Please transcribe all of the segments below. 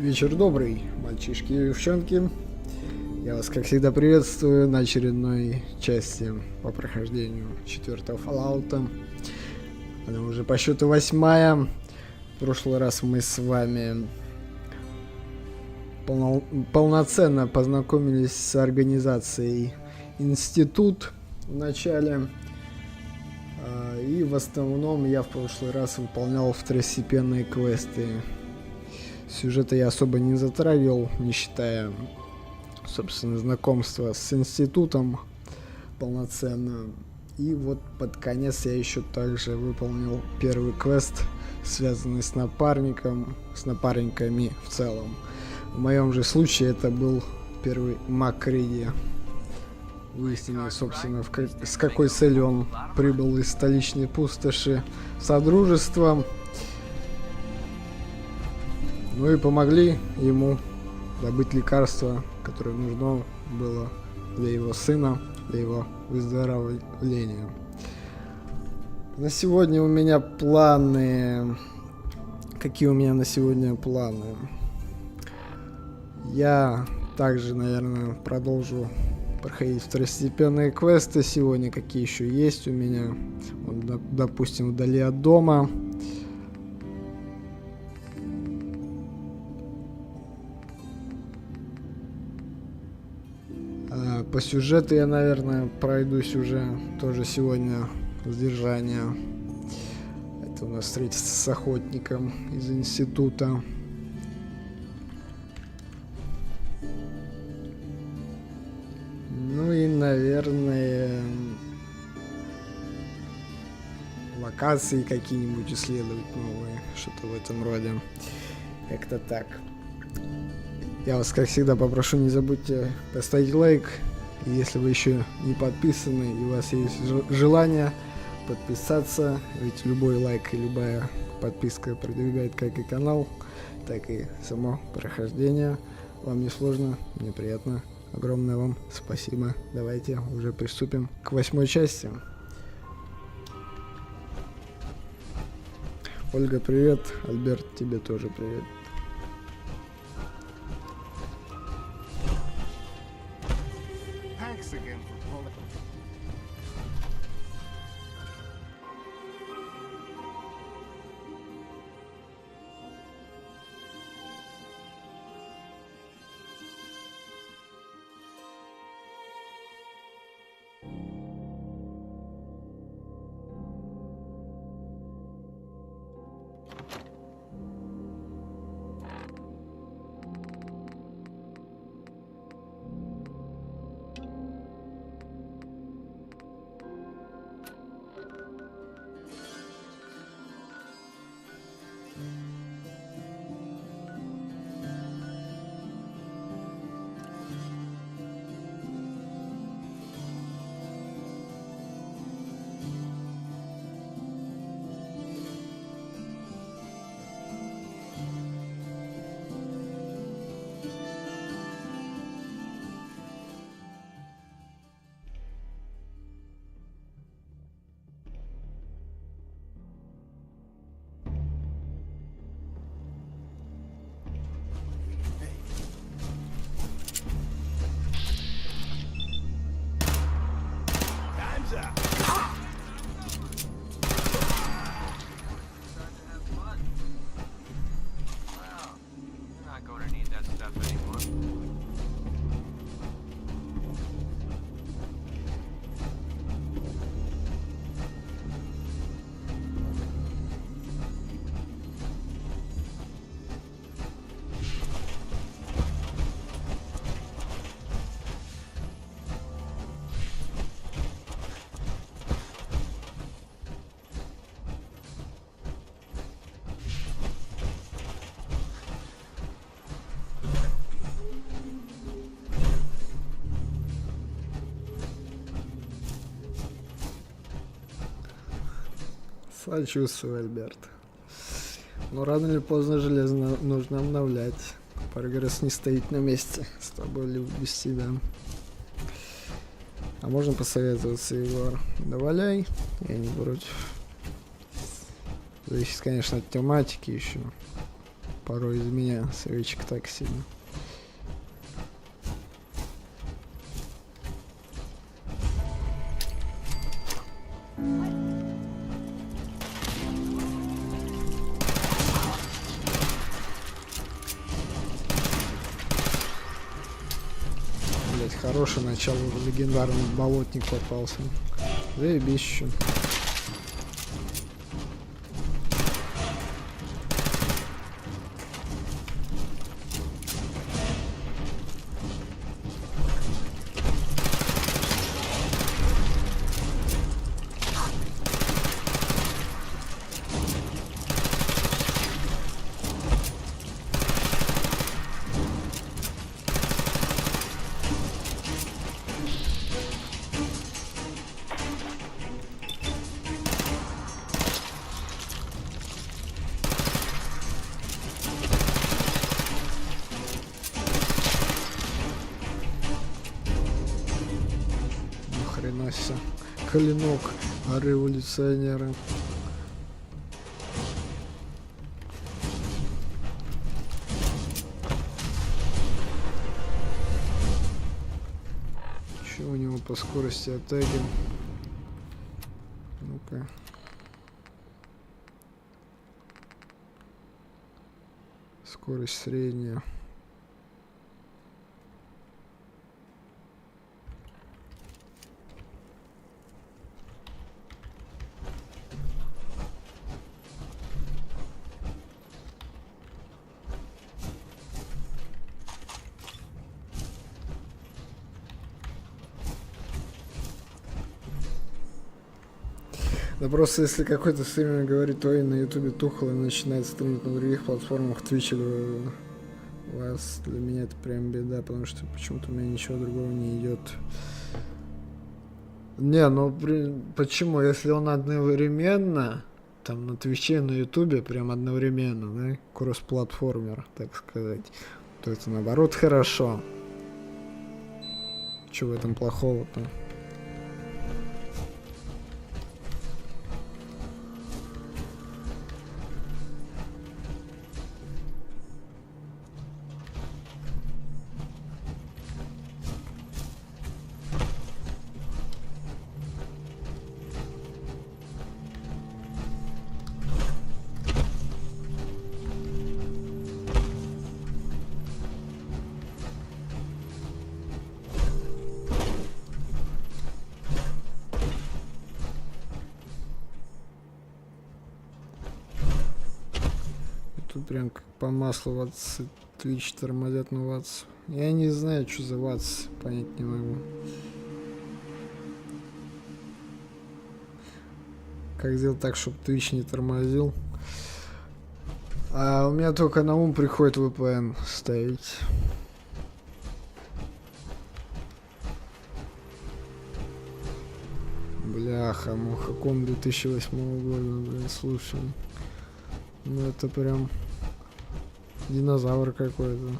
Вечер добрый, мальчишки и девчонки. Я вас, как всегда, приветствую на очередной части по прохождению 4-го Fallout. Она уже по счету 8-я. В прошлый раз мы с вами полноценно познакомились с организацией Институт в начале. И в основном я в прошлый раз выполнял второстепенные квесты. Сюжета я особо не затрагивал, не считая, собственно, знакомства с институтом полноценно. И вот под конец я еще также выполнил первый квест, связанный с напарниками в целом. В моем же случае это был первый Макриди. Выяснили, собственно, с какой целью он прибыл из столичной пустоши Содружества. Ну и помогли ему добыть лекарство, которое нужно было для его сына, для его выздоровления. На сегодня у меня планы... Какие у меня на сегодня планы? Я также, наверное, продолжу проходить второстепенные квесты сегодня, какие еще есть у меня. Вот, допустим, вдали от дома. По сюжету я, наверное, пройдусь уже тоже сегодня сдержание. Это у нас встретиться с охотником из института. Ну и, наверное, локации какие-нибудь исследовать новые, что-то в этом роде. Как-то так. Я вас, как всегда, попрошу, не забудьте поставить лайк. И если вы еще не подписаны и у вас есть желание подписаться, ведь любой лайк и любая подписка продвигает как и канал, так и само прохождение. Вам не сложно, мне приятно. Огромное вам спасибо. Давайте уже приступим к 8-й части. Ольга, привет. Альберт, тебе тоже привет. Сочувствую, Альберт. Но рано или поздно железо нужно обновлять. Прогресс не стоит на месте. С тобой или без тебя. А можно посоветоваться, Егор? Да валяй, я не против. Зависит, конечно, от тематики еще. порой из меня советчик так сильно. Блять, хорошее начало, легендарный болотник попался. Заебись еще. Клинок революционера. Что у него по скорости атаки? Ну-ка. Скорость средняя. Да просто если какой-то стример говорит, ой, на ютубе тухло и начинает стримить на других платформах, Twitch или вас, для меня это прям беда, потому что почему-то у меня ничего другого не идет. Не, ну почему? Если он одновременно, там на Твиче и на ютубе прям одновременно, да, кросс-платформер, так сказать, то это наоборот хорошо. Чё в этом плохого-то? Тут прям как по маслу ватс, Twitch тормозят на ватс. Я не знаю, что за ватс, понять не могу. Как сделать так, чтобы Twitch не тормозил? А у меня только на ум приходит VPN ставить. Бляха, муха, ком 2008 года, блин, слушай. Ну это прям динозавр какой-то.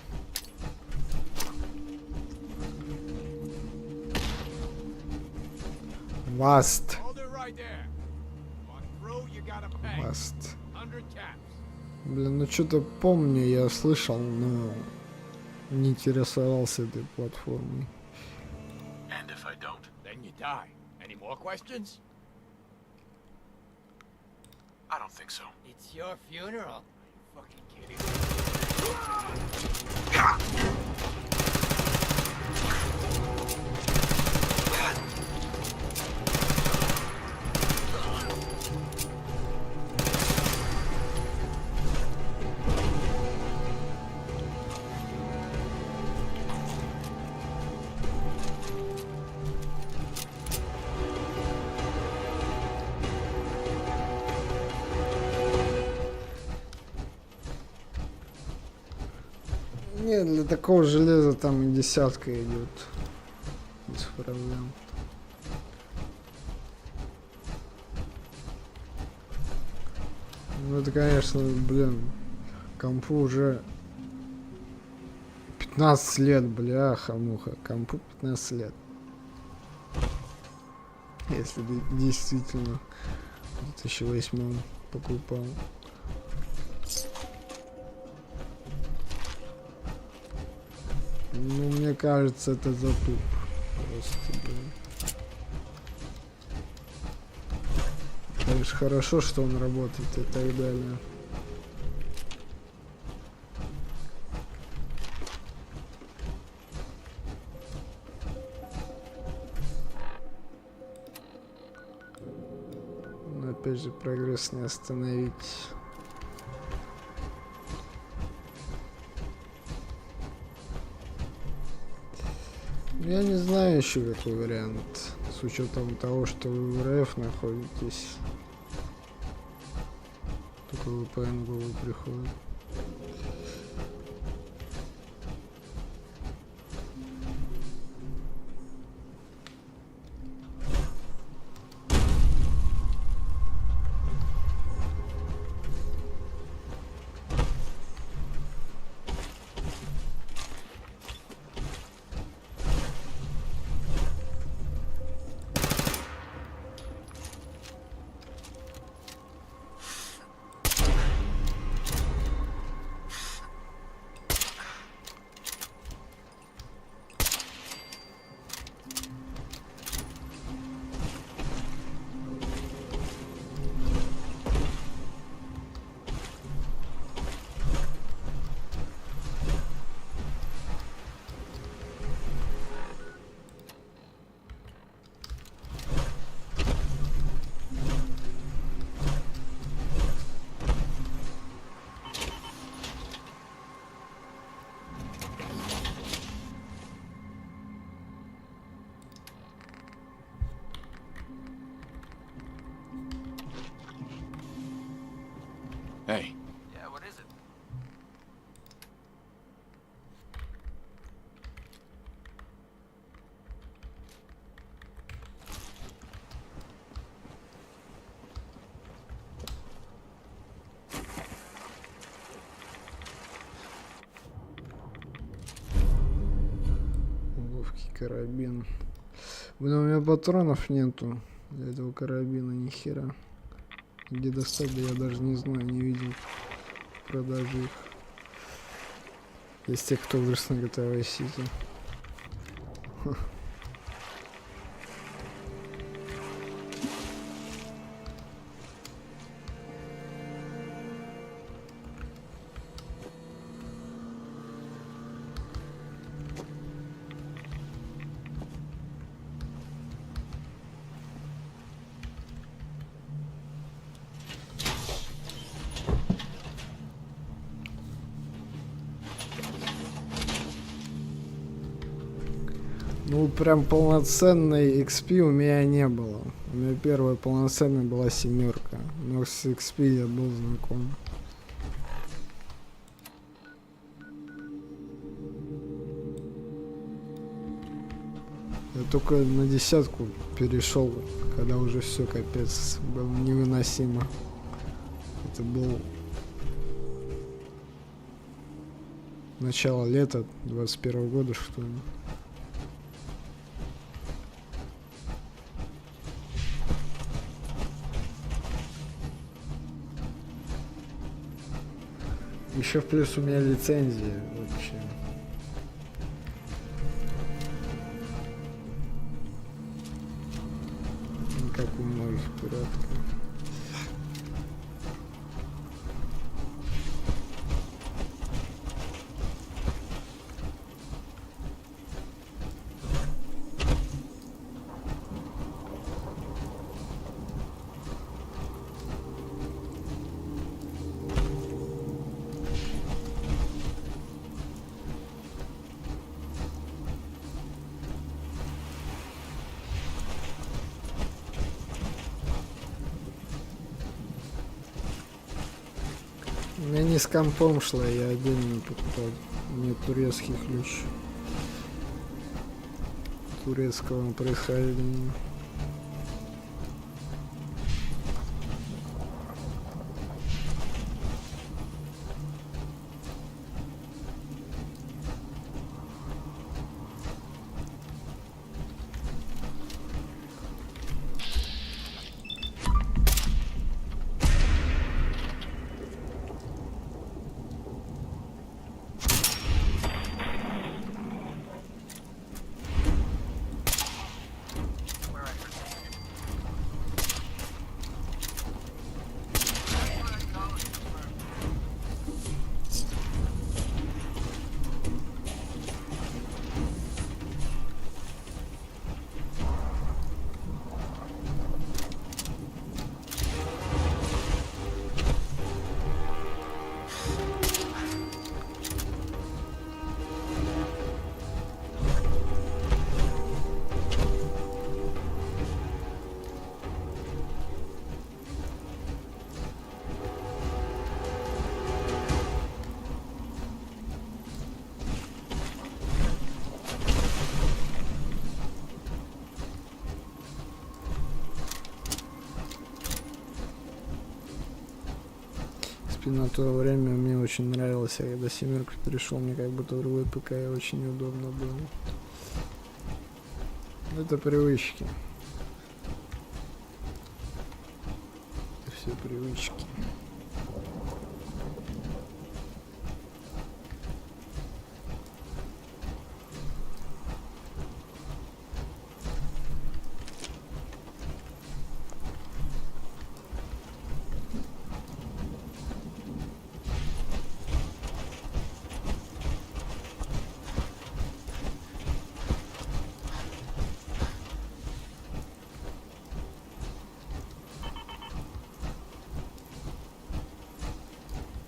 Васт. Васт. Блин, ну что-то помню, я слышал, но не интересовался этой платформой. I don't think so. It's your funeral. You fucking kidding Нет, для такого железа там и десятка идет. Без проблем. Ну это, конечно, блин, компу уже 15 лет, бляха-муха. Компу 15 лет. Если действительно в 2008 покупал. Ну, мне кажется, это затуп. Просто, блин. Конечно, хорошо, что он работает и так далее. Но опять же, прогресс не остановить. Я не знаю еще какой вариант, с учетом того, что вы в РФ находитесь. Только VPN в голову приходит. Hey. Yeah, what is it? Ловкий карабин. Блин, у меня патронов нету для этого карабина, ни хера. Где достать, да я даже не знаю, не видел продажи их. Есть те, кто вырос на GTA Vice City. Ну, прям полноценной XP у меня не было. У меня первая полноценная была 7. Но с XP я был знаком. Я только на 10 перешел, когда уже все капец было невыносимо. Это был начало лета 21 года, что ли. Еще в плюс у меня лицензия вообще. Не как у многих пиратков. У меня не с компом шла, я отдельно покупал. У меня турецкий ключ. Турецкого происхождения. на то время мне очень нравилось, а когда семерку перешел, мне как будто другой ПК и очень удобно было. Это привычки. Это все привычки.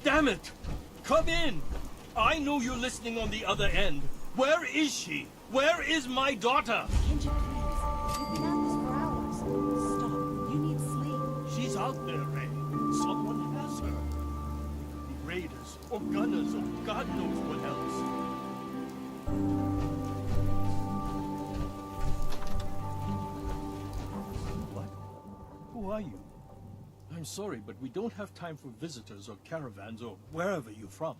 Damn it! Come in! I know you're listening on the other end. Where is she? Where is my daughter? Kenji, please. You've been at this for hours. Stop. You need sleep. She's out there, Ray. Someone has her. It could be raiders, or gunners, or God knows what else. What? Who are you? I'm sorry, but we don't have time for visitors or caravans or wherever you're from.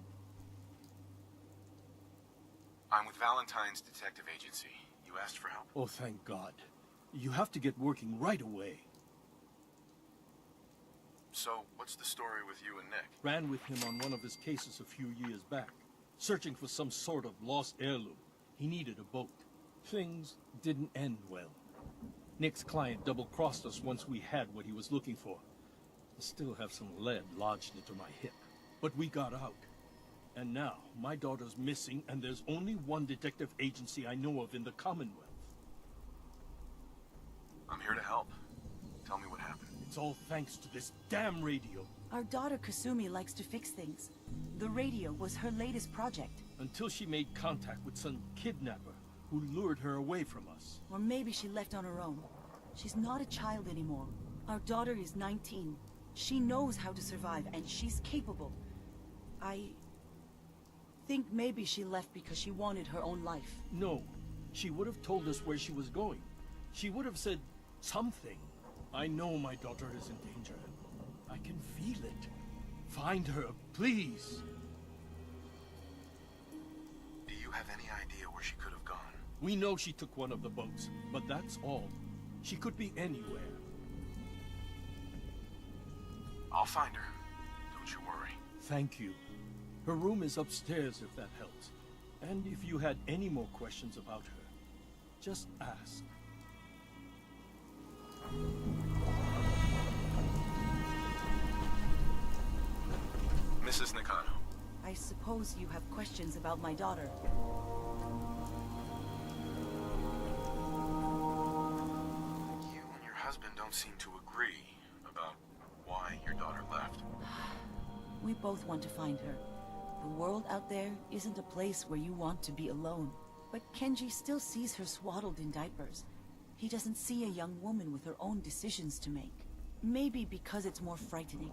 I'm with Valentine's Detective Agency. You asked for help? Oh, thank God. You have to get working right away. So, what's the story with you and Nick? Ran with him on one of his cases a few years back, searching for some sort of lost heirloom. He needed a boat. Things didn't end well. Nick's client double-crossed us once we had what he was looking for. I still have some lead lodged into my hip. But we got out. And now, my daughter's missing, and there's only one detective agency I know of in the Commonwealth. I'm here to help. Tell me what happened. It's all thanks to this damn radio. Our daughter Kasumi likes to fix things. The radio was her latest project. Until she made contact with some kidnapper who lured her away from us. Or maybe she left on her own. She's not a child anymore. Our daughter is 19. She knows how to survive, and she's capable. I think maybe she left because she wanted her own life. No, she would have told us where she was going. She would have said something. I know my daughter is in danger. I can feel it. Find her, please. Do you have any idea where she could have gone? We know she took one of the boats, but that's all. She could be anywhere. I'll find her. Don't you worry. Thank you. Her room is upstairs if that helps. And if you had any more questions about her, just ask. Mrs. Nakano. I suppose you have questions about my daughter. You and your husband don't seem to agree about why your daughter left. We both want to find her. The world out there isn't a place where you want to be alone. But Kenji still sees her swaddled in diapers. He doesn't see a young woman with her own decisions to make. Maybe because it's more frightening.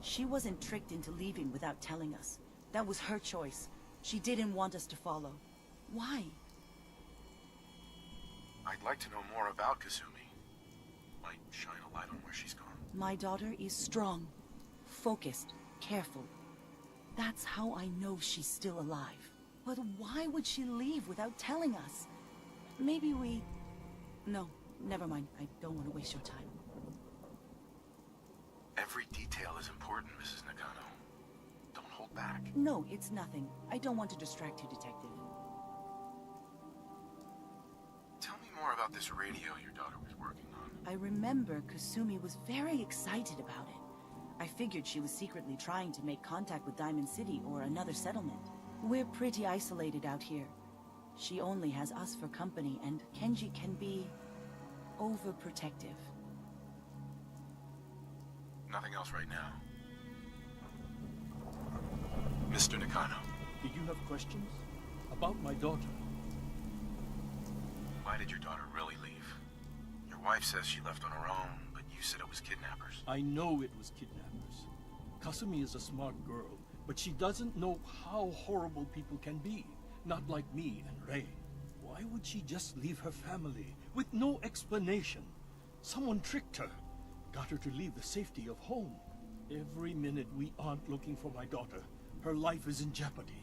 She wasn't tricked into leaving without telling us. That was her choice. She didn't want us to follow. Why? I'd like to know more about Kasumi. Might shine a light on where she's gone. My daughter is strong, focused, careful. That's how I know she's still alive. But why would she leave without telling us? Maybe we... No, never mind. I don't want to waste your time. Every detail is important, Mrs. Nakano. Don't hold back. No, it's nothing. I don't want to distract you, Detective. Tell me more about this radio your daughter was working on. I remember Kasumi was very excited about it. I figured she was secretly trying to make contact with Diamond City or another settlement. We're pretty isolated out here. She only has us for company, and Kenji can be... overprotective. Nothing else right now. Mr. Nakano, Did you have questions? About my daughter? why did your daughter really leave? Your wife says she left on her own, but you said it was kidnappers. I know it was kidnappers. Kasumi is a smart girl, but she doesn't know how horrible people can be. Not like me and Ray. Why would she just leave her family with no explanation? Someone tricked her. Got her to leave the safety of home. Every minute we aren't looking for my daughter, her life is in jeopardy.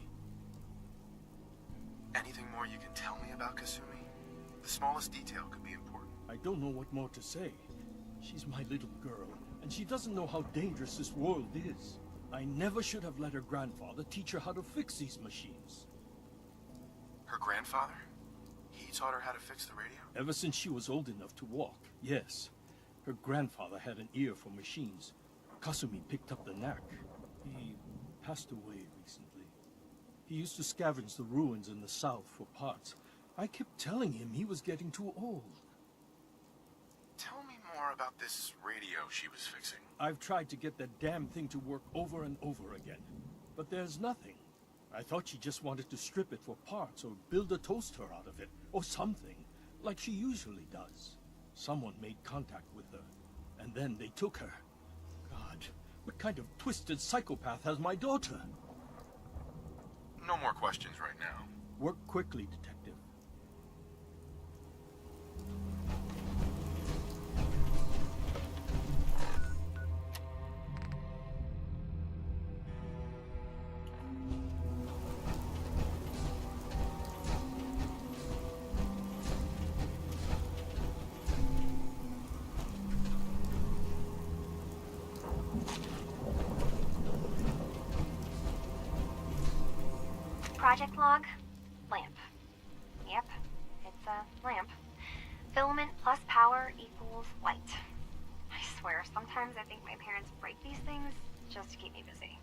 Anything more you can tell me about Kasumi? The smallest detail could be important. I don't know what more to say. She's my little girl, and she doesn't know how dangerous this world is. I never should have let her grandfather teach her how to fix these machines. Her grandfather? He taught her how to fix the radio? Ever since she was old enough to walk, yes. Her grandfather had an ear for machines. Kasumi picked up the knack. He passed away recently. He used to scavenge the ruins in the south for parts. I kept telling him he was getting too old. Tell me more about this radio she was fixing. I've tried to get that damn thing to work over and over again, but there's nothing. I thought she just wanted to strip it for parts or build a toaster out of it, or something, like she usually does. Someone made contact with her, and then they took her. God, what kind of twisted psychopath has my daughter? No more questions right now. Work quickly, detective. Project log, lamp. Yep, it's a lamp. Filament plus power equals light. I swear, sometimes I think my parents break these things just to keep me busy.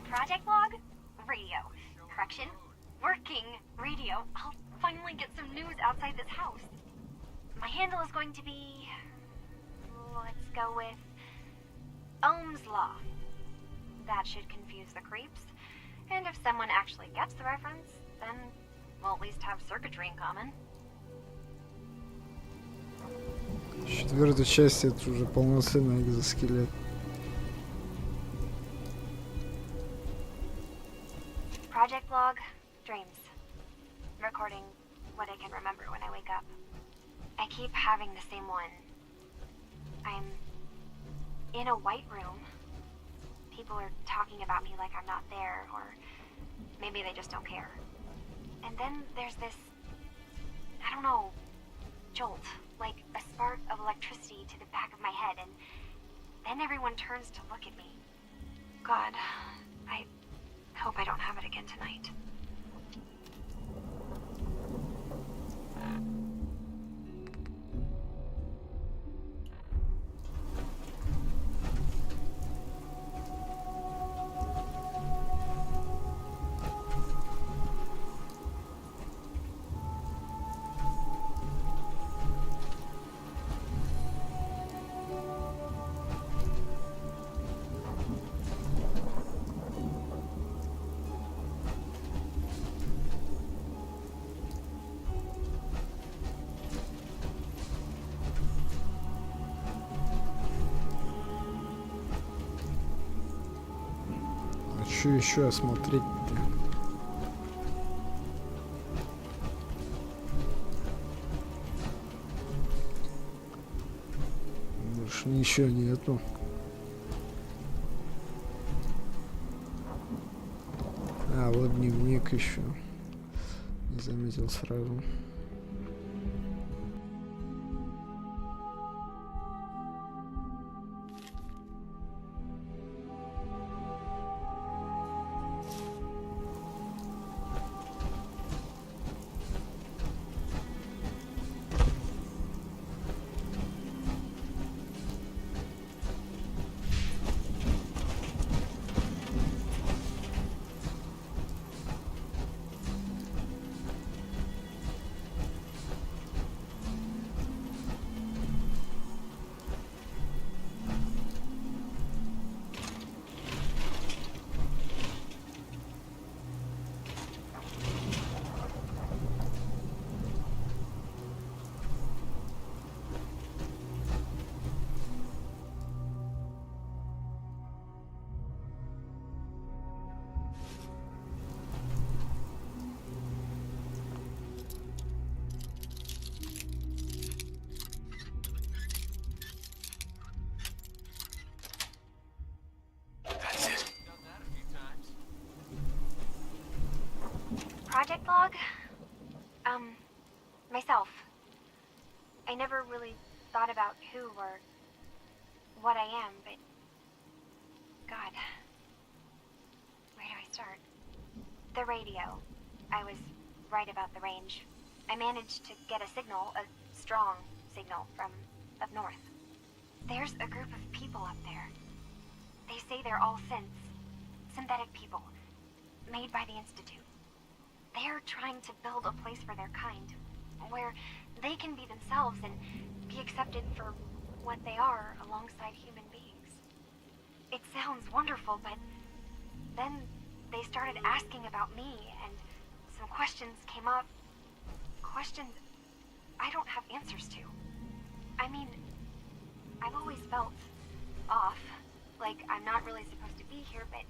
Project log, radio. Correction, working radio. I'll finally get some news outside this house. My handle is going to be... let's go with... Ohm's Law. That should confuse the creeps. And if someone actually gets the reference, then we'll at least have circuitry in common. Четвертая часть — это уже полноценный экзоскелет. Project log, dreams. Recording what I can remember when I wake up. I keep having the same one. I'm in a white room. People are talking about me like I'm not there, or maybe they just don't care. And then there's this, I don't know, jolt, like a spark of electricity to the back of my head, and then everyone turns to look at me. God, I hope I don't have it again tonight. Что еще осмотреть-то? Больше ничего нету. А, вот дневник еще. Не заметил сразу. Myself. I never really thought about who or what I am, but... God. Where do I start? The radio. I was right about the range. I managed to get a signal, a strong signal, from up north. There's a group of people up there. They say they're all synthetic people, made by the Institute. They're trying to build a place for their kind, where they can be themselves and be accepted for what they are alongside human beings. It sounds wonderful, but then they started asking about me, and some questions came up. Questions I don't have answers to. I mean, I've always felt off, like I'm not really supposed to be here, but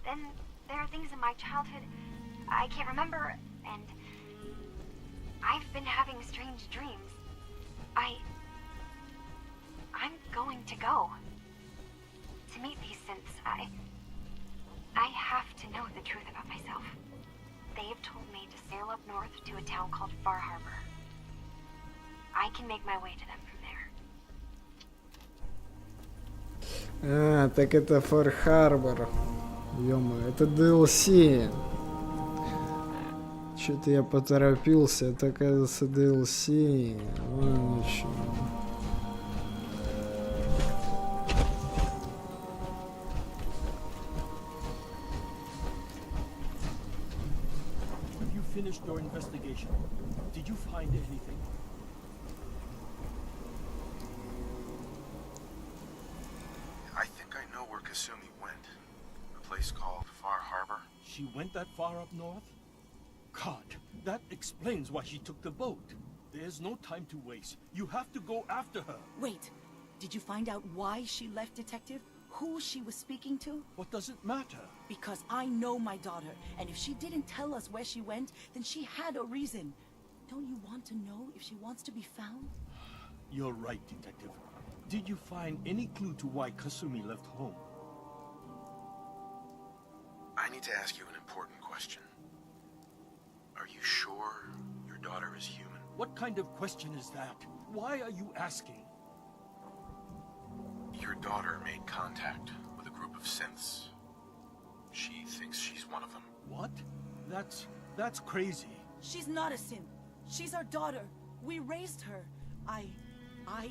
then there are things in my childhood I can't remember, and I've been having strange dreams. I'm going to go to meet these synths. I have to know the truth about myself. They've told me to sail up north to a town called Far Harbor. I can make my way to them from there. А, так это Far Harbor. Ё-моё, это DLC. Что-то я поторопился, это, оказывается, DLC. Ну, ничего. Have you finished your investigation? Did you find anything? I think I know where Kasumi went. A place called Far Harbor. She went that far up north? God, that explains why she took the boat. There's no time to waste. You have to go after her. Wait, did you find out why she left, Detective? Who she was speaking to? What does it matter? Because I know my daughter, and if she didn't tell us where she went, then she had a reason. Don't you want to know if she wants to be found? You're right, Detective. Did you find any clue to why Kasumi left home? I need to ask you an important question. Are you sure your daughter is human? What kind of question is that? Why are you asking? Your daughter made contact with a group of synths. She thinks she's one of them. What? That's crazy. She's not a synth. She's our daughter. We raised her. I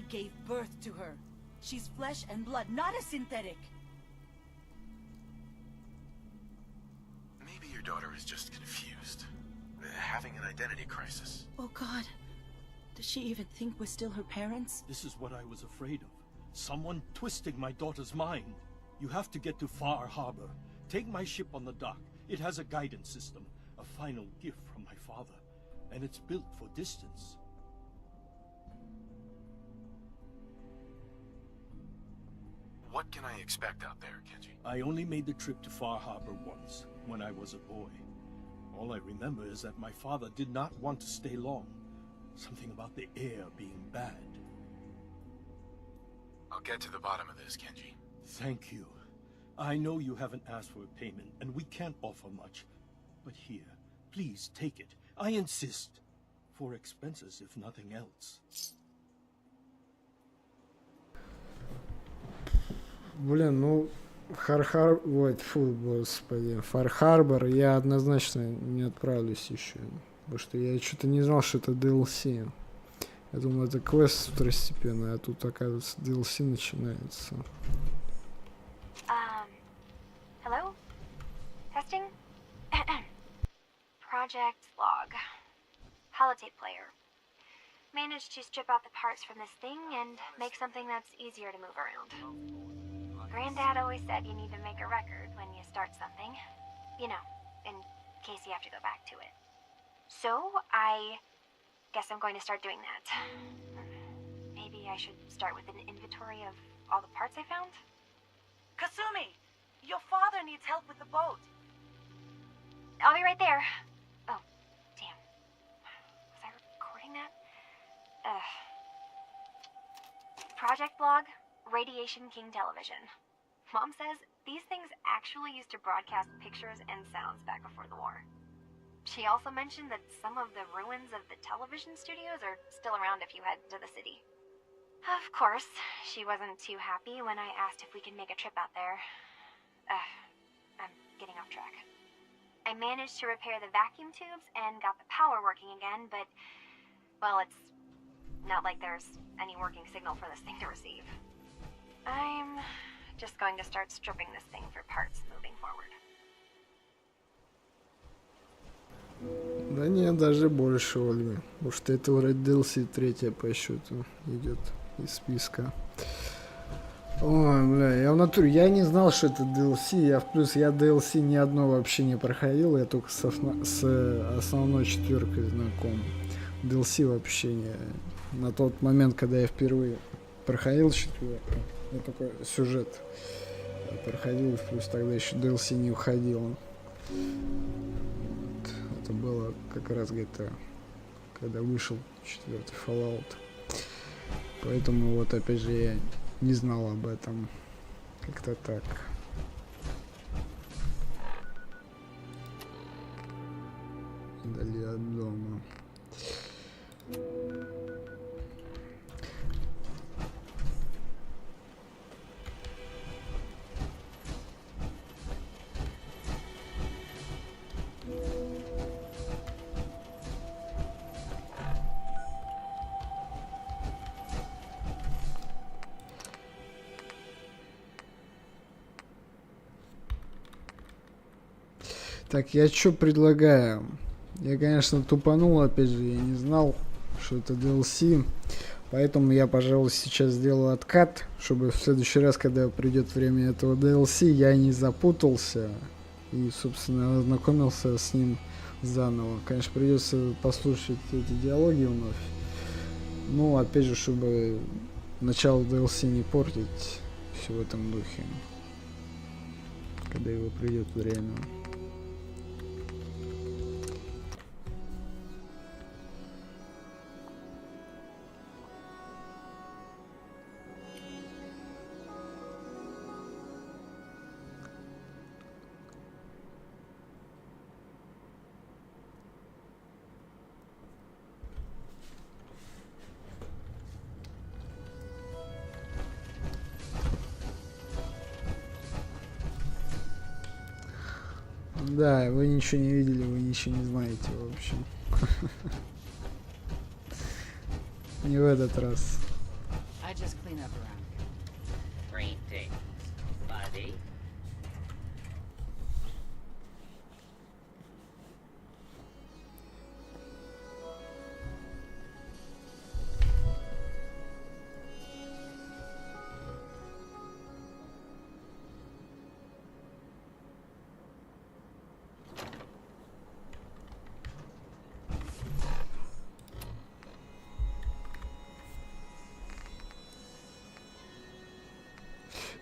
gave birth to her. She's flesh and blood, not a synthetic. Maybe your daughter is just confused. Having an identity crisis. Oh God. Does she even think we're still her parents? This is what I was afraid of. Someone twisting my daughter's mind. You have to get to Far Harbor. Take my ship on the dock. It has a guidance system, a final gift from my father, and it's built for distance. What can I expect out there, Kenji? I only made the trip to Far Harbor once, when I was a boy. All I remember is that my father did not want to stay long. Something about the air being bad. I'll get to the bottom of this, Kenji. Thank you. I know you haven't asked for a payment, and we can't offer much. But here, please take it. I insist. For expenses, if nothing else. Блин, ну, господи, Far Harbor я однозначно не отправлюсь еще. Потому что я что-то не знал, что это DLC. Я думал, это квест второстепенный, а тут, оказывается, DLC начинается. Hello? Testing? Project log. Holotape player. Managed to strip out the parts from this thing and make something that's easier to move around. Granddad always said you need to make a record when you start something. You know, in case you have to go back to it. So, I guess I'm going to start doing that. Maybe I should start with an inventory of all the parts I found? Kasumi! Your father needs help with the boat. I'll be right there. Oh, damn. Was I recording that? Project log, Radiation King Television. Mom says these things actually used to broadcast pictures and sounds back before the war. She also mentioned that some of the ruins of the television studios are still around if you head to the city. Of course, she wasn't too happy when I asked if we could make a trip out there. I'm getting off track. I managed to repair the vacuum tubes and got the power working again, but, well, it's not like there's any working signal for this thing to receive. I'm just going to start stripping this thing for parts moving forward. Да нет, даже больше, Ольга. Потому что это вроде DLC третья по счету идет из списка. Ой, бля, я в натуре, я не знал, что это DLC, я DLC ни одно вообще не проходил, я только с основной четверкой знаком. DLC вообще не... На тот момент, когда я впервые проходил четверку, я такой сюжет проходил, плюс тогда еще DLC не уходил. Это было как раз где-то, когда вышел четвертый Fallout. Поэтому вот опять же я не знал об этом. Как-то так. Вдали от дома. Так, я что предлагаю? Я, конечно, тупанул, опять же, я не знал, что это DLC. Поэтому я, пожалуй, сейчас сделаю откат, чтобы в следующий раз, когда придет время этого DLC, я не запутался и, собственно, ознакомился с ним заново. Конечно, придется послушать эти диалоги вновь. Ну, опять же, чтобы начало DLC не портить, все в этом духе, когда его придет время. Да, вы ничего не видели, вы ничего не знаете, в общем. Не в этот раз. I just clean up around here. Greetings, buddy.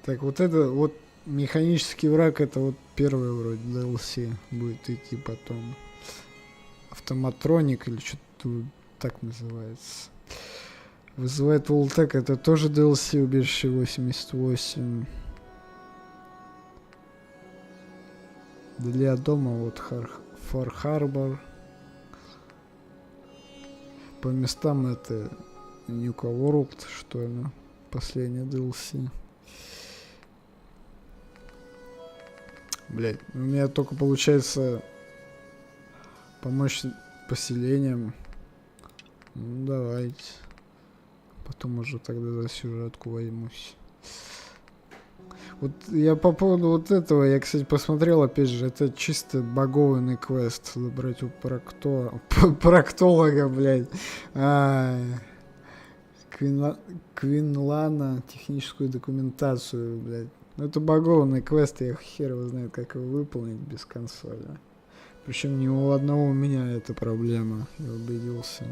Так, вот это вот механический враг, это вот первый вроде DLC будет идти потом. Автоматроник или что-то так называется. Вызывает Волтек, это тоже DLC, убежище 88. Для дома вот Фар Харбор. По местам это Нюка Ворлд, что ли, последняя DLC. Блять, у меня только получается помочь поселениям. Ну давайте. Потом уже тогда за сюжетку возьмусь. Вот я по поводу вот этого, я, кстати, посмотрел, опять же, это чисто багованный квест. Забрать у проктолога, блядь. Квинлана, техническую документацию, блядь. Ну, это багованный квест, я хер его знает, как его выполнить без консоли. Причем ни у одного у меня эта проблема, я убедился.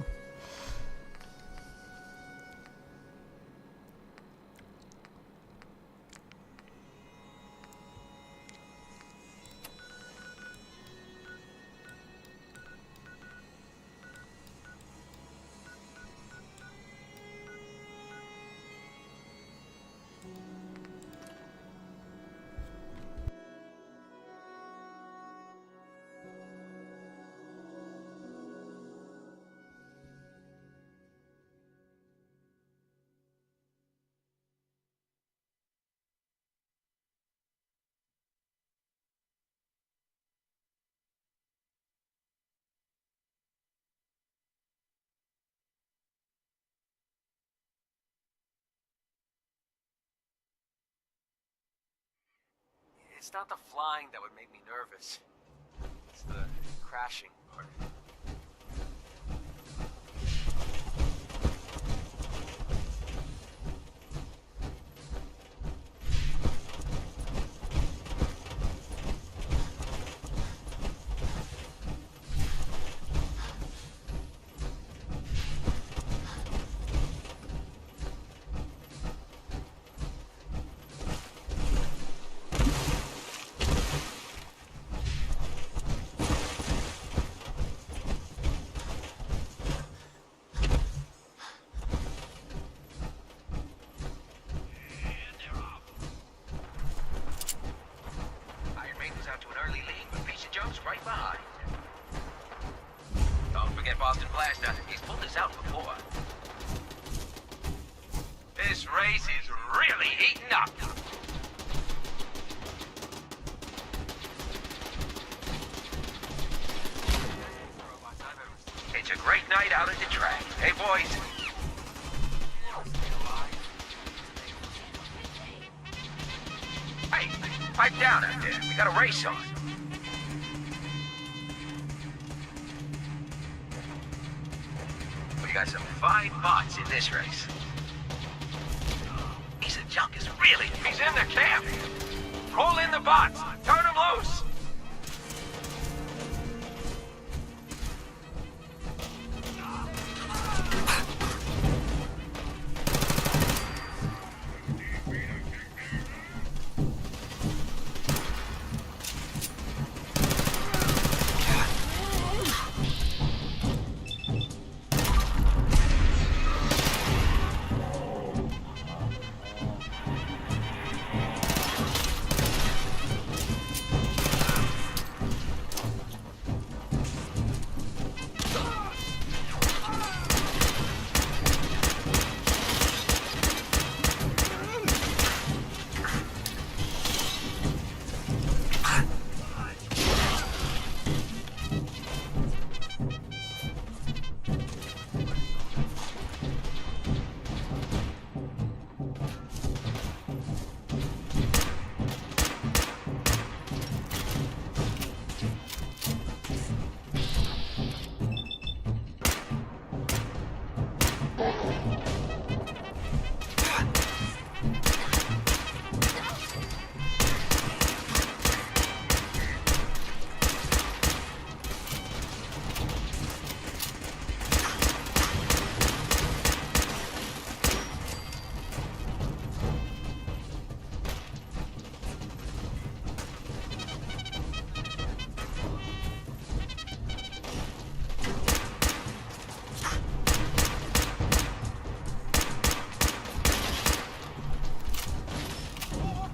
It's not the flying that would make me nervous. It's the crashing part. Right behind. Don't forget Boston Blaster. He's pulled this out before. This race is really heating up. It's a great night out at the track. Hey, boys. Hey, pipe down out there. We got a race on. We got some fine bots in this race. Piece of junk is really... He's in the camp! Roll in the bots! Turn them loose!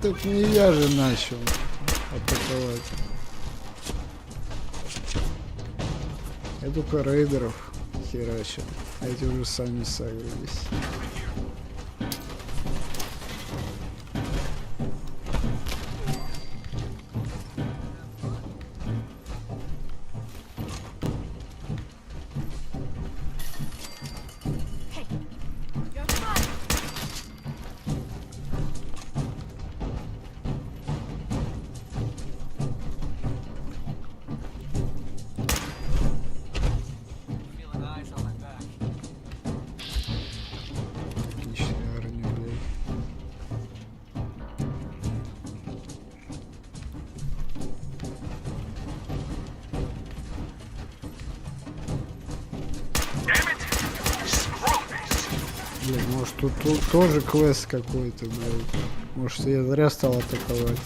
Так не я же начал атаковать. Я только рейдеров херачил, а эти уже сами сагрились. Тут тоже квест какой-то, блядь. Может, я зря стал атаковать.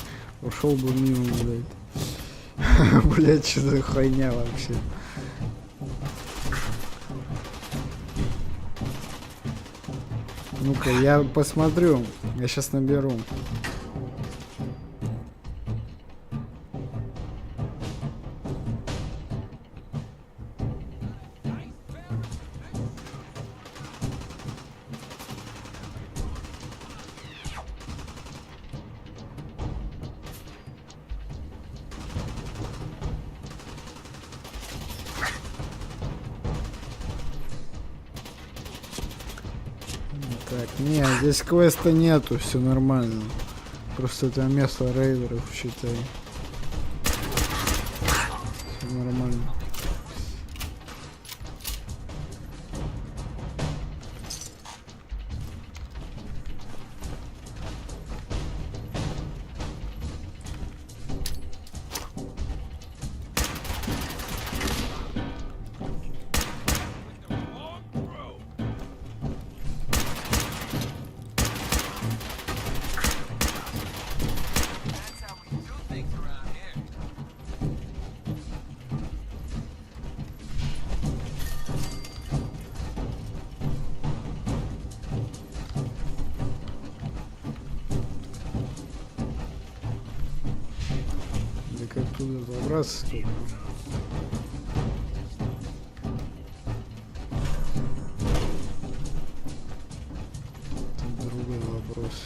Ушел бы мимо, блядь. Блядь, что за хуйня вообще. Ну-ка, я посмотрю. Я сейчас наберу. Так, нет, здесь квеста нету, все нормально. Просто это место рейдеров, считай. Всё нормально. Как туда забраться только? Это другой вопрос.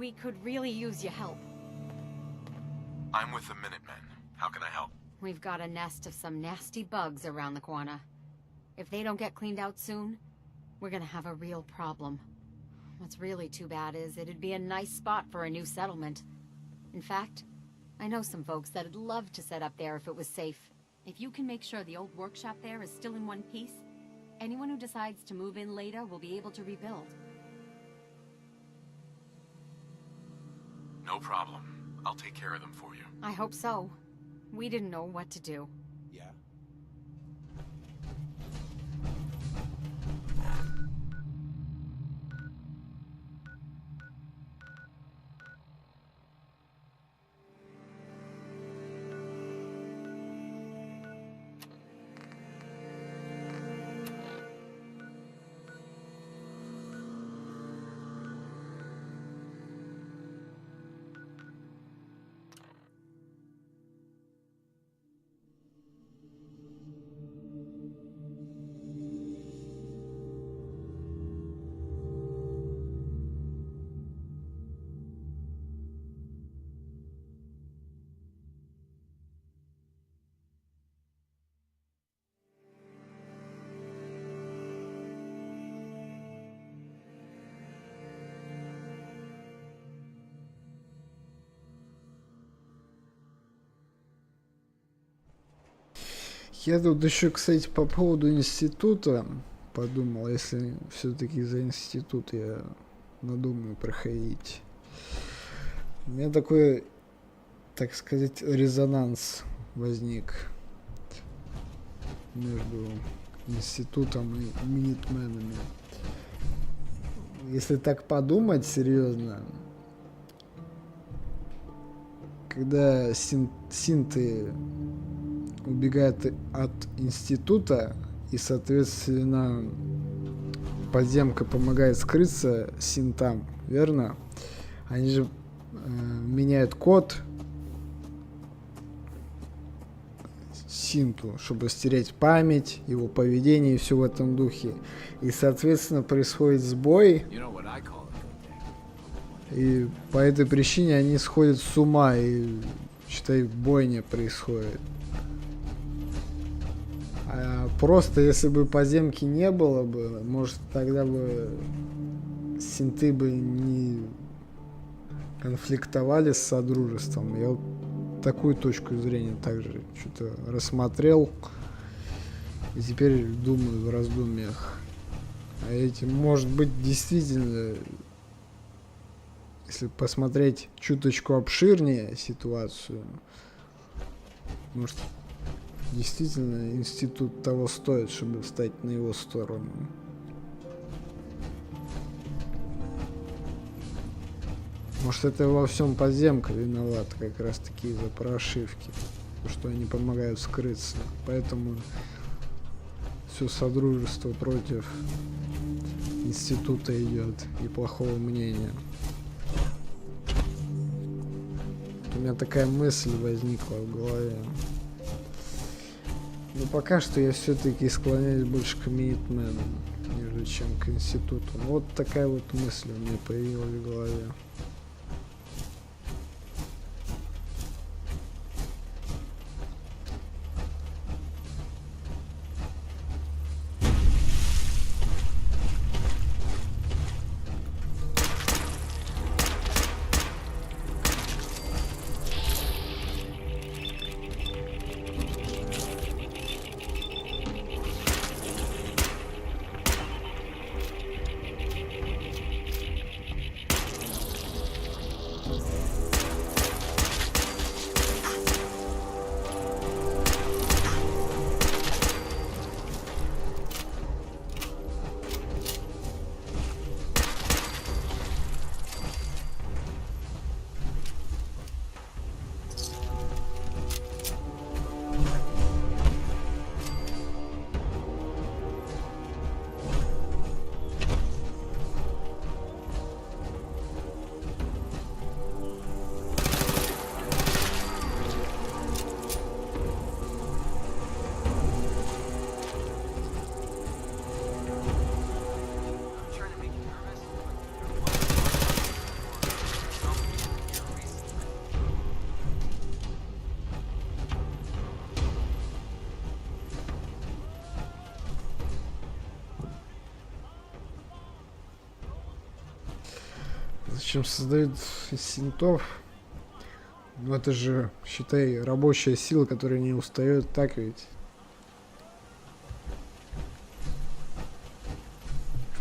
We could really use your help. I'm with the Minutemen. How can I help? We've got a nest of some nasty bugs around the corner. If they don't get cleaned out soon, we're gonna have a real problem. What's really too bad is it'd be a nice spot for a new settlement. In fact, I know some folks that'd love to set up there if it was safe. If you can make sure the old workshop there is still in one piece, anyone who decides to move in later will be able to rebuild. No problem. I'll take care of them for you. I hope so. We didn't know what to do. Yeah? Я тут еще, кстати, по поводу института подумал, если все-таки за институт я надумаю проходить. У меня такой, так сказать, резонанс возник между институтом и минитменами. Если так подумать серьезно, когда синты убегают от института, и, соответственно, подземка помогает скрыться синтам, верно? Они же меняют код синту, чтобы стереть память, его поведение и все в этом духе. И, соответственно, происходит сбой. И по этой причине они сходят с ума, и, считай, бойня происходит. А просто если бы подземки не было бы, может, тогда бы синты бы не конфликтовали с содружеством. Я вот такую точку зрения также что-то рассмотрел. И теперь думаю в раздумьях. А эти, может быть, действительно, если посмотреть чуточку обширнее ситуацию, может, действительно институт того стоит, чтобы встать на его сторону. Может, это во всем подземка виновата как раз таки из-за прошивки, что они помогают скрыться. Поэтому все содружество против института идет и плохого мнения. У меня такая мысль возникла в голове. Но пока что я все-таки склоняюсь больше к минитменам, нежели чем к институту. Вот такая вот мысль у меня появилась в голове. Причем создают из синтов. Ну это же, считай, рабочая сила, которая не устает, так ведь?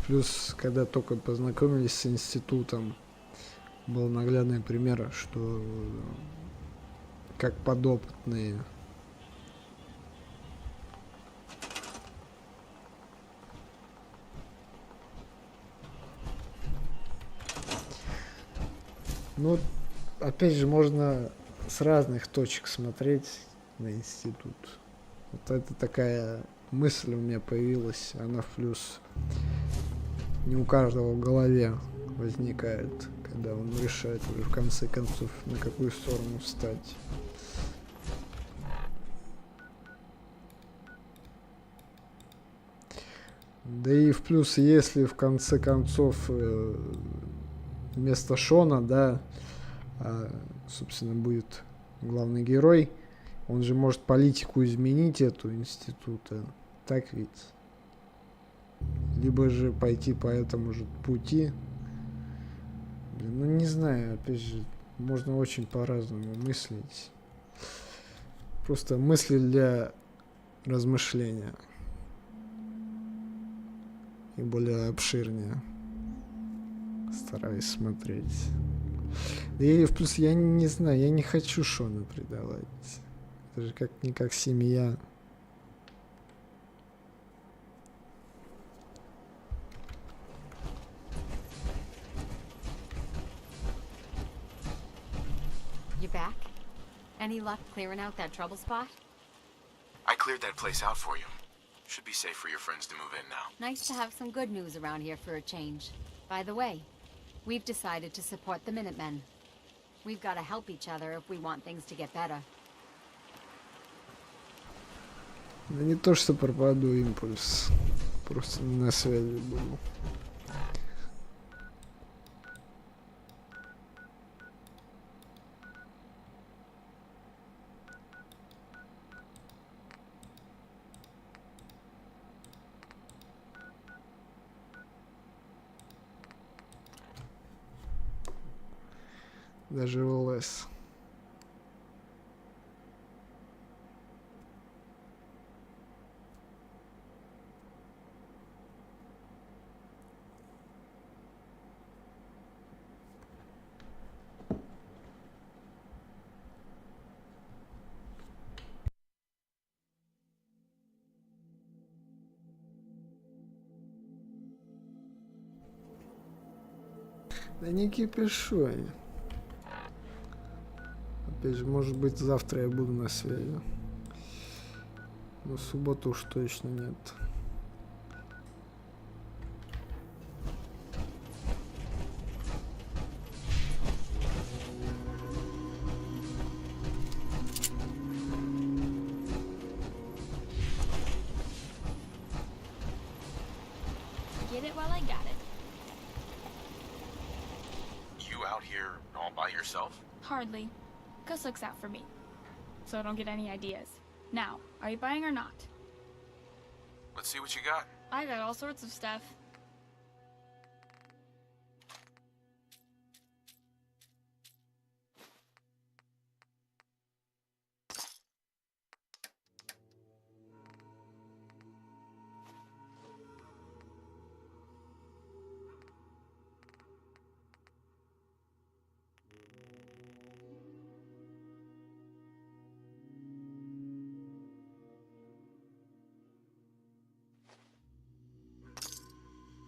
Плюс, когда только познакомились с институтом, был наглядный пример, что как подопытные ну, опять же, можно с разных точек смотреть на институт. Вот это такая мысль у меня появилась, она в плюс не у каждого в голове возникает, когда он решает уже в конце концов, на какую сторону встать. Да и в плюс, если в конце концов вместо Шона, да, собственно, будет главный герой, он же может политику изменить эту института, так ведь? Либо же пойти по этому же пути. Блин, ну не знаю, опять же, можно очень по-разному мыслить. Просто мысли для размышления. И более обширнее стараюсь смотреть. И в плюс я не знаю, я не хочу Шона предавать. Это же как-никак семья. You back? Any luck clearing out that trouble spot? I cleared that place out for you. Should be safe for your friends to move in now. Nice to have some good news around here for a change. By the way, we've decided to support the Minutemen. We've got to help each other if we want things to get better. Да не то, что пропаду импульс. Просто не на связи буду. Даже в ЛС. Да не кипишуй. Опять же, может быть, завтра я буду на связи. Но в субботу уж точно нет. Get it while I got it. You out here all by yourself? Hardly. Gus looks out for me, so I don't get any ideas. Now, are you buying or not? Let's see what you got. I got all sorts of stuff.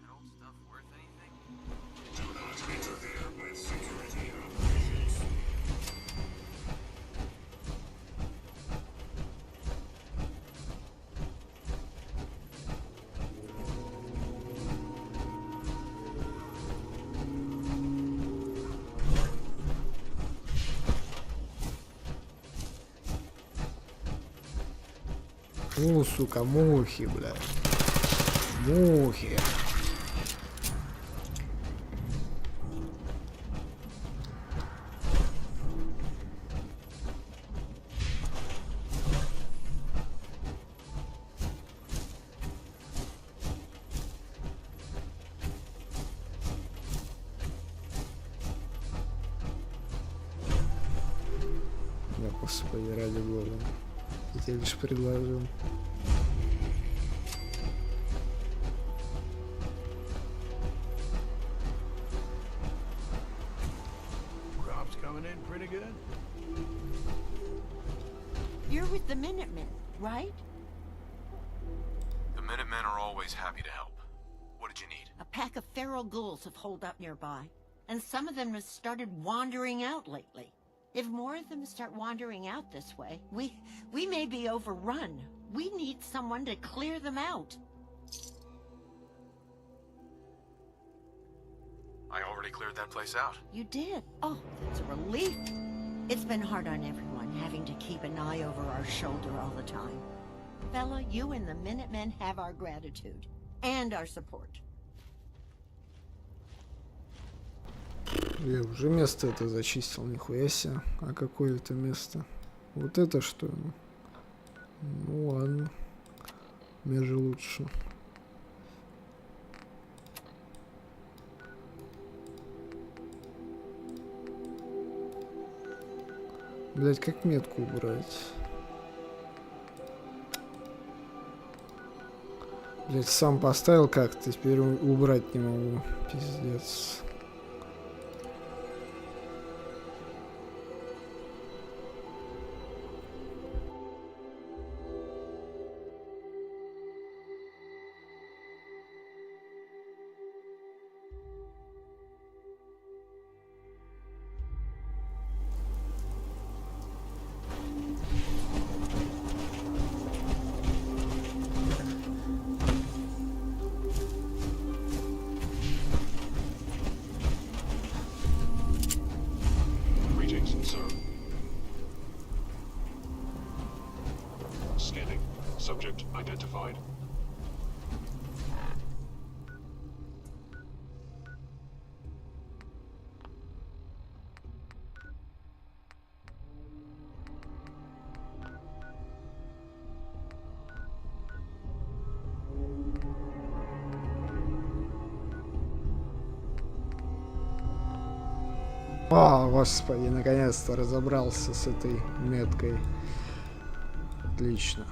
That old stuff worth anything? Сука, мухи, блядь. Мухи. Господи, ради бога. Я тебе лишь предложил. Crops coming in pretty good. You're with the Minutemen, right? The Minutemen are always happy to help. What did you need? A pack of feral ghouls have holed up nearby, and some of them have started wandering out lately. If more of them start wandering out this way, we may be overrun. We need someone to clear them out. I already cleared that place out. You did? Oh, that's a relief. It's been hard on everyone, having to keep an eye over our shoulder all the time. Fella, you and the Minutemen have our gratitude. And our support. Я уже место это зачистил, нихуя себе. А какое это место? Вот это что ли? Ну ладно. Мне же лучше. Блять, как метку убрать? Блять, сам поставил как-то, теперь убрать не могу. Пиздец. Subject identified. О, господи, наконец-то разобрался с этой меткой. Отлично.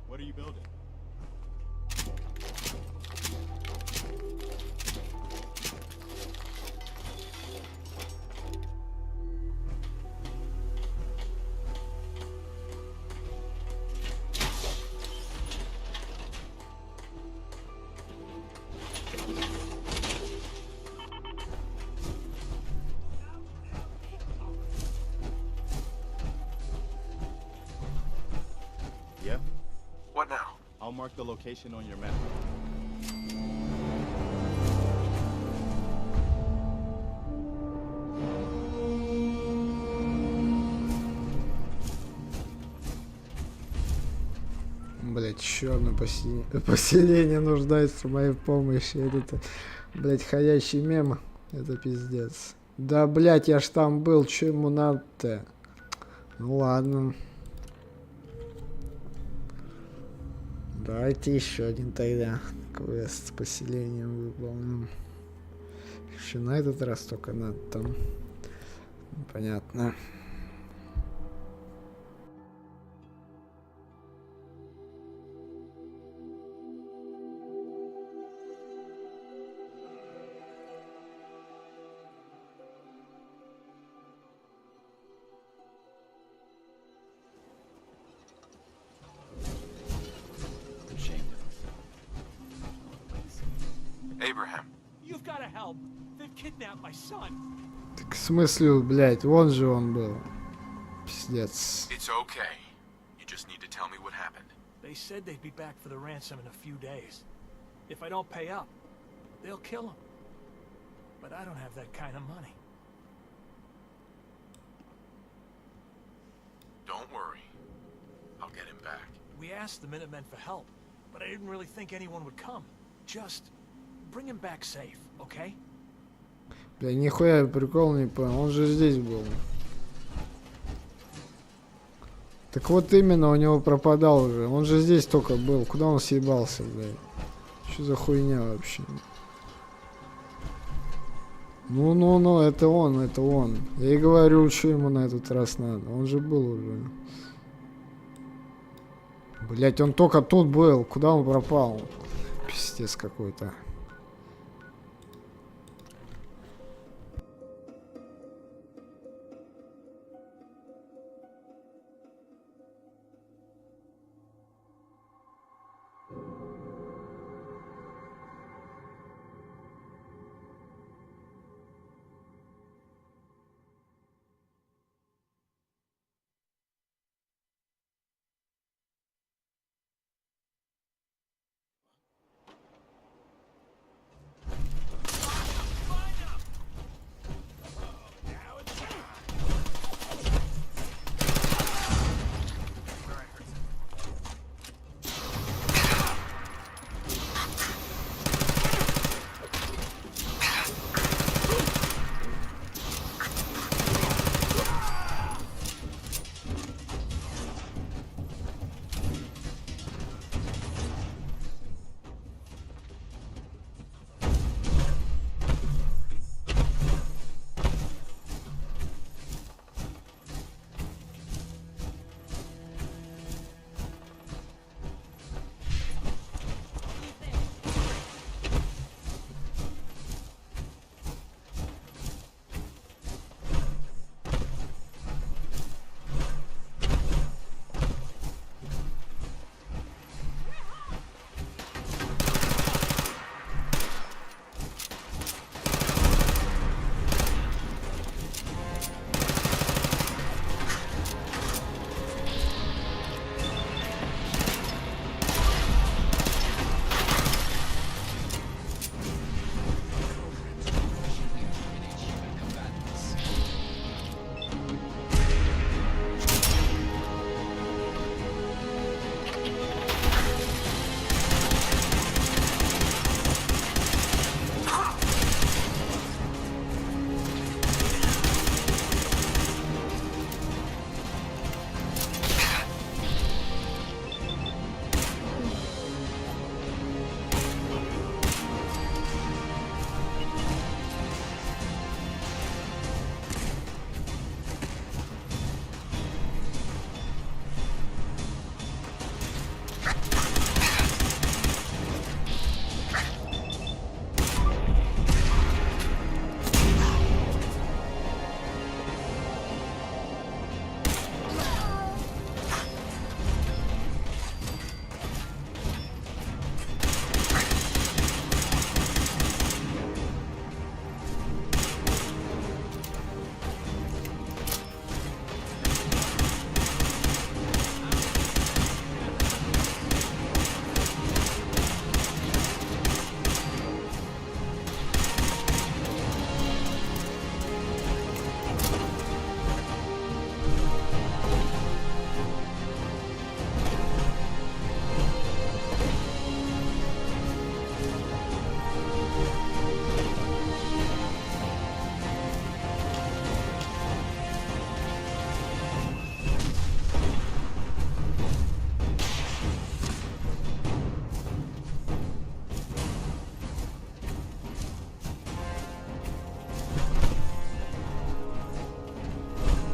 What are you building? Yeah? What now? I'll mark the location on your map. Блять, еще одно поселение нуждается в моей помощи. Это, блять, ходячий мем. Это пиздец. Да, блять, я ж там был, что ему надо-то? Ну ладно. Давайте еще один тогда квест с поселением выполним. Еще на этот раз только надо там. Понятно. Abraham. You've got to help. They've kidnapped my son. Так в смысле, блядь, вон же он был. Пиздец. It's okay. You just need to tell me what happened. They said they'd be back for the ransom in a few days. If I don't pay up, they'll kill him. But I don't have that kind of money. Don't worry. I'll get him back. We asked the Minutemen for help, but I didn't really think anyone would come. Just bring him back safe, okay? Бля, нихуя прикол не понял, он же здесь был. Так вот именно, у него пропадал уже. Он же здесь только был. Куда он съебался, блядь? Что за хуйня вообще? Ну, это он, это он. Я и говорю, что ему на этот раз надо. Он же был уже. Блять, он только тут был. Куда он пропал? Пиздец какой-то.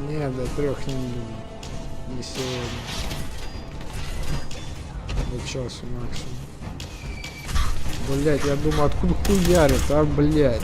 Нет, до 3 не сегодня. До часу максимум. Блять, я думаю, откуда хуярит, а, блять.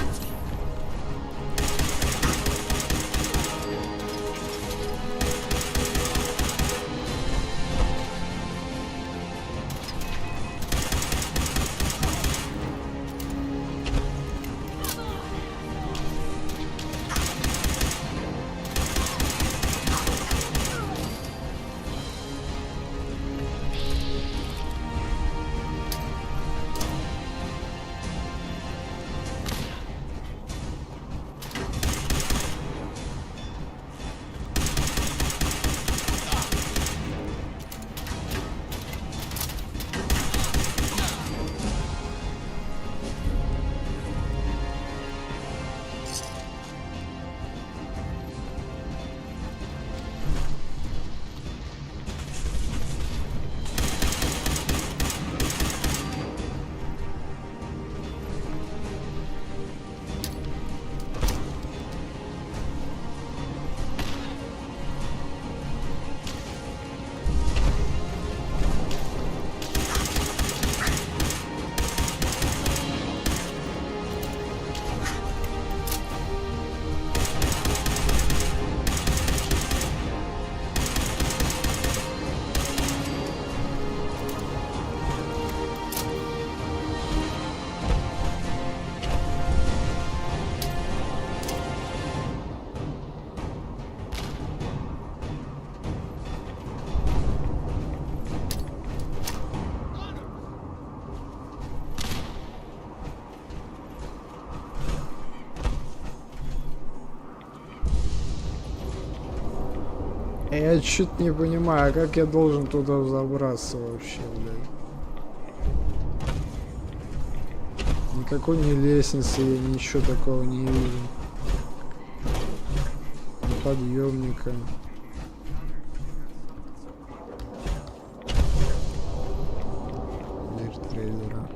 Я чуть не понимаю, как я должен туда забраться вообще, блядь. Никакой ни лестницы, я ничего такого не вижу. Ни подъемника. Дверь трейлера.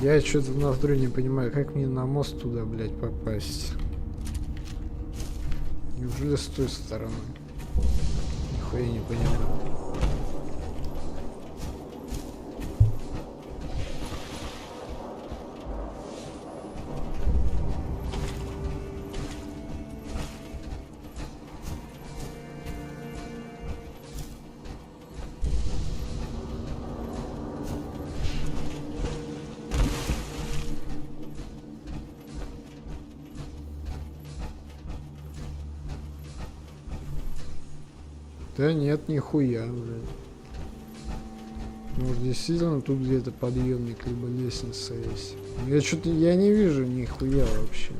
Я что-то на вдруг не понимаю, как мне на мост туда, блядь, попасть. Неужели с той стороны? Нихуя не понимаю. Да нет, нихуя, блядь. Может, действительно тут где-то подъемник, либо лестница есть. Я что-то, я не вижу нихуя вообще.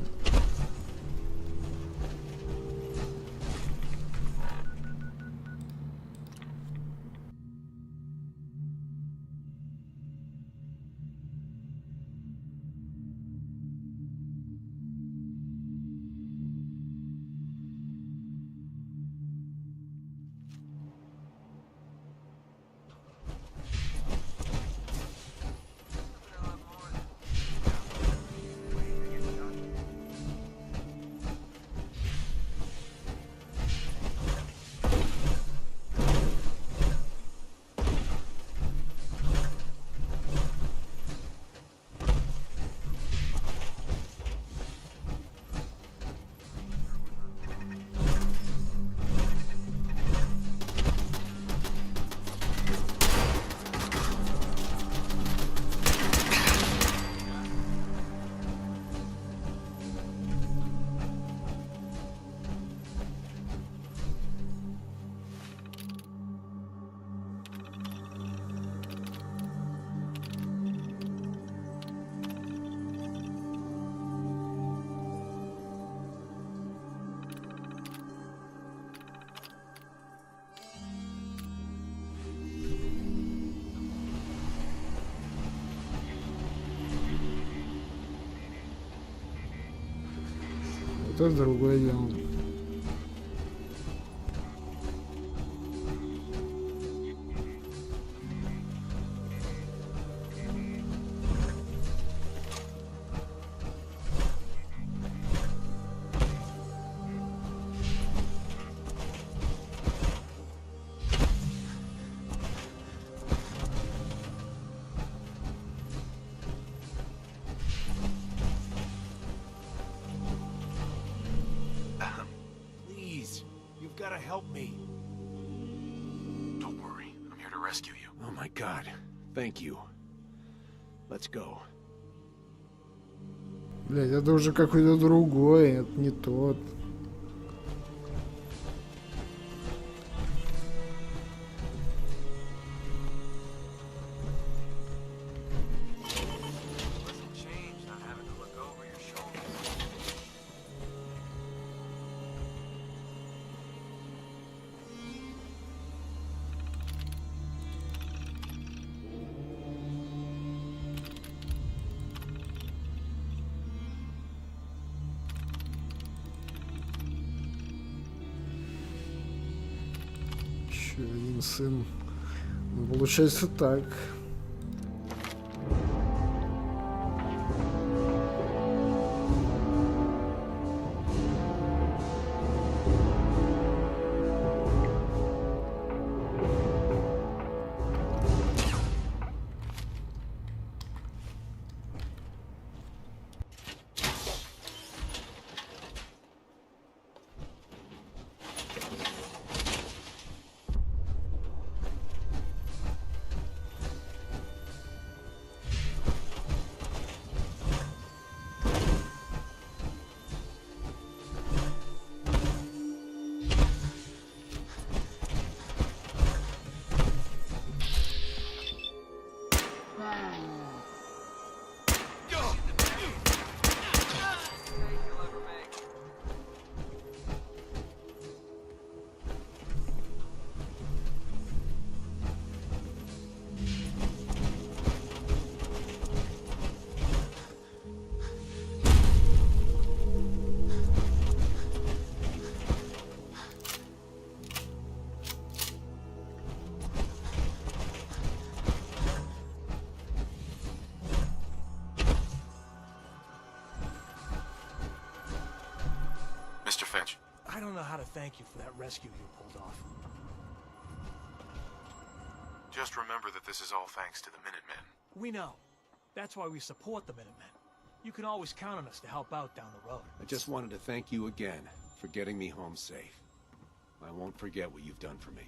Это другое дело. Gotta help me. Don't worry, I'm here to rescue you. Oh my God, thank you. Let's go. Блядь, это уже какой-то другой, это не тот. Один сын. Ну, получается так. how to thank you for that rescue you pulled off. Just remember that this is all thanks to the Minutemen. We know. That's why we support the Minutemen. You can always count on us to help out down the road. I just wanted to thank you again for getting me home safe. I won't forget what you've done for me.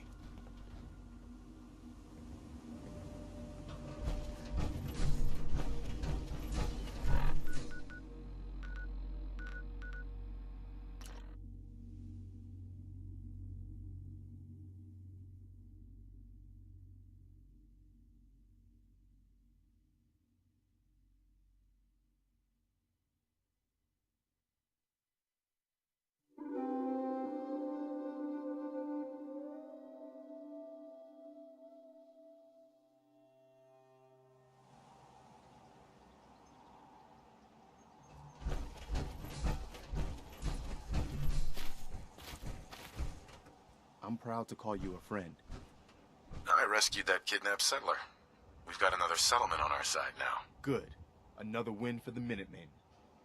I'm proud to call you a friend. I rescued that kidnapped settler. We've got another settlement on our side now. Good. Another win for the Minutemen.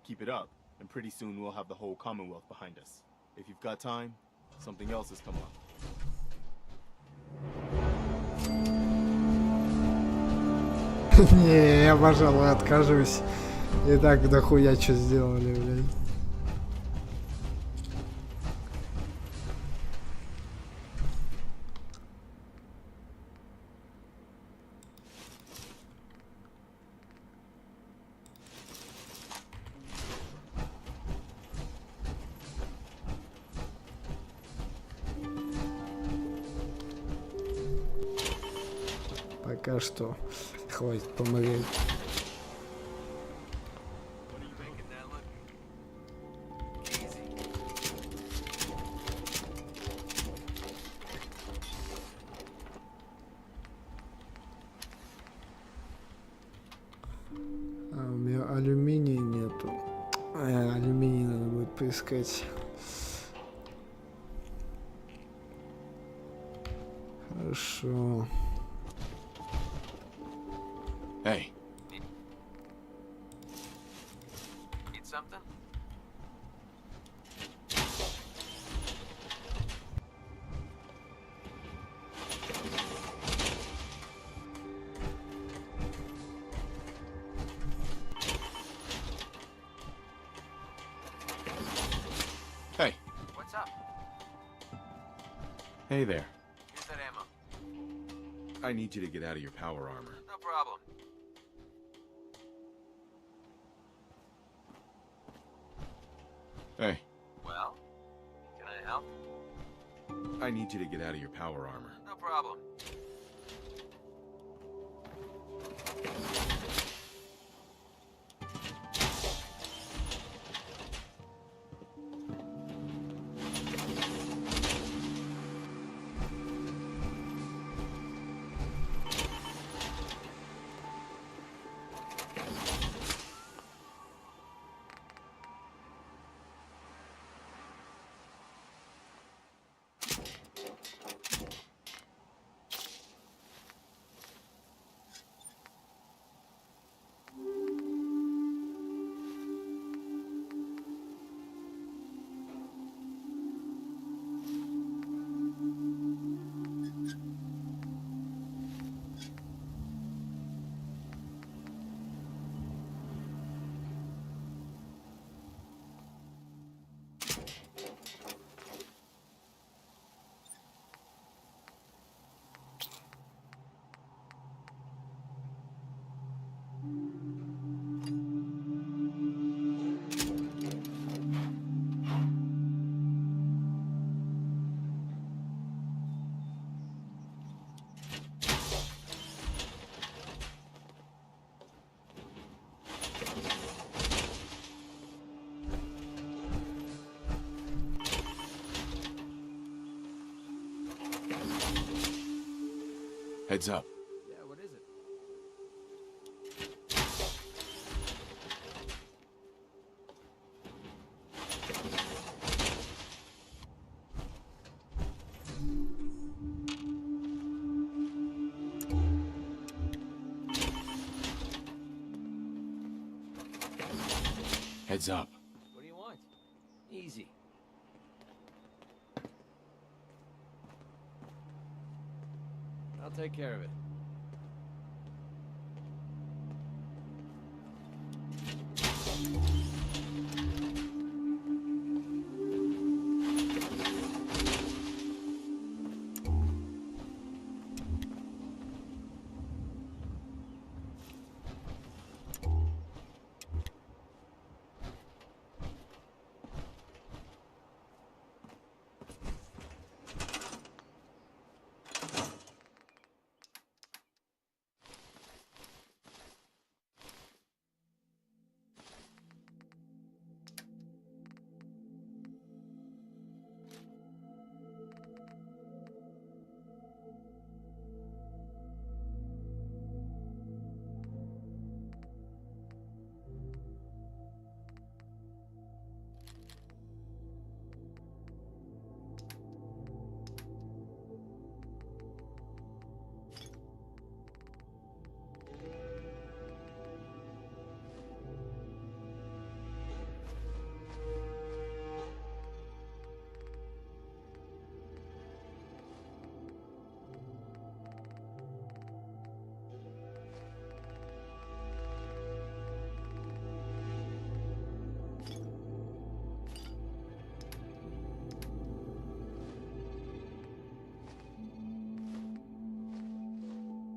Keep it up, and pretty soon we'll have the whole Commonwealth behind us. If you've got time, something else has come up. Не, я, пожалуй, откажусь. И так дохуя что сделали, блядь. Пока что хватит помогать. А у меня алюминия нету. Алюминий надо будет поискать. Хорошо. Hey. Need something? Hey. What's up? Hey there. Here's that ammo. I need you to get out of your power armor. No problem. Hey. Well, can I help? I need you to get out of your power armor. No problem. Heads up. Yeah, what is it? Heads up. What do you want? Easy. take care of it.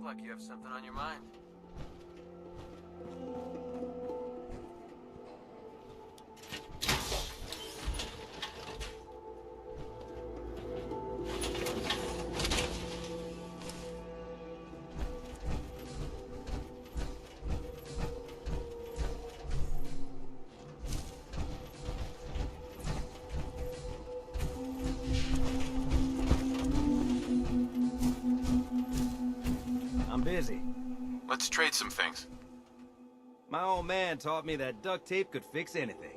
Like you have something on your mind. I'm busy. Let's trade some things. My old man taught me that duct tape could fix anything.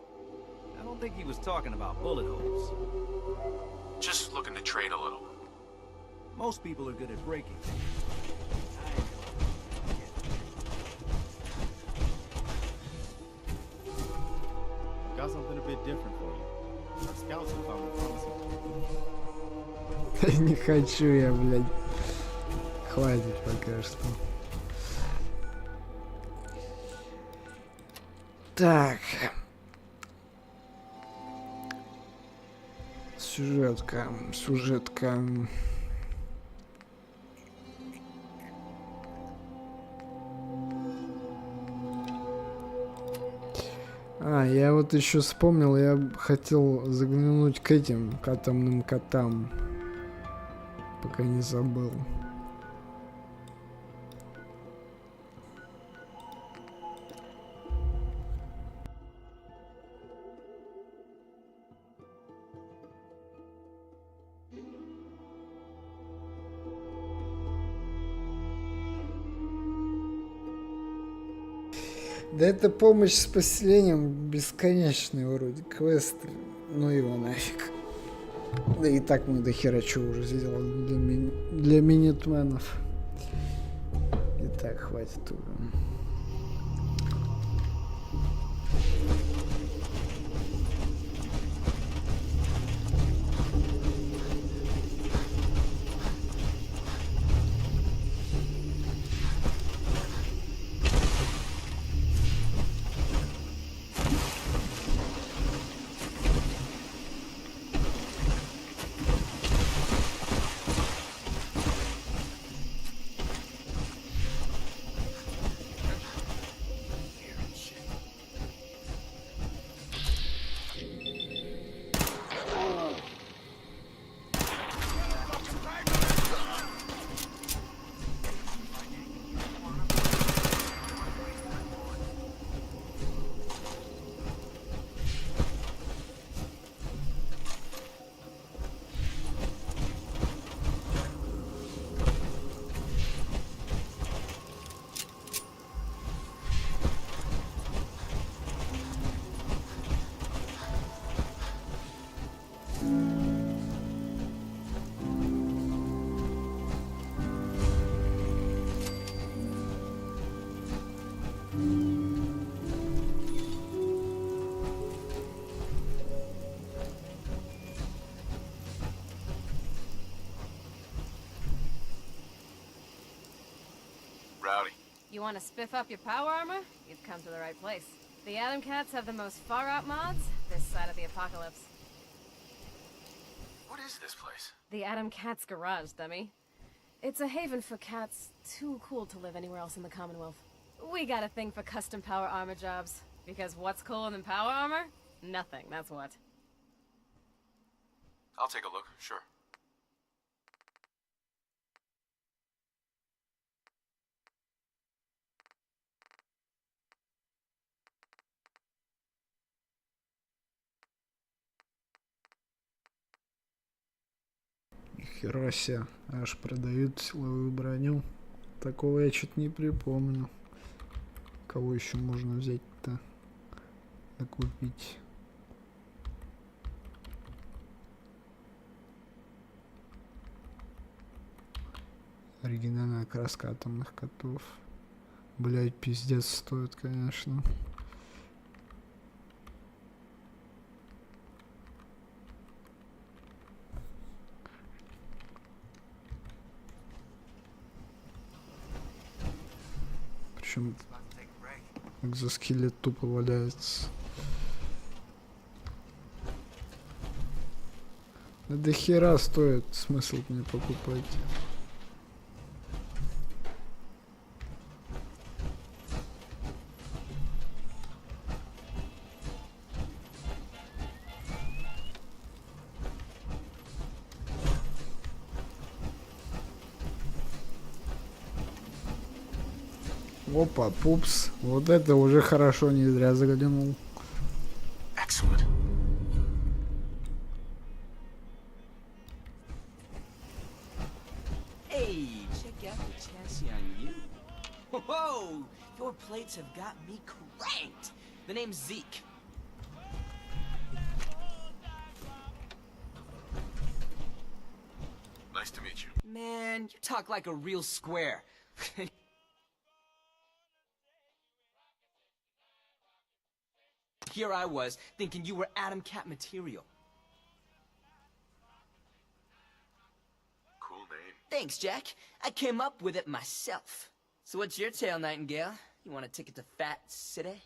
I don't think he was talking about bullet holes. Just looking to trade a little. Most people are good at breaking things. I've got something a bit different for you. Our scouts have found a promising. Не хочу я, блядь. Хватит пока что. Так. Сюжетка. Я вот еще вспомнил, я хотел заглянуть к этим к атомным котам, пока не забыл. Да это помощь с поселением бесконечный вроде квест, ну его нафиг. Да и так мы до хера чего уже сделали для минитменов. И так хватит уже. Rowdy. You want to spiff up your power armor? You've come to the right place. The Atom Cats have the most far-out mods this side of the apocalypse. What is this place? The Atom Cats garage, dummy. It's a haven for cats too cool to live anywhere else in the Commonwealth. We got a thing for custom power armor jobs. Because what's cooler than power armor? Nothing, that's what. I'll take a look, sure. Хера себе, аж продают силовую броню. Такого я чуть не припомню. Кого еще можно взять-то? Да купить. Оригинальная краска атомных котов. Блять, пиздец стоит, конечно. Причем экзоскелет тупо валяется. Да до хера стоит, смысл мне покупать. Опа, пупс. Вот это уже хорошо, не зря заглянул. Excellent. Hey, check out the chassis on you. Whoa, your plates have got me cranked. The name's Zeke. Nice to meet you. Man, you talk like a real square. Here I was, thinking you were Atom Cat material. Cool name. Thanks, Jack. I came up with it myself. So what's your tale, Nightingale? You want a ticket to Fat City?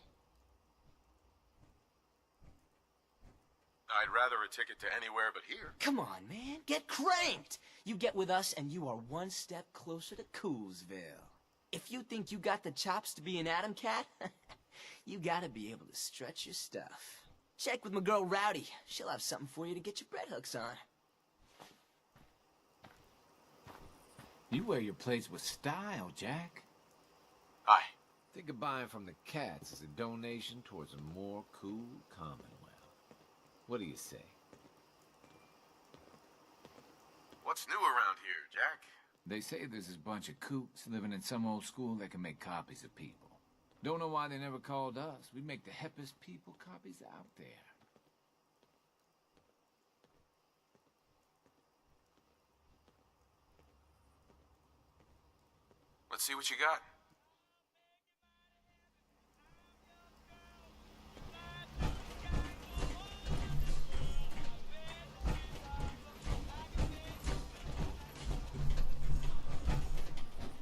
I'd rather a ticket to anywhere but here. Come on, man. Get cranked! You get with us and you are one step closer to Coolsville. If you think you got the chops to be an Atom Cat, you gotta be able to stretch your stuff. Check with my girl Rowdy. She'll have something for you to get your bread hooks on. You wear your plates with style, Jack. Aye. Think of buying from the cats as a donation towards a more cool Commonwealth. What do you say? What's new around here, Jack? They say there's this bunch of coots living in some old school that can make copies of people. Don't know why they never called us. We make the hippest people copies out there. Let's see what you got.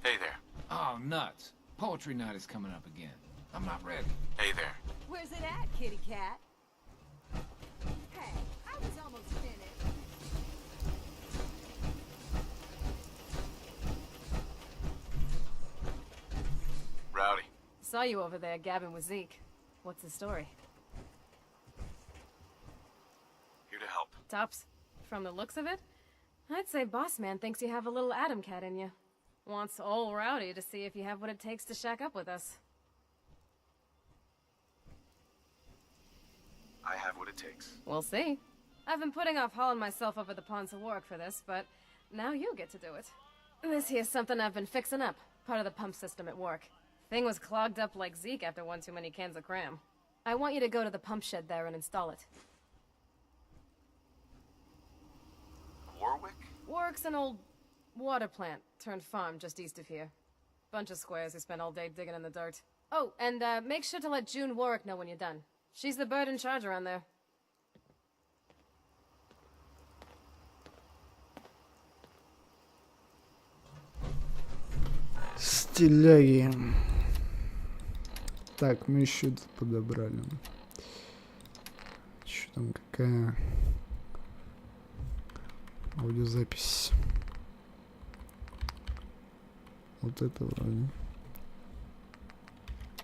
Hey there. Oh, nuts. Poetry night is coming up again. I'm not ready. Hey there. Where's it at, kitty cat? Hey, I was almost finished. Rowdy. Saw you over there gabbing with Zeke. What's the story? Here to help. Tops, from the looks of it, I'd say Boss Man thinks you have a little Atom Cat in you. Wants old Rowdy to see if you have what it takes to shack up with us. I have what it takes. We'll see. I've been putting off hauling myself over the ponds of Warwick for this, but now you get to do it. This here's something I've been fixing up, part of the pump system at work. Thing was clogged up like Zeke after one too many cans of cram. I want you to go to the pump shed there and install it. Warwick? Warwick's an old water plant turned farm just east of here. Bunch of squares who spend all day digging in the dirt. Oh, and make sure to let June Warwick know when you're done. She's the bird in charge around there. Стиляги. Так, мы еще тут подобрали. Что там, какая аудиозапись? Вот это вроде.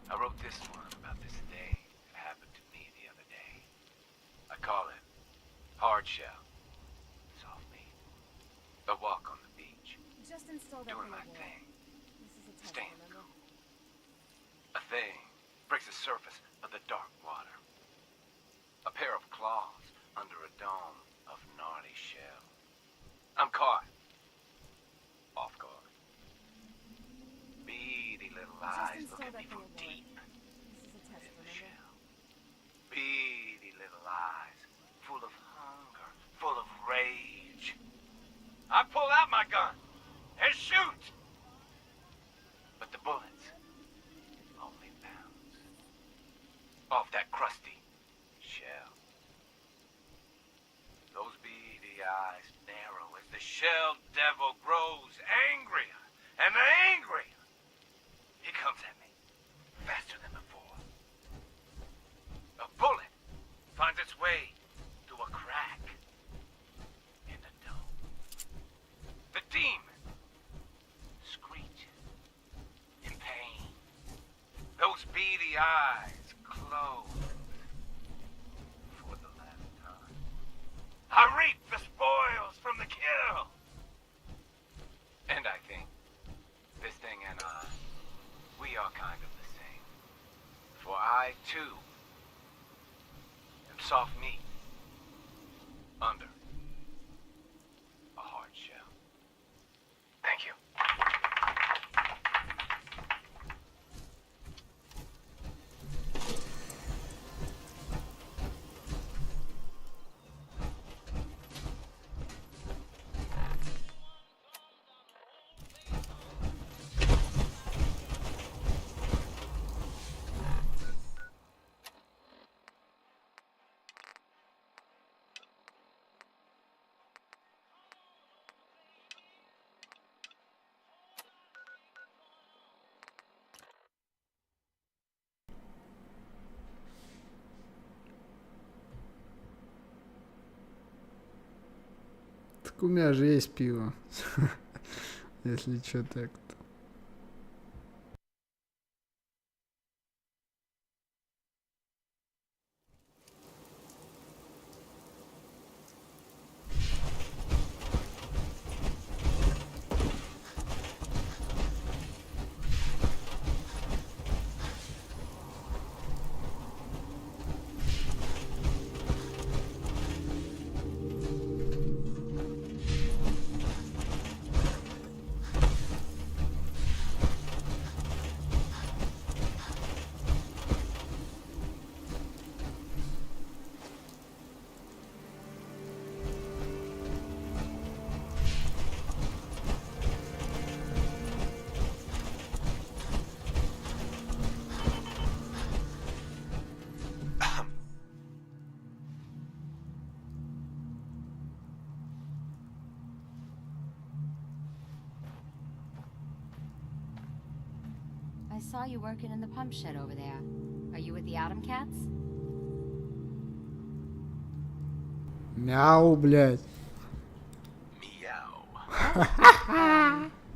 I wrote this one about this thing that happened to me the other day. I call it Hard Shell. Soft meat. A walk on the beach. Just install that Doing thing my at work. thing. This is a test, Staying remember? cool. A thing breaks the surface of the dark water. A pair of claws under a dome of gnarly shell. I'm caught. Off guard. Beady little eyes look at me from deep This is a test, in the remember? shell. Beady little eyes, full of hunger, full of rage. I pull out my gun and shoot. But the bullets only bounce off that crusty shell. Those beady eyes narrow as the shell devil grows angrier and angrier. He comes at me faster than before. A bullet finds its way through a crack in the dome. The demon screeches in pain. Those beady eyes close for the last time. I reap the spoils from the kill. And I think this thing and I, we are kind of the same. For I, too, am soft meat under a hard shell. Thank you. Так у меня же есть пиво. Если что, так-то. I saw you working in the pump shed over there. Are you with the Atom Cats? Мяу, блядь.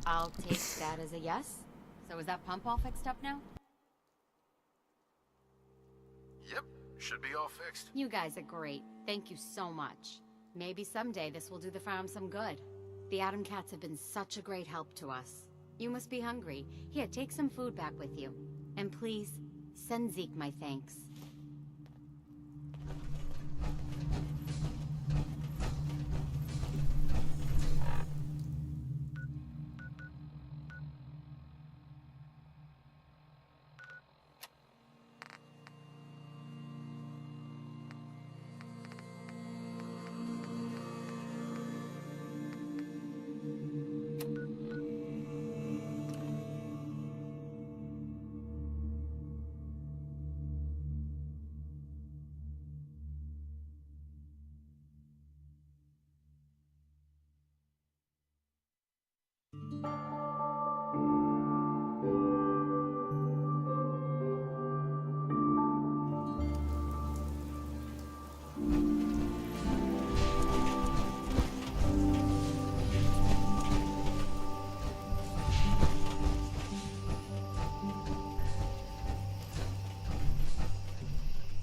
I'll take that as a yes. So is that pump all fixed up now? Yep, should be all fixed. You guys are great. Thank you so much. Maybe someday this will do the farm some good. The Atom Cats have been such a great help to us. You must be hungry. Here, take some food back with you. And please, send Zeke my thanks.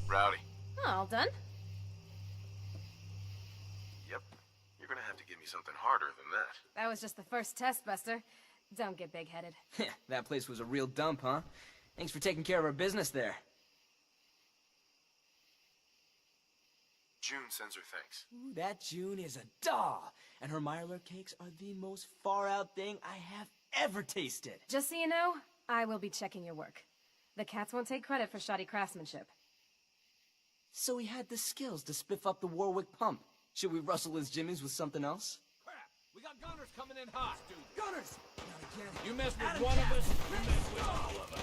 Rowdy. Oh, all done? Yep. You're gonna have to give me something harder than that. That was just the first test, Buster. Don't get big-headed. That place was a real dump, huh? Thanks for taking care of our business there. June sends her thanks. Ooh, that June is a doll, and her Myler cakes are the most far-out thing I have ever tasted. Just so you know, I will be checking your work. The cats won't take credit for shoddy craftsmanship. So he had the skills to spiff up the Warwick pump. Should we rustle his jimmies with something else? Crap! We got gunners coming in hot, dude. Gunners! Not again. You mess with one of us, we mess with all of us.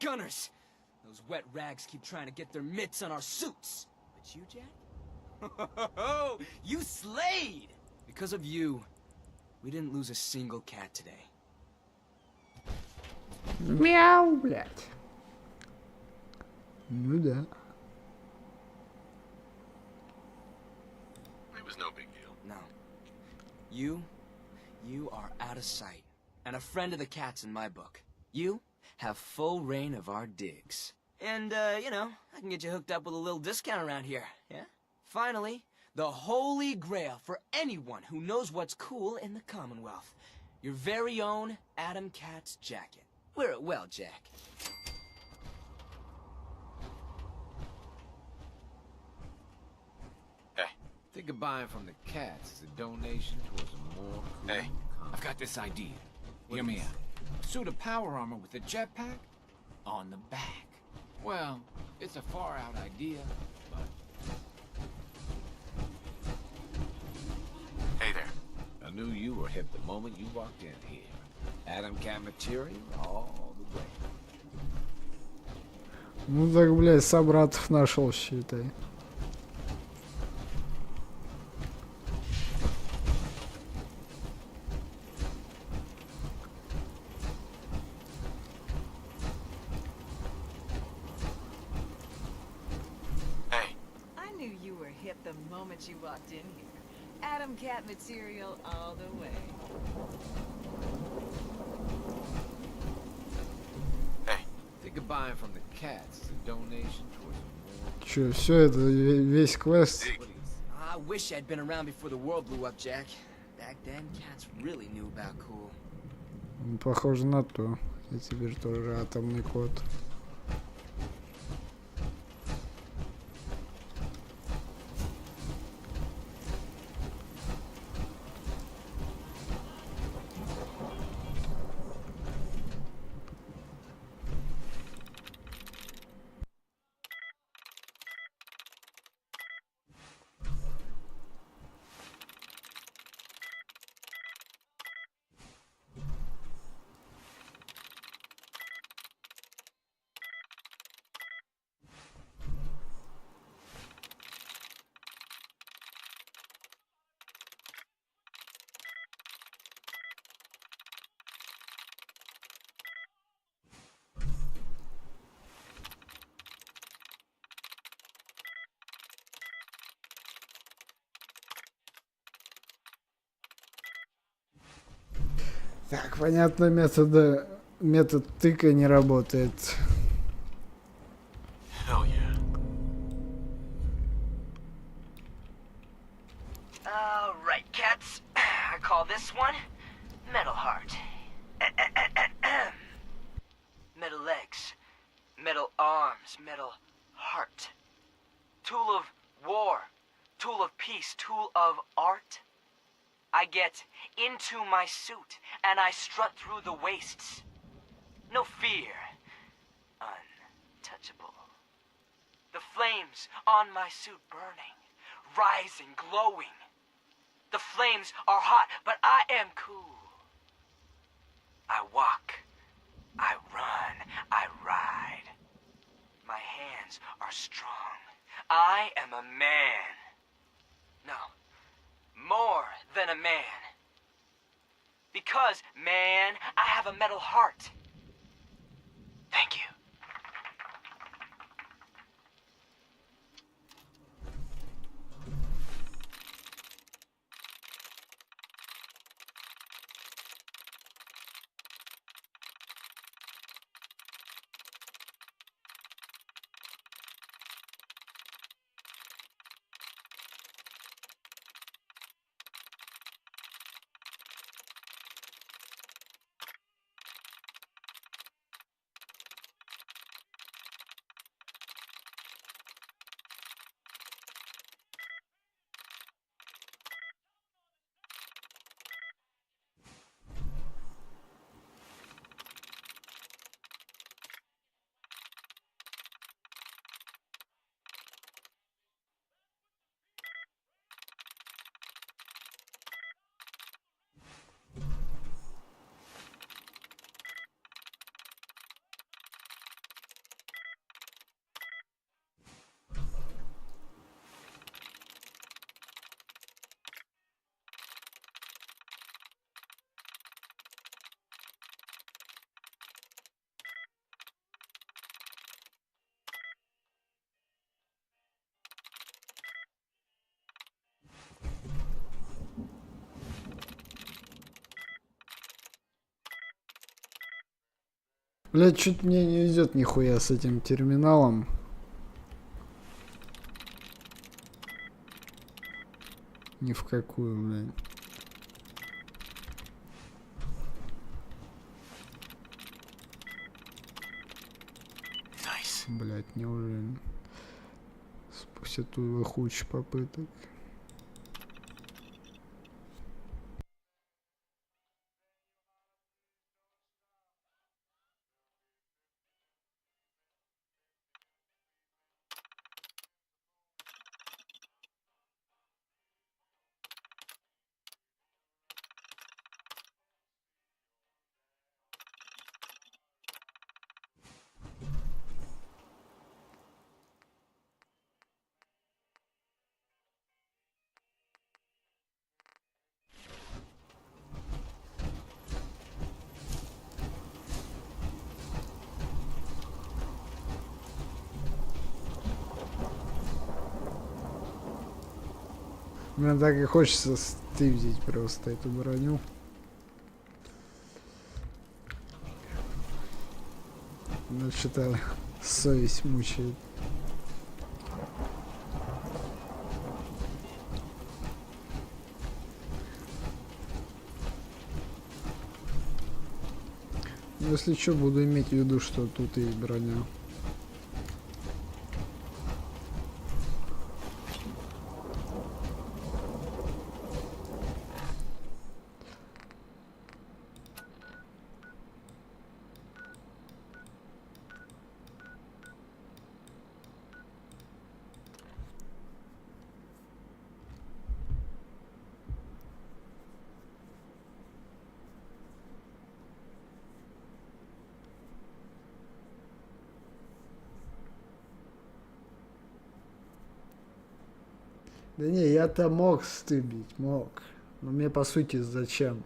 Gunners! Those wet rags keep trying to get their mitts on our suits. But you, Jack? You slayed! Because of you, we didn't lose a single cat today. Мяу, блядь. Ну да. It was no big deal. No. You are out of sight. And a friend of the cats in my book. You have full reign of our digs. And, you know, I can get you hooked up with a little discount around here, yeah? Finally, the holy grail for anyone who knows what's cool in the Commonwealth. Your very own Adam Cat's jacket. Wear it well, Jack. Hey. Think of buying from the cats as a donation towards a more cool Hey. I've got this idea. Hear me out. A suit of power armor with a jetpack on the back. Well, it's a far-out idea, but... Hey there. I knew you were hip the moment you walked in here. Adam Cat material all the way. Ну так, блядь, собратов нашел, считай. The moment you walked in here. Adam Cat material all the way. Hey. Think of buying from the cats as a donation towards a more... Чё, все это, весь квест? I wish I'd been around before the world blew up, Jack. Back then, cats really knew about cool. Похоже на то. И теперь тоже атомный код. Так, понятно, метод тыка не работает. Hell yeah. All right, cats. I call this one Metal Heart. Metal legs, metal arms, metal heart. Tool of war, tool of peace, tool of art. I get into my suit and I strut through the wastes. No fear. Untouchable. The flames on my suit burning, rising, glowing. The flames are hot, but I am cool. I walk, I run, I ride. My hands are strong. I am a man. No, more than a man. Because, man, I have a metal heart. Thank you. Блять, что-то мне не везет нихуя с этим терминалом. Ни в какую, блядь. Nice. Блять, неужели? Спустя тут хуч попыток. Мне так и хочется стыбзить просто эту броню. Но что-то совесть мучает. Но если что, буду иметь в виду, что тут есть броня. Да не, я-то мог стыбить, мог. Но мне по сути зачем?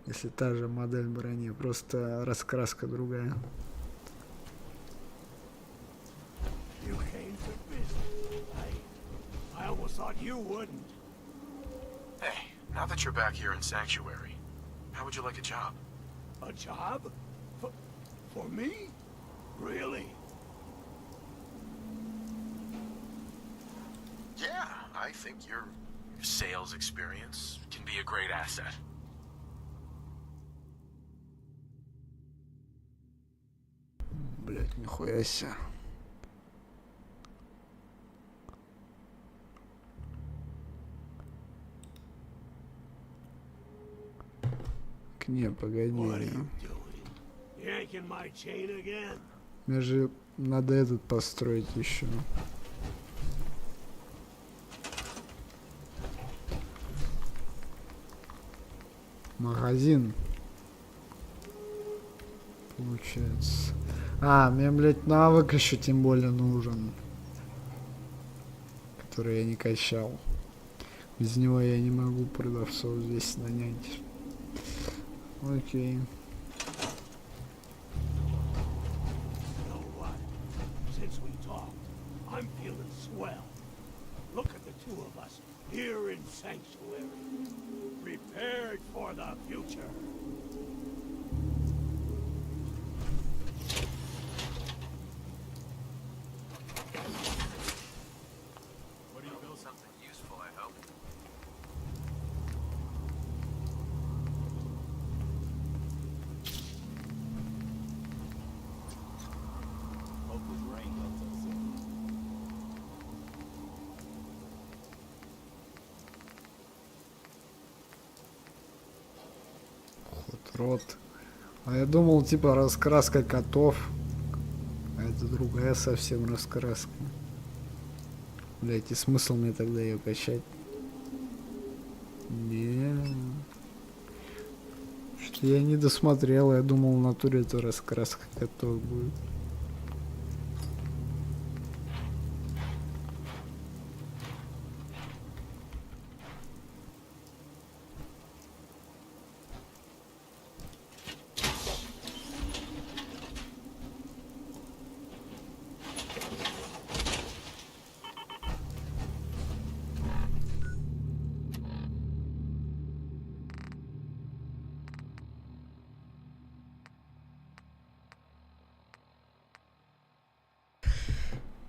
Если та же модель брони, просто раскраска другая. You came to visit. I almost thought you wouldn't. Hey, now that you're back here in Sanctuary, How would you like a job? A job? For me? Really? Yeah, I think your sales experience can be a great asset. Блять, нихуя себе. Не, погоди. Мне же надо этот построить еще. Магазин. Получается. Мне, блядь, навык еще тем более нужен. Который я не качал. Без него я не могу продавцов здесь нанять. Окей. I'm feeling swell. Look at the two of us here in Sanctuary, prepared for the future. What do you build? Something useful, I hope. Рот. А я думал, типа, раскраска котов. А это другая совсем раскраска. Блять, и смысл мне тогда ее качать? Не. Что я не досмотрел, я думал, в натуре это раскраска котов будет.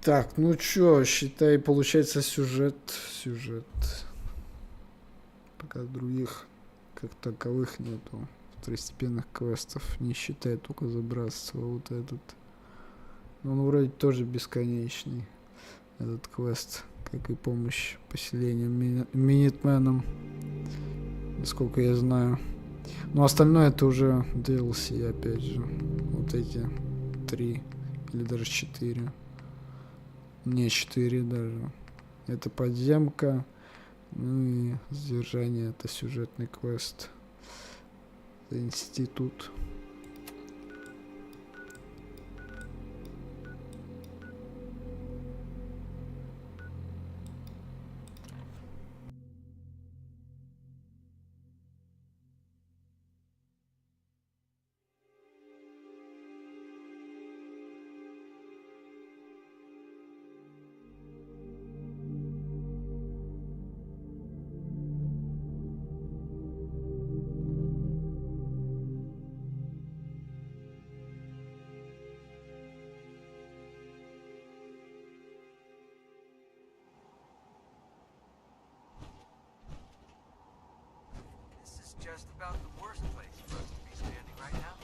Так, ну чё, считай, получается сюжет. Пока других как таковых нету. Второстепенных квестов, не считая только забрасываться вот этот. Но он вроде тоже бесконечный. Этот квест, как и помощь поселению минитменам. Насколько я знаю. Но остальное это уже DLC, опять же. Вот эти 3 или даже 4. Не, 4 даже. Это подземка. Ну и сдержание, это сюжетный квест. Это институт. Just about the worst place for us to be standing right now.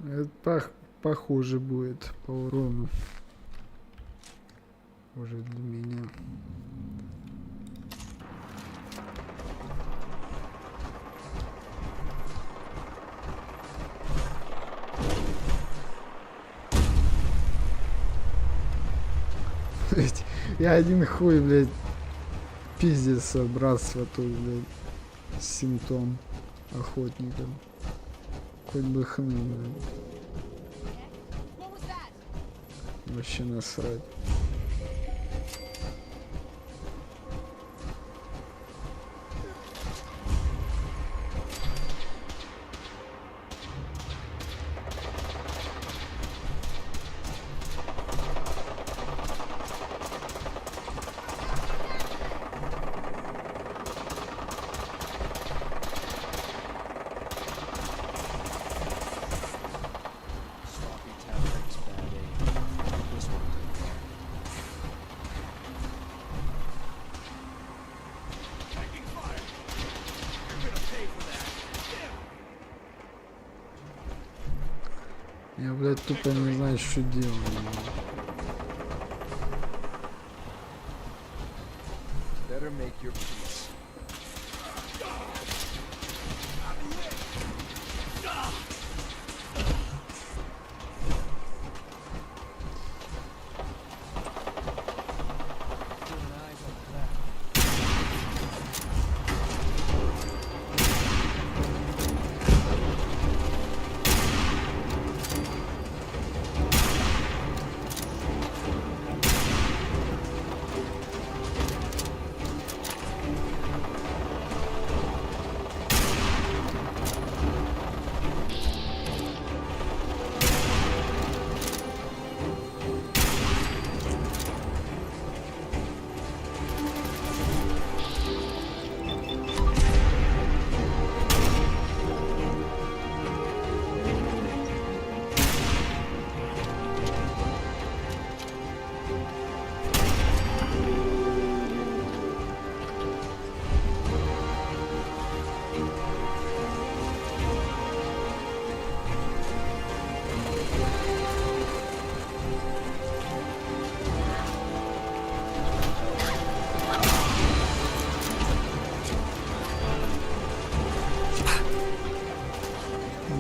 Это похоже будет по урону. Уже для меня. Я один хуй, блядь, пиздец братство тут, блядь, симптом охотником. Хоть бы хны, блядь. Вообще насрать. Я, блядь, тупо не знаю, что делать. Better make your peace.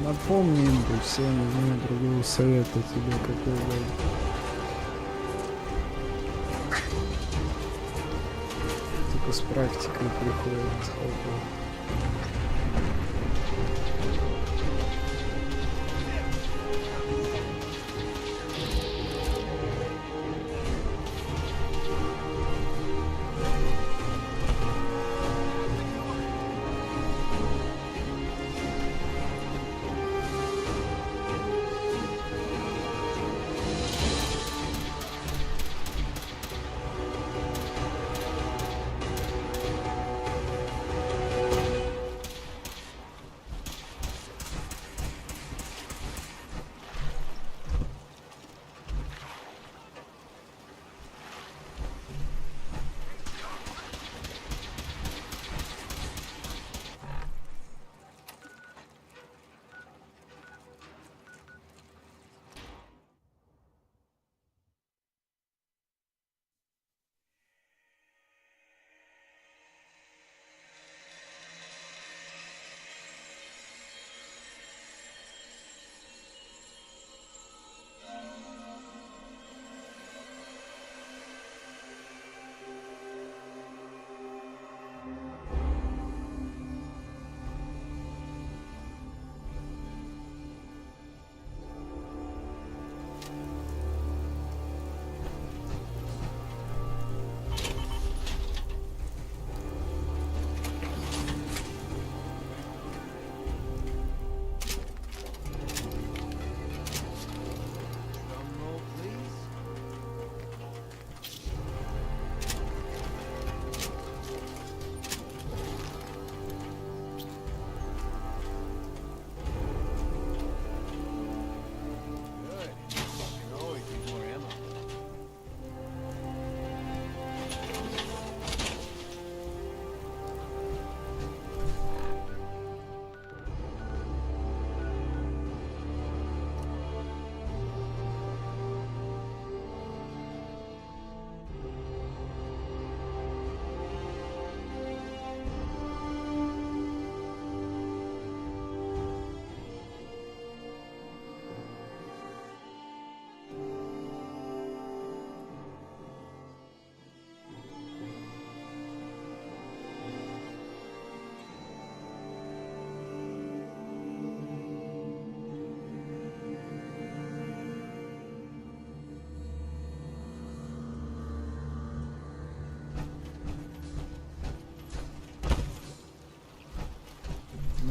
Напомни импульс, я не знаю другого совета тебе какой дать. Типа с практикой приходит.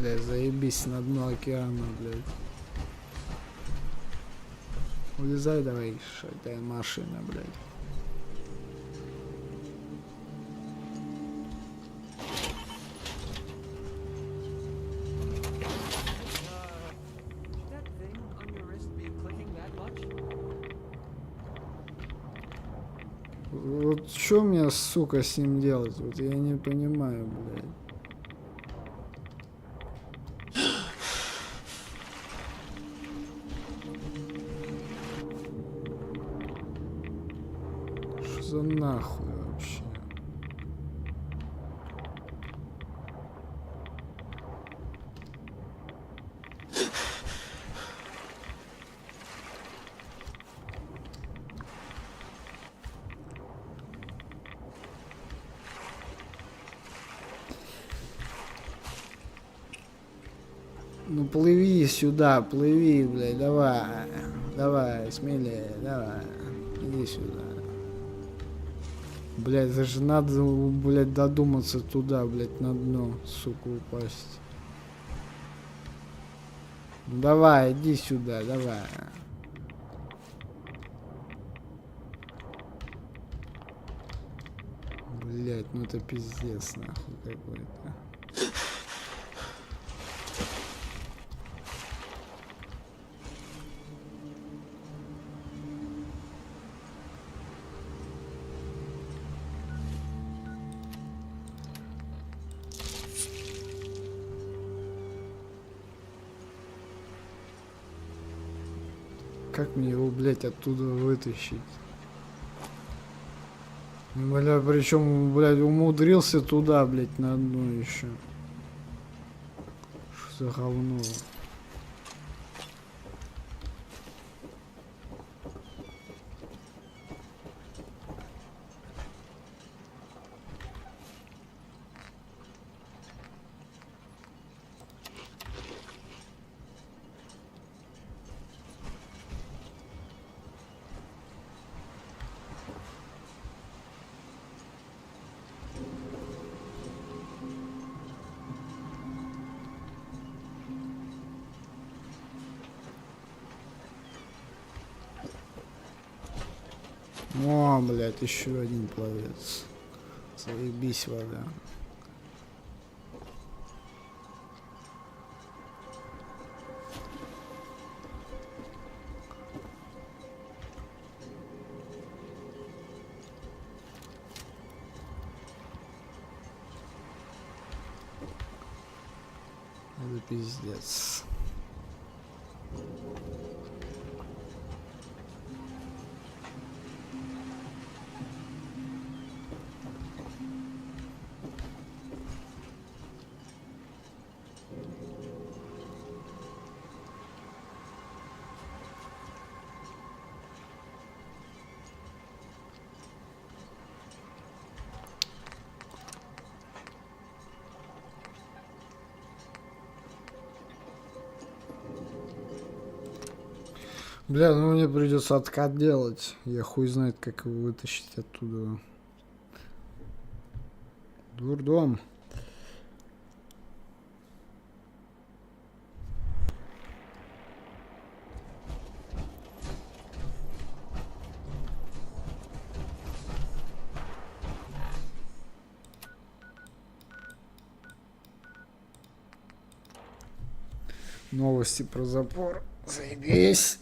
блядь, заебись на дно океана, блядь. Улезай давай, шатая машина, блядь. Вот что мне, сука, с ним делать? Вот я не понимаю, блядь. Что за нахуй вообще? Ну плыви сюда, плыви, блядь, давай. Давай, смелее, давай. Иди сюда. Блядь, это же надо, блядь, додуматься туда, блядь, на дно, сука, упасть. Ну, давай, иди сюда, давай. Блядь, ну это пиздец, нахуй, какой-то. Как мне его, блядь, оттуда вытащить? Бля, причем, блядь, умудрился туда, блядь, на дно еще. Что за говно? О, блядь, еще один пловец. Заебись вода. Это пиздец. Бля, ну мне придется откат делать. Я хуй знает, как его вытащить оттуда. Дурдом. Новости про запор. Заебись.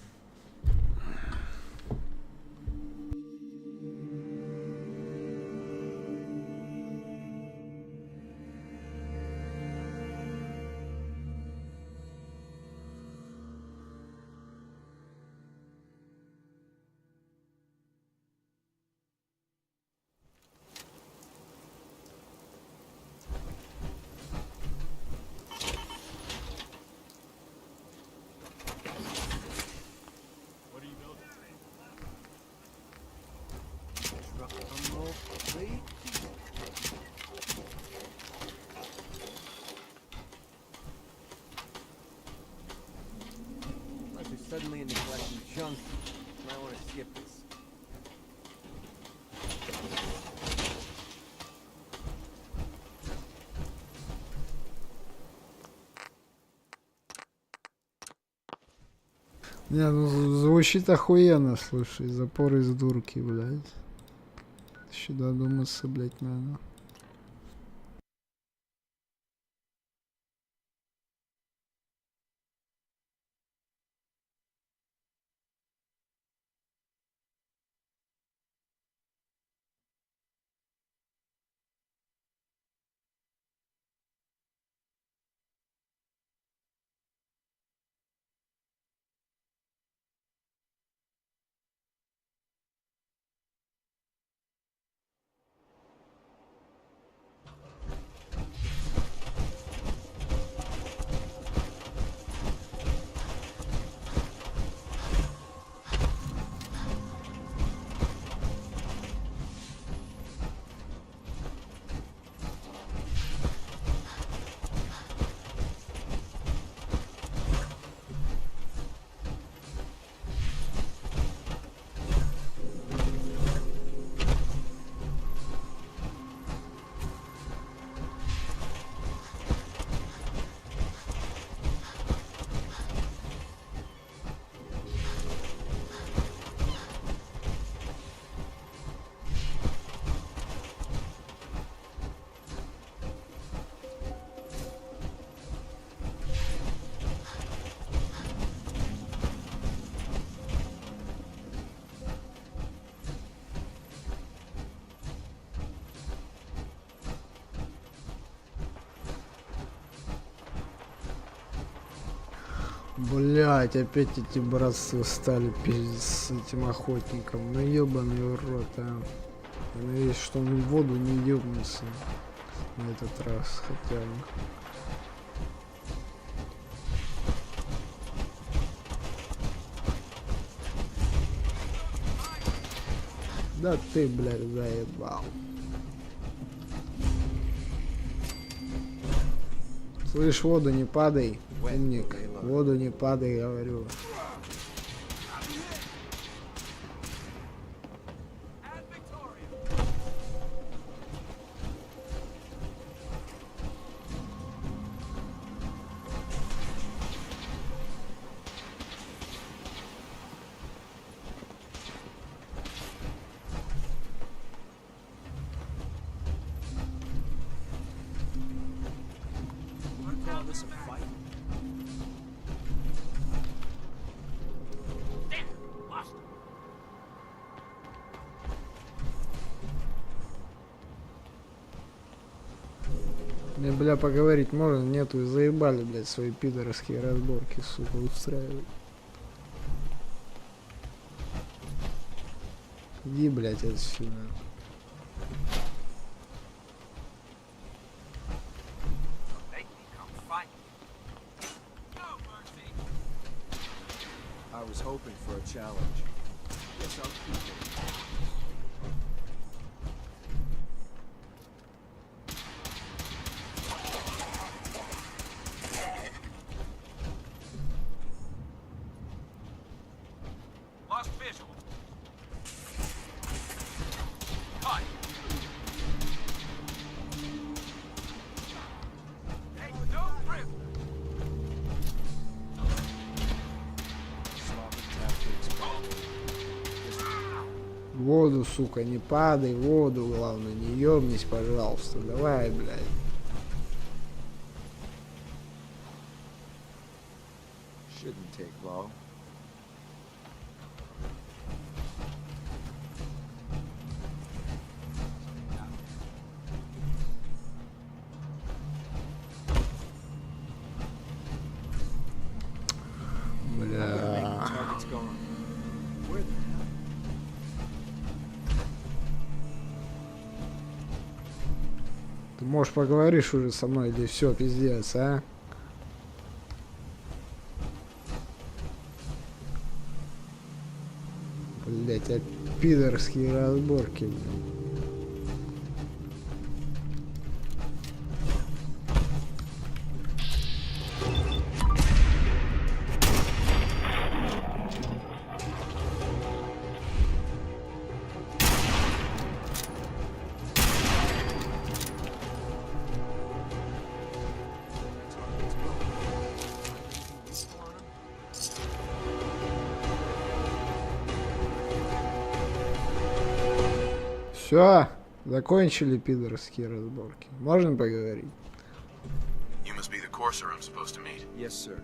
Suddenly into collecting junk, might want to skip this. Не, ну звучит охуенно, слушай, запор из дурки, блядь. Еще додуматься, блядь, надо. Блять, опять эти братства стали с этим охотником. Ну ебаный рот, а. Я надеюсь, что он в воду не ебнется на этот раз хотя бы. Да ты, блядь, заебал. Слышь, в воду не падай, умник. В воду не падай, говорю. Мне, бля, поговорить можно? Нету, и заебали, блядь, свои пидорские разборки, сука, устраивать. Иди, блядь, отсюда. I was hoping for a challenge. Guess I'll keep it. Lost visual. Cut. Hey, no grip. В воду, сука, не падай, в воду, главное, не ёбнись, пожалуйста. Давай, блядь. Shouldn't take long. Бля. Target's gone. Where the hell? Ты можешь поговоришь уже со мной или все, пиздец, а? Блять, а пидорские разборки, блин. Все, закончили пидорские разборки. Можно поговорить? You must be the courser I'm supposed to meet. Yes, sir.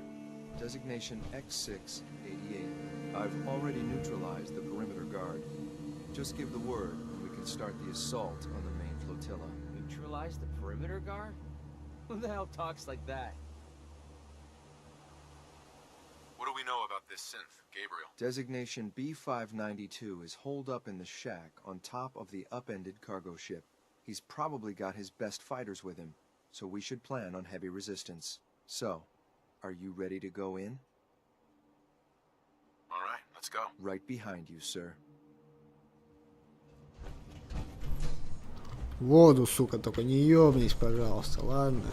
Designation X688. I've already neutralized the perimeter guard. Just give the word, and we can start the assault on the main flotilla. Neutralize the perimeter guard? Who the hell talks like that? What do we know about this synth, Gabriel? Designation B592 is holed up in the shack on top of the upended cargo ship. He's probably got his best fighters with him, so we should plan on heavy resistance. So, are you ready to go in? All right, let's go. Right behind you, sir. Воду, сука, только не ёбнись, пожалуйста, ладно?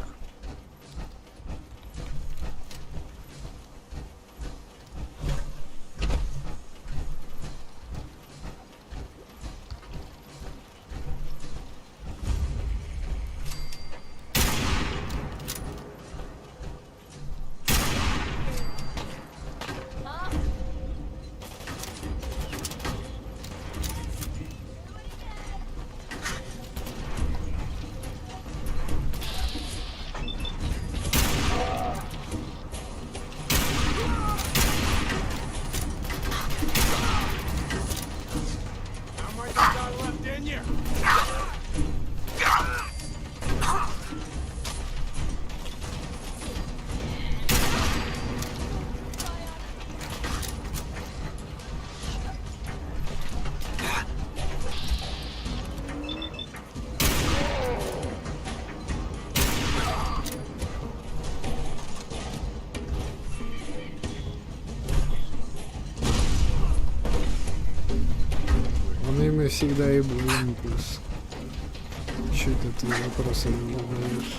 Мы всегда и будем плюс. Чё это ты вопросы не задаешь?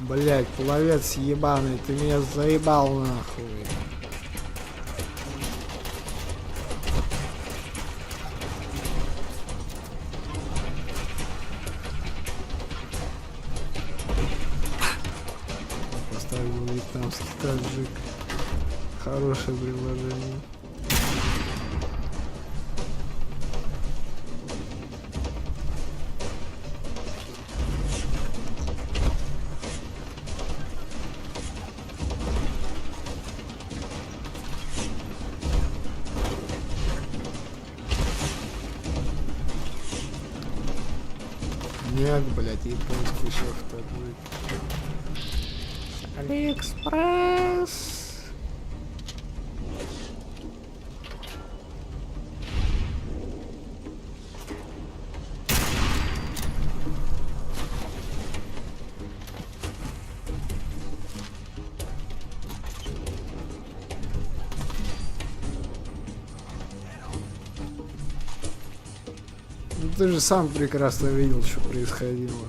Блять, пловец ебаный, ты меня заебал нахуй. Таджик. Хорошее предложение. Нет, блядь, японский шеф таджик. Алиэкспресс. Ну ты же сам прекрасно видел, что происходило.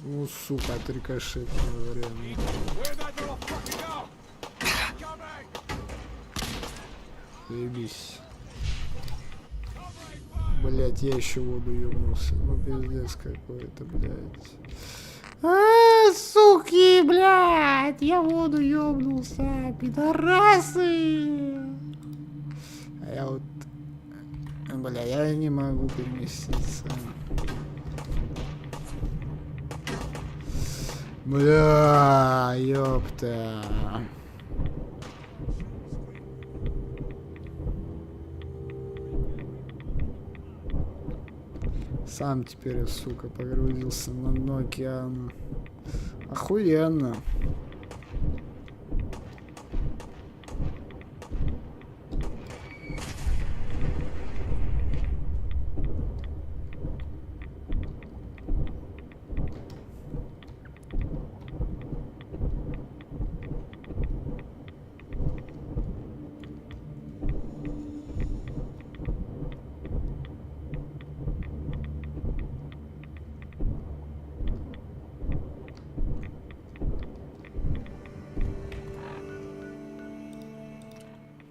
Ну, сука, отрикошетное время. Заебись. Блять, я еще воду ёбнулся. Ну, пиздец какой-то, блядь. Суки, блядь, я воду ёбнулся, пидорасы. А я вот... Бля, я не могу переместиться. Бля, ёпта. Сам теперь, сука, погрузился на дно океана. Охуенно.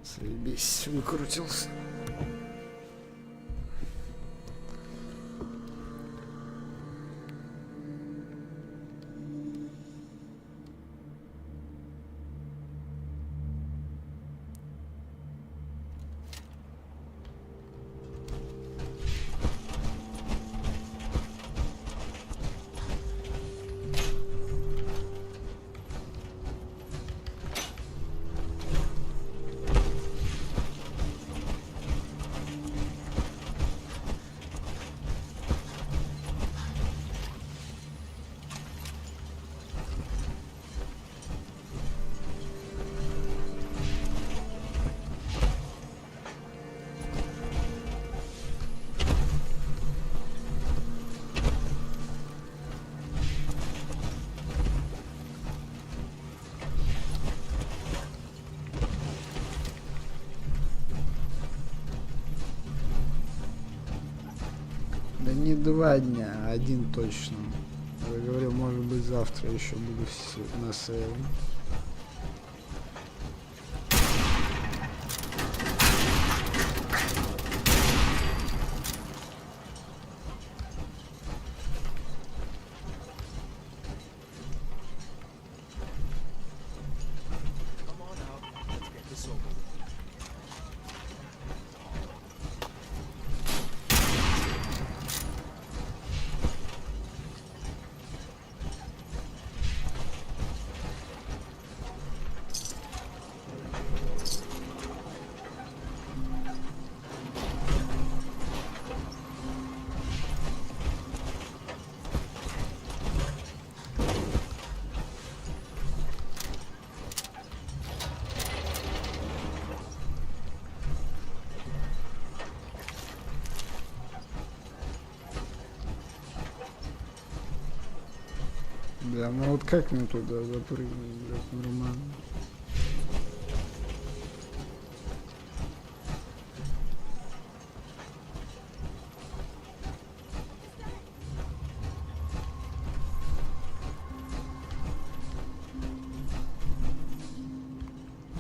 Заебись, выкрутился. Да не 2 дня, а 1 точно. Я говорю, может быть завтра еще буду на сейле. Бля, ну вот как мне туда запрыгнуть, блядь, нормально?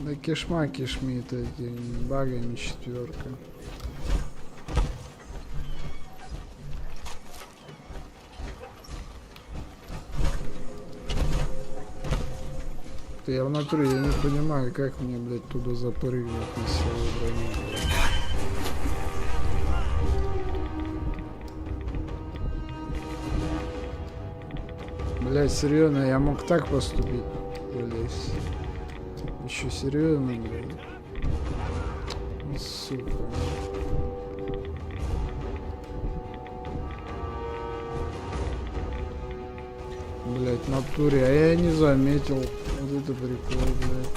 Да кишма кишмит этими багами 4. Я в натуре, я не понимаю, как мне, блядь, туда запрыгнуть на силу брони. Блядь, серьезно, я мог так поступить, блядь. Еще серьезно, блядь. Сука. Блядь, в натуре, а я не заметил. Вот это прикол, блядь.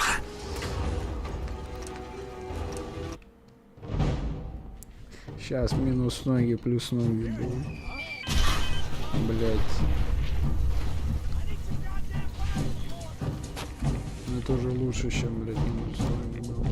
Сейчас минус ноги, плюс ноги будут. Блядь. Это уже лучше, чем, блядь, минус ноги было.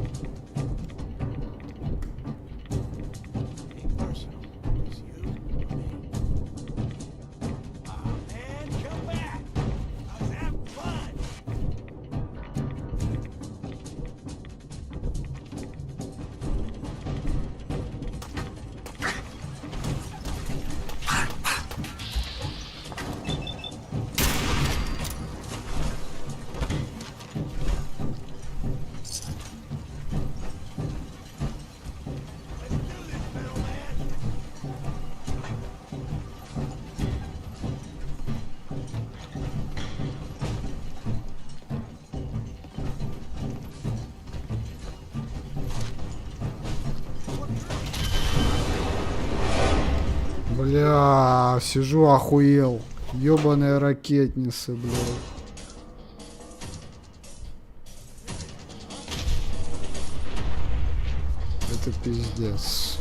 Бля, сижу, охуел. Ёбаные ракетницы, блядь. Это пиздец.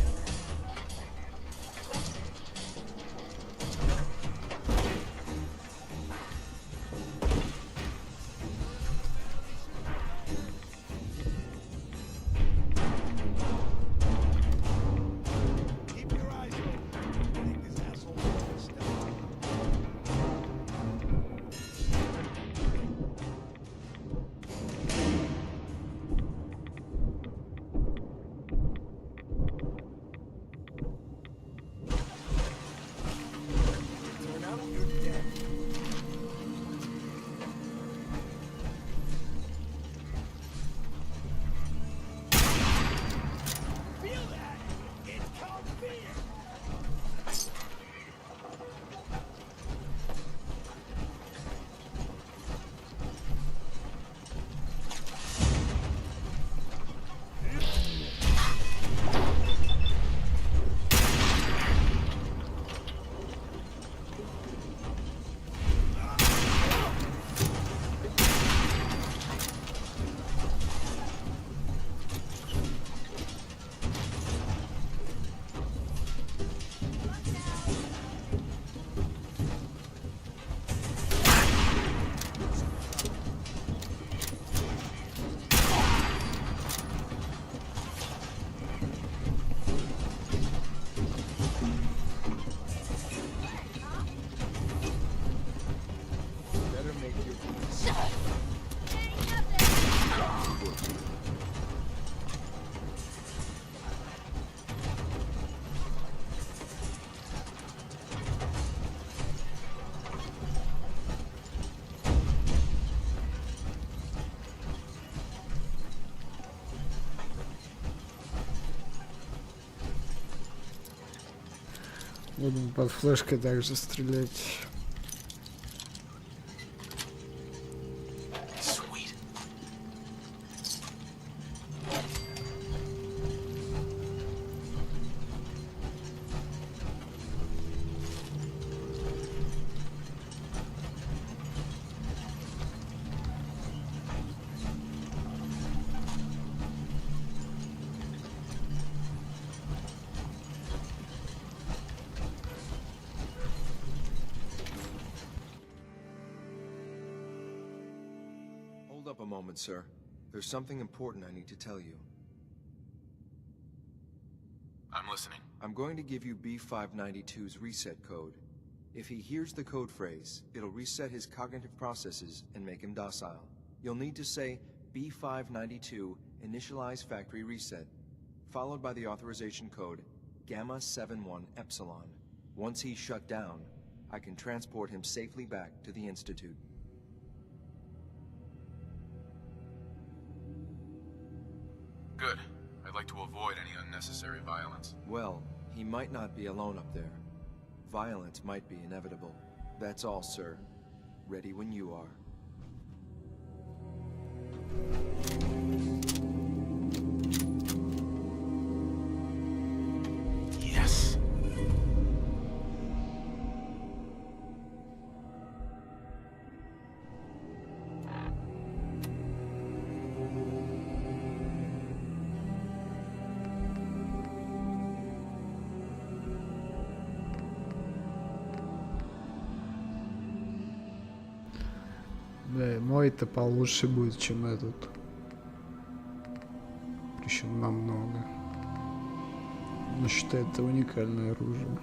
Будем под флешкой также стрелять. Hold up a moment, sir. There's something important I need to tell you. I'm listening. I'm going to give you B592's reset code. If he hears the code phrase, it'll reset his cognitive processes and make him docile. You'll need to say B592 initialize factory reset, followed by the authorization code Gamma 71 Epsilon. Once he's shut down, I can transport him safely back to the Institute. Good. I'd like to avoid any unnecessary violence. Well, he might not be alone up there. Violence might be inevitable. That's all, sir. Ready when you are. Yes. Да, мой-то получше будет, чем этот. Причем намного. Я считаю, это уникальное оружие.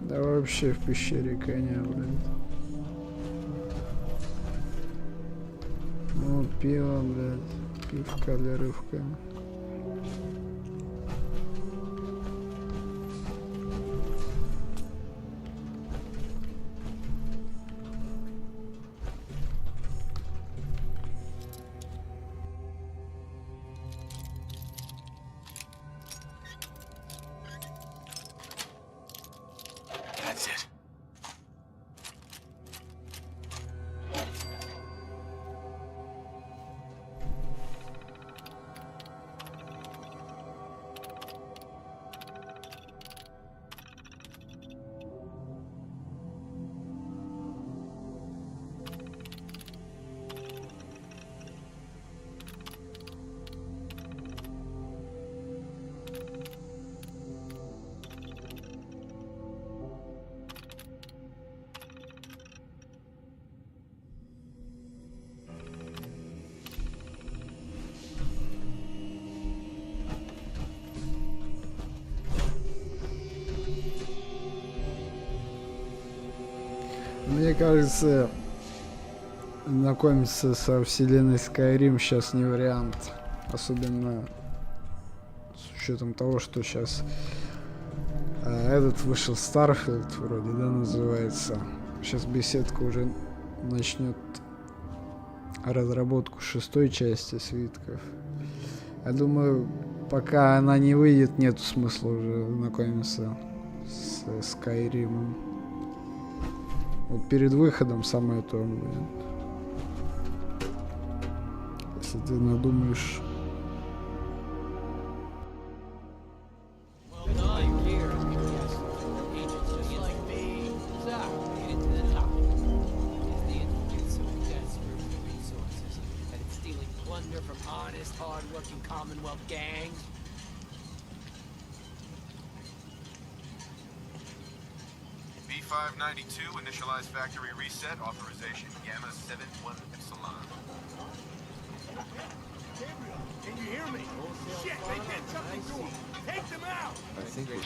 Да вообще в пещере коня, блядь. Ну, пиво, блядь. Пивка для рывка. Мне кажется, знакомиться со вселенной Skyrim сейчас не вариант. Особенно с учетом того, что сейчас этот вышел Starfield вроде, да, называется. Сейчас беседка уже начнет разработку 6-й части свитков. Я думаю, пока она не выйдет, нету смысла уже знакомиться с Skyrim. Вот перед выходом самое то будет. Если ты надумаешь. B592, initialize factory reset, authorization Gamma 71 Epsilon. Gabriel, can you hear me? Shit, they did something to him. Take them out. I think we...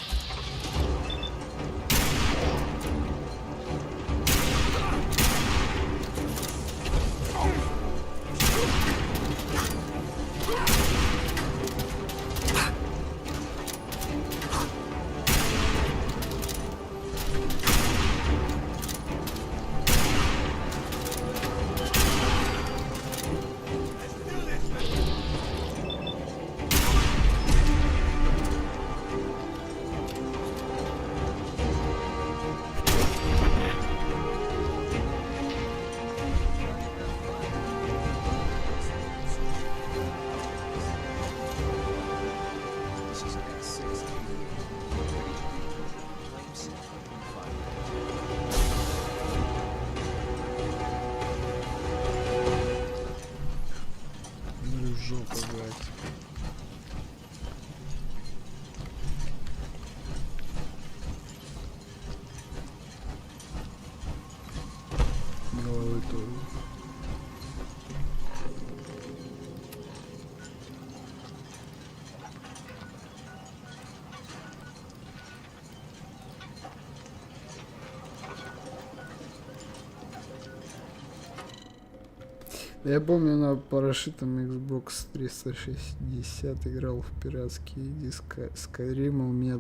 Я помню, на парашютом Xbox 360 играл в пиратские диски Skyrim. У меня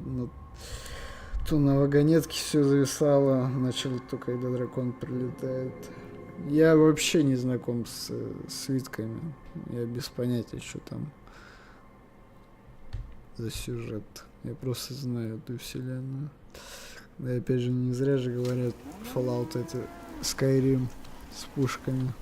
то на вагонетке все зависало. Начал то, когда дракон прилетает. Я вообще не знаком с свитками. Я без понятия, что там за сюжет. Я просто знаю эту вселенную. Да, опять же, не зря же говорят, Fallout это Skyrim с пушками.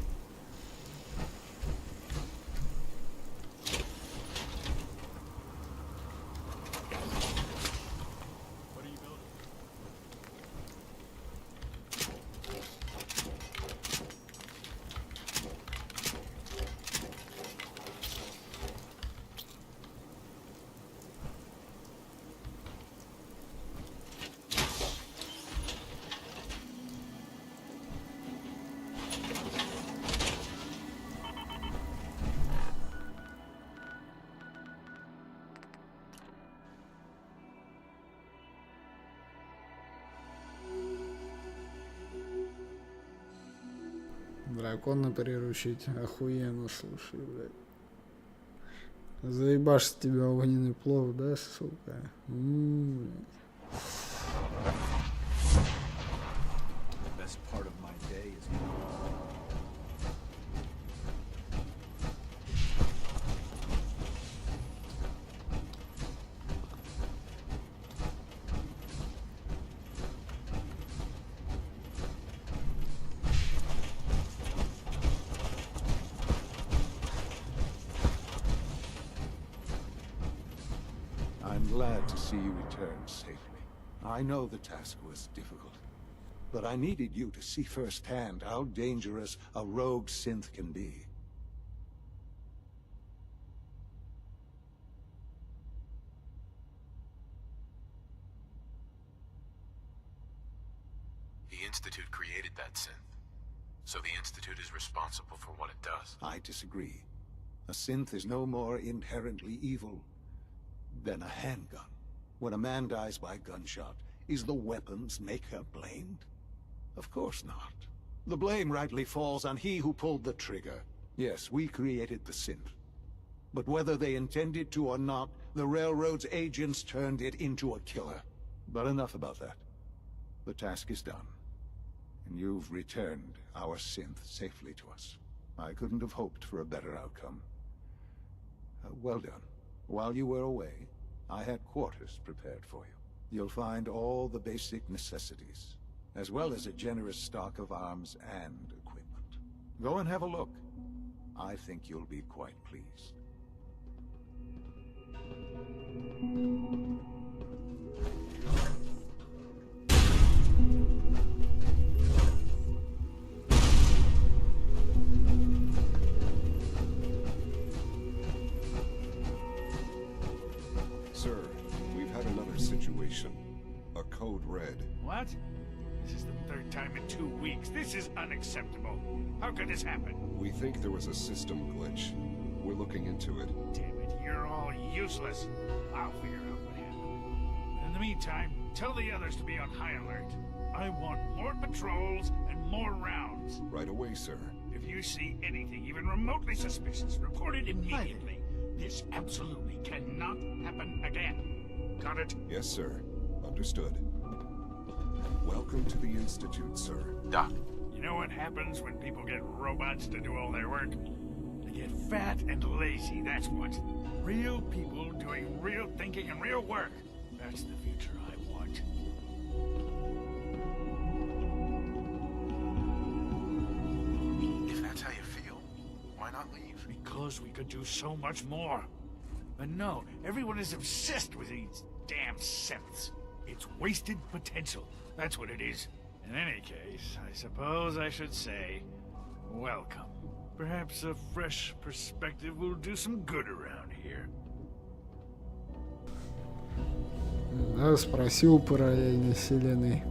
Дракона приручить охуенно, слушай, блядь. Заебашь тебя огненный плов, да, сука? I'm glad to see you return safely. I know the task was difficult, but I needed you to see firsthand how dangerous a rogue synth can be. The Institute created that synth, so the Institute is responsible for what it does. I disagree. A synth is no more inherently evil than a handgun. When a man dies by gunshot, is the weapon's maker blamed? Of course not. The blame rightly falls on he who pulled the trigger. Yes, we created the synth. But whether they intended to or not, the Railroad's agents turned it into a killer. But enough about that. The task is done. And you've returned our synth safely to us. I couldn't have hoped for a better outcome. Well done. While you were away, I had quarters prepared for you. You'll find all the basic necessities, as well as a generous stock of arms and equipment. Go and have a look. I think you'll be quite pleased. Sir, we've had another situation. A code red. What? This is the third time in 2 weeks. This is unacceptable. How could this happen? We think there was a system glitch. We're looking into it. Damn it, you're all useless. I'll figure out what happened. In the meantime, tell the others to be on high alert. I want more patrols and more rounds. Right away, sir. If you see anything even remotely suspicious, report it immediately. This absolutely cannot happen again. Got it? Yes, sir. Understood. Welcome to the Institute, sir. Doc. You know what happens when people get robots to do all their work? They get fat and lazy, that's what. Real people doing real thinking and real work. That's the future I want. If that's how you feel, why not leave? Because we could do so much more. But no, everyone is obsessed with these damn synths. It's wasted potential. That's what it is. In any case, I suppose I should say, welcome. Perhaps a fresh perspective will do some good around here. Да, спросил параллельной вселенной.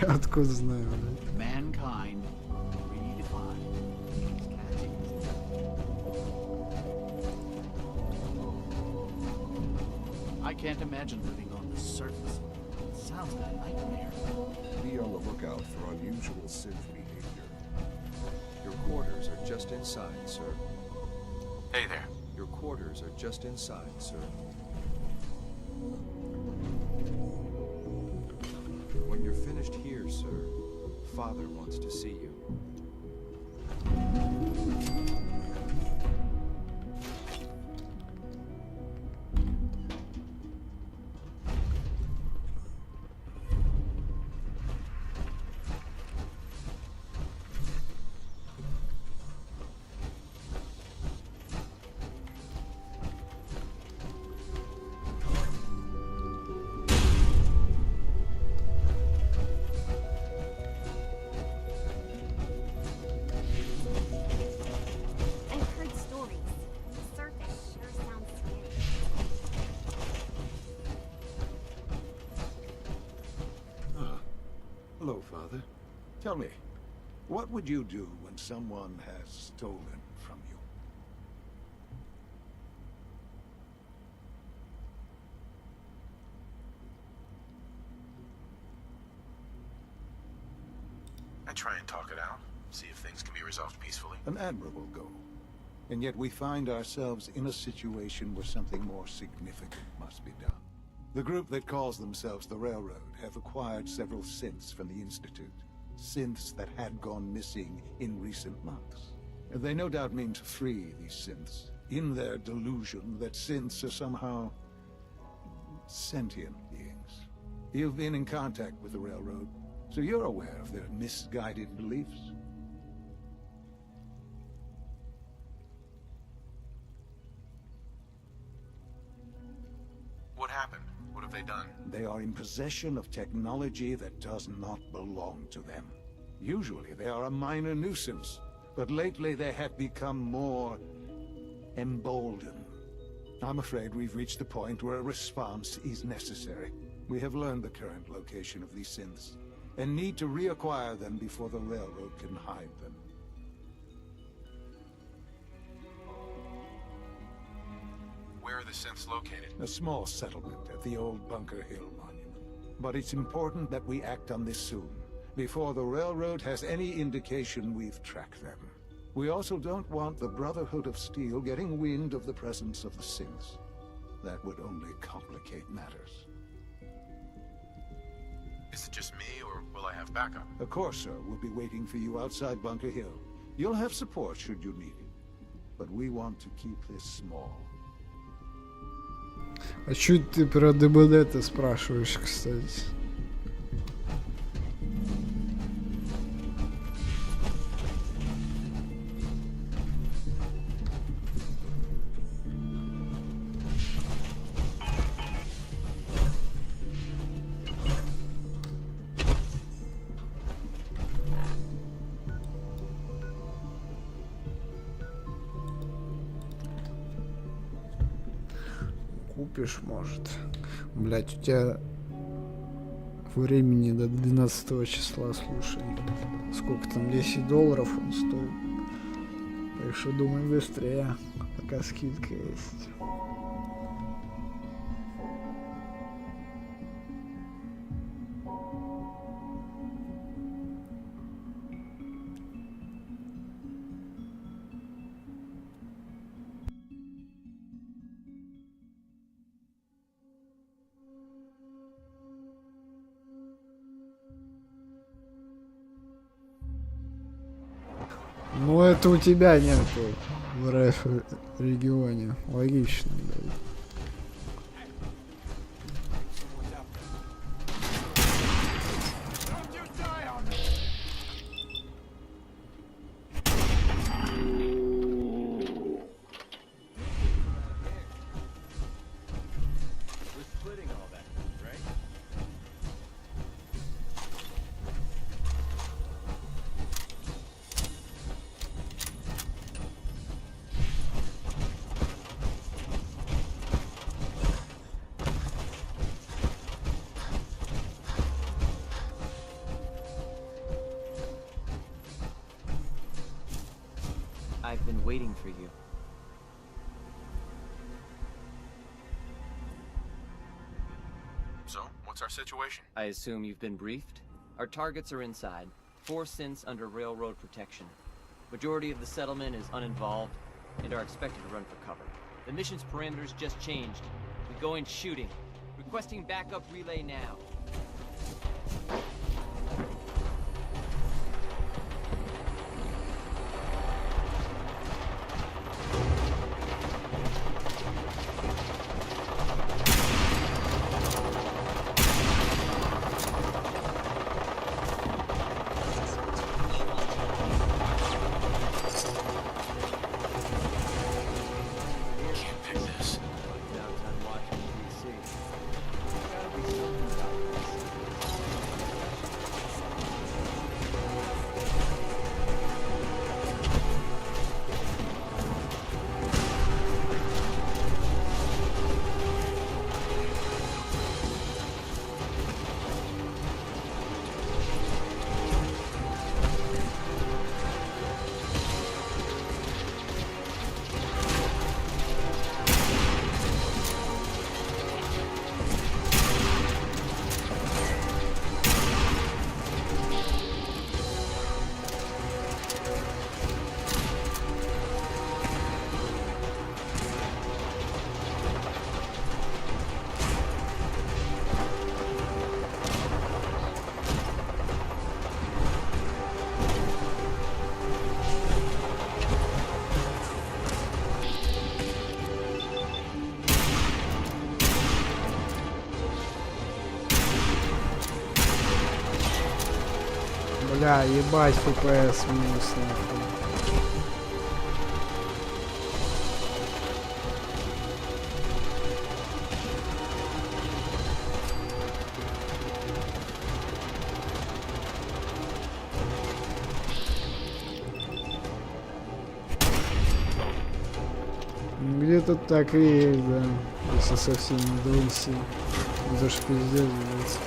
Я откуда знаю, блядь. Mankind redefined. I can't imagine living on the surface. It sounds like a nightmare. Be on the lookout for unusual synth behavior. Your quarters are just inside, sir. Hey there. Your quarters are just inside, sir. When you're finished here, sir, Father wants to see you. Hello, Father. Tell me, what would you do when someone has stolen from you? I try and talk it out, see if things can be resolved peacefully. An admirable goal. And yet we find ourselves in a situation where something more significant must be done. The group that calls themselves the Railroad have acquired several synths from the Institute. Synths that had gone missing in recent months. They no doubt mean to free these synths, in their delusion that synths are somehow sentient beings. You've been in contact with the Railroad, so you're aware of their misguided beliefs. What happened? What have they done? They are in possession of technology that does not belong to them. Usually they are a minor nuisance, but lately they have become more emboldened. I'm afraid we've reached the point where a response is necessary. We have learned the current location of these synths, and need to reacquire them before the Railroad can hide them. Where are the synths located? A small settlement at the old Bunker Hill Monument. But it's important that we act on this soon, before the railroad has any indication we've tracked them. We also don't want the Brotherhood of Steel getting wind of the presence of the synths. That would only complicate matters. Is it just me, or will I have backup? Of course, sir. We'll be waiting for you outside Bunker Hill. You'll have support should you need it. But we want to keep this small. А чуть ты про ДБД-то спрашиваешь, кстати? Купишь, может. Блять, у тебя времени до 12 числа, слушай. Сколько там, $10 он стоит. Так что думай быстрее, пока скидка есть. Ну это у тебя нету в РФ регионе. Логично, да. I've been waiting for you. So, what's our situation? I assume you've been briefed? Our targets are inside. 4 synths under railroad protection. Majority of the settlement is uninvolved and are expected to run for cover. The mission's parameters just changed. We go in shooting. Requesting backup relay now. Бля, ебать, FPS минус нахуй. Где-то так и есть, да. Если совсем не довольси. Это ж пиздец, блядь.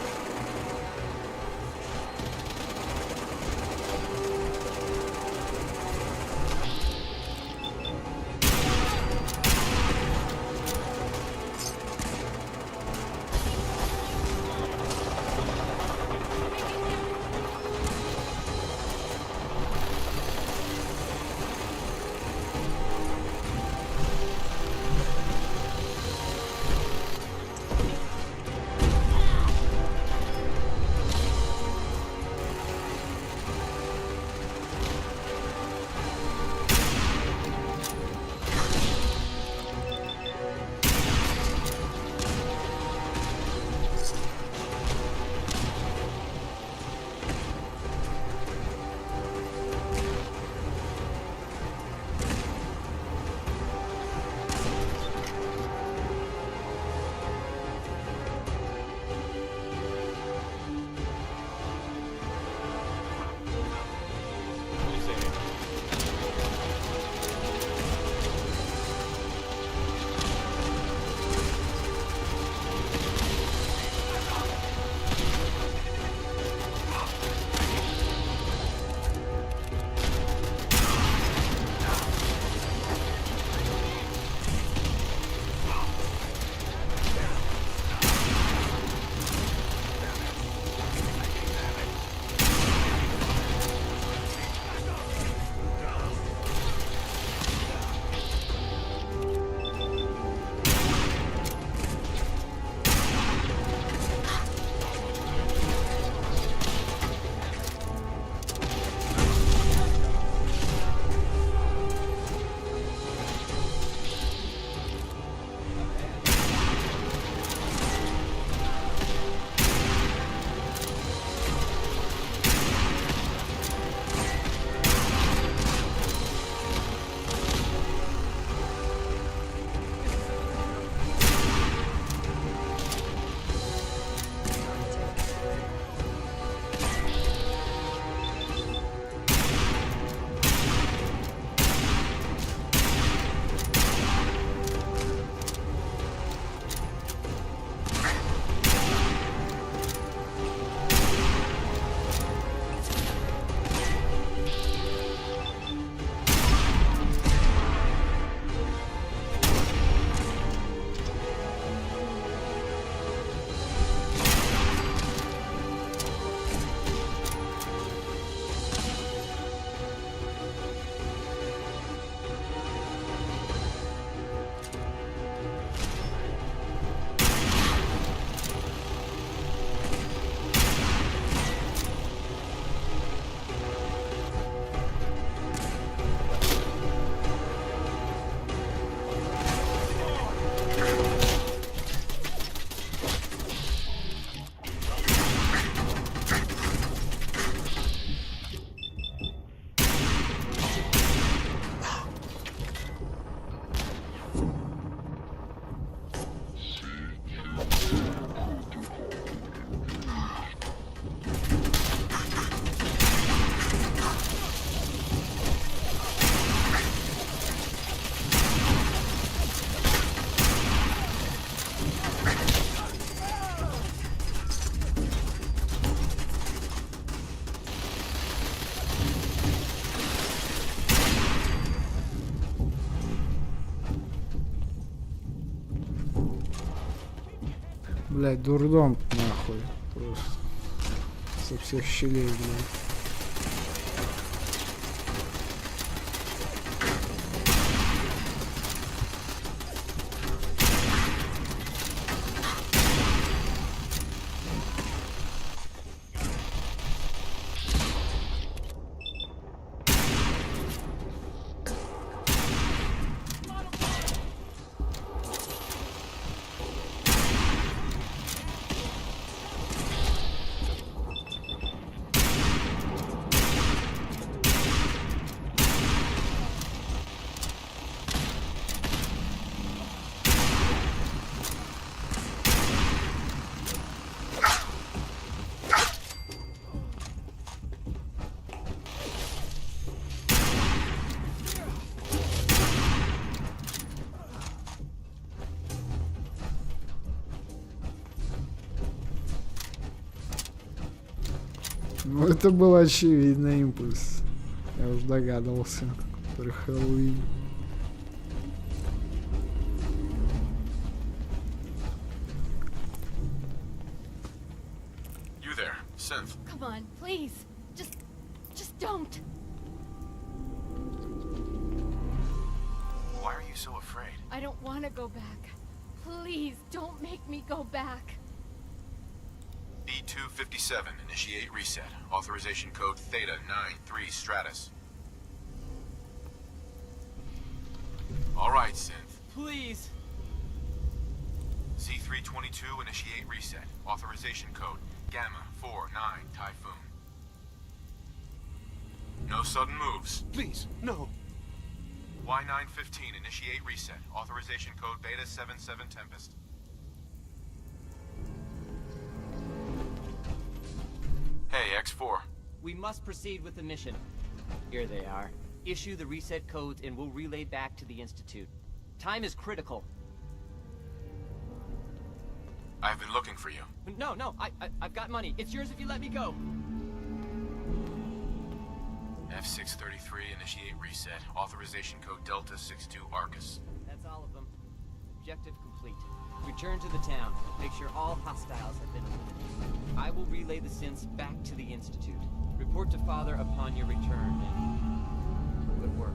Блядь, дурдом нахуй. Просто. Со всех щелей, блядь. Ну, это был очевидный импульс. Я уж догадывался про Хэллоуин. You there, Synth. Come on, please. Just don't. Why are you so afraid? I don't want to go back. Please, don't make me go back. B257, initiate reset. Authorization code Theta 93 Stratus. All right, Synth. Please. C322, initiate reset. Authorization code Gamma 49 Typhoon. No sudden moves. Please, no. Y915, initiate reset. Authorization code Beta 77 Tempest. Hey, X4. We must proceed with the mission. Here they are. Issue the reset codes and we'll relay back to the Institute. Time is critical. I've been looking for you. No, I've got money. It's yours if you let me go. F633, initiate reset. Authorization code Delta 62 Arcus. That's all of them. Objective complete. Return to the town. Make sure all hostiles have been eliminated. I will relay the synths back to the Institute. Report to Father upon your return. And good work.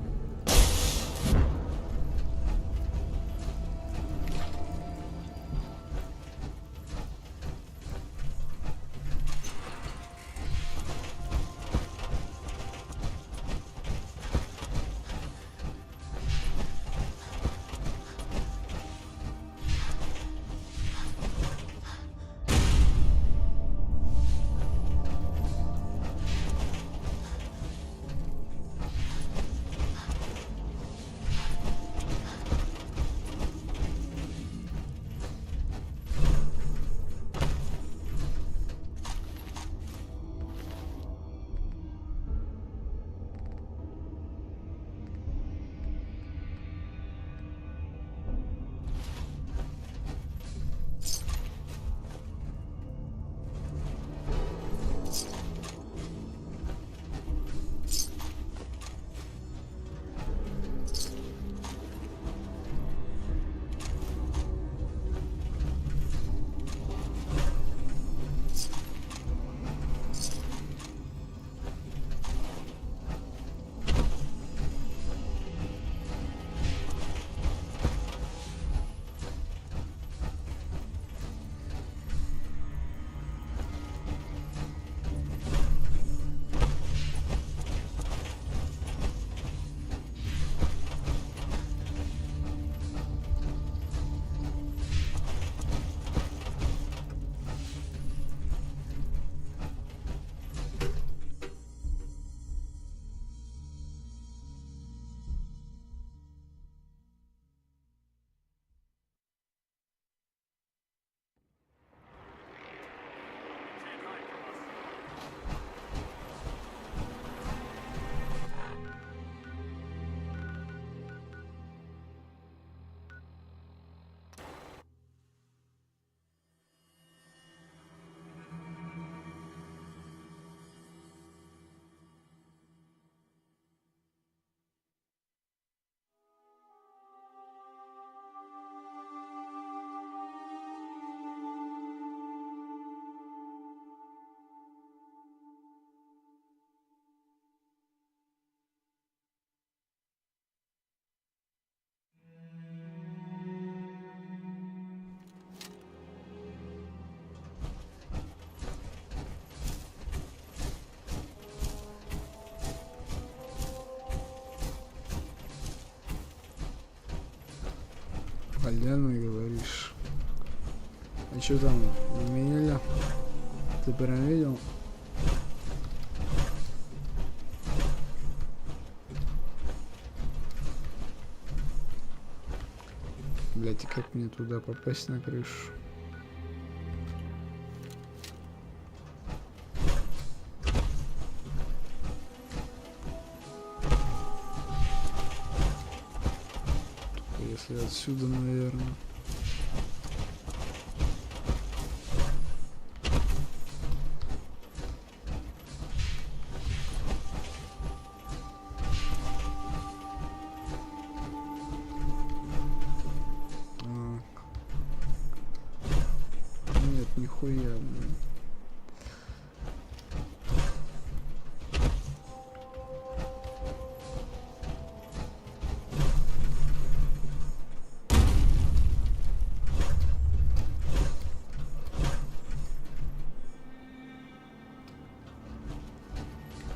Поляны, говоришь. А что там изменили? Ты прям видел? Блять, и как мне туда попасть на крышу? Если отсюда, наверное. Нет, нихуя, блин.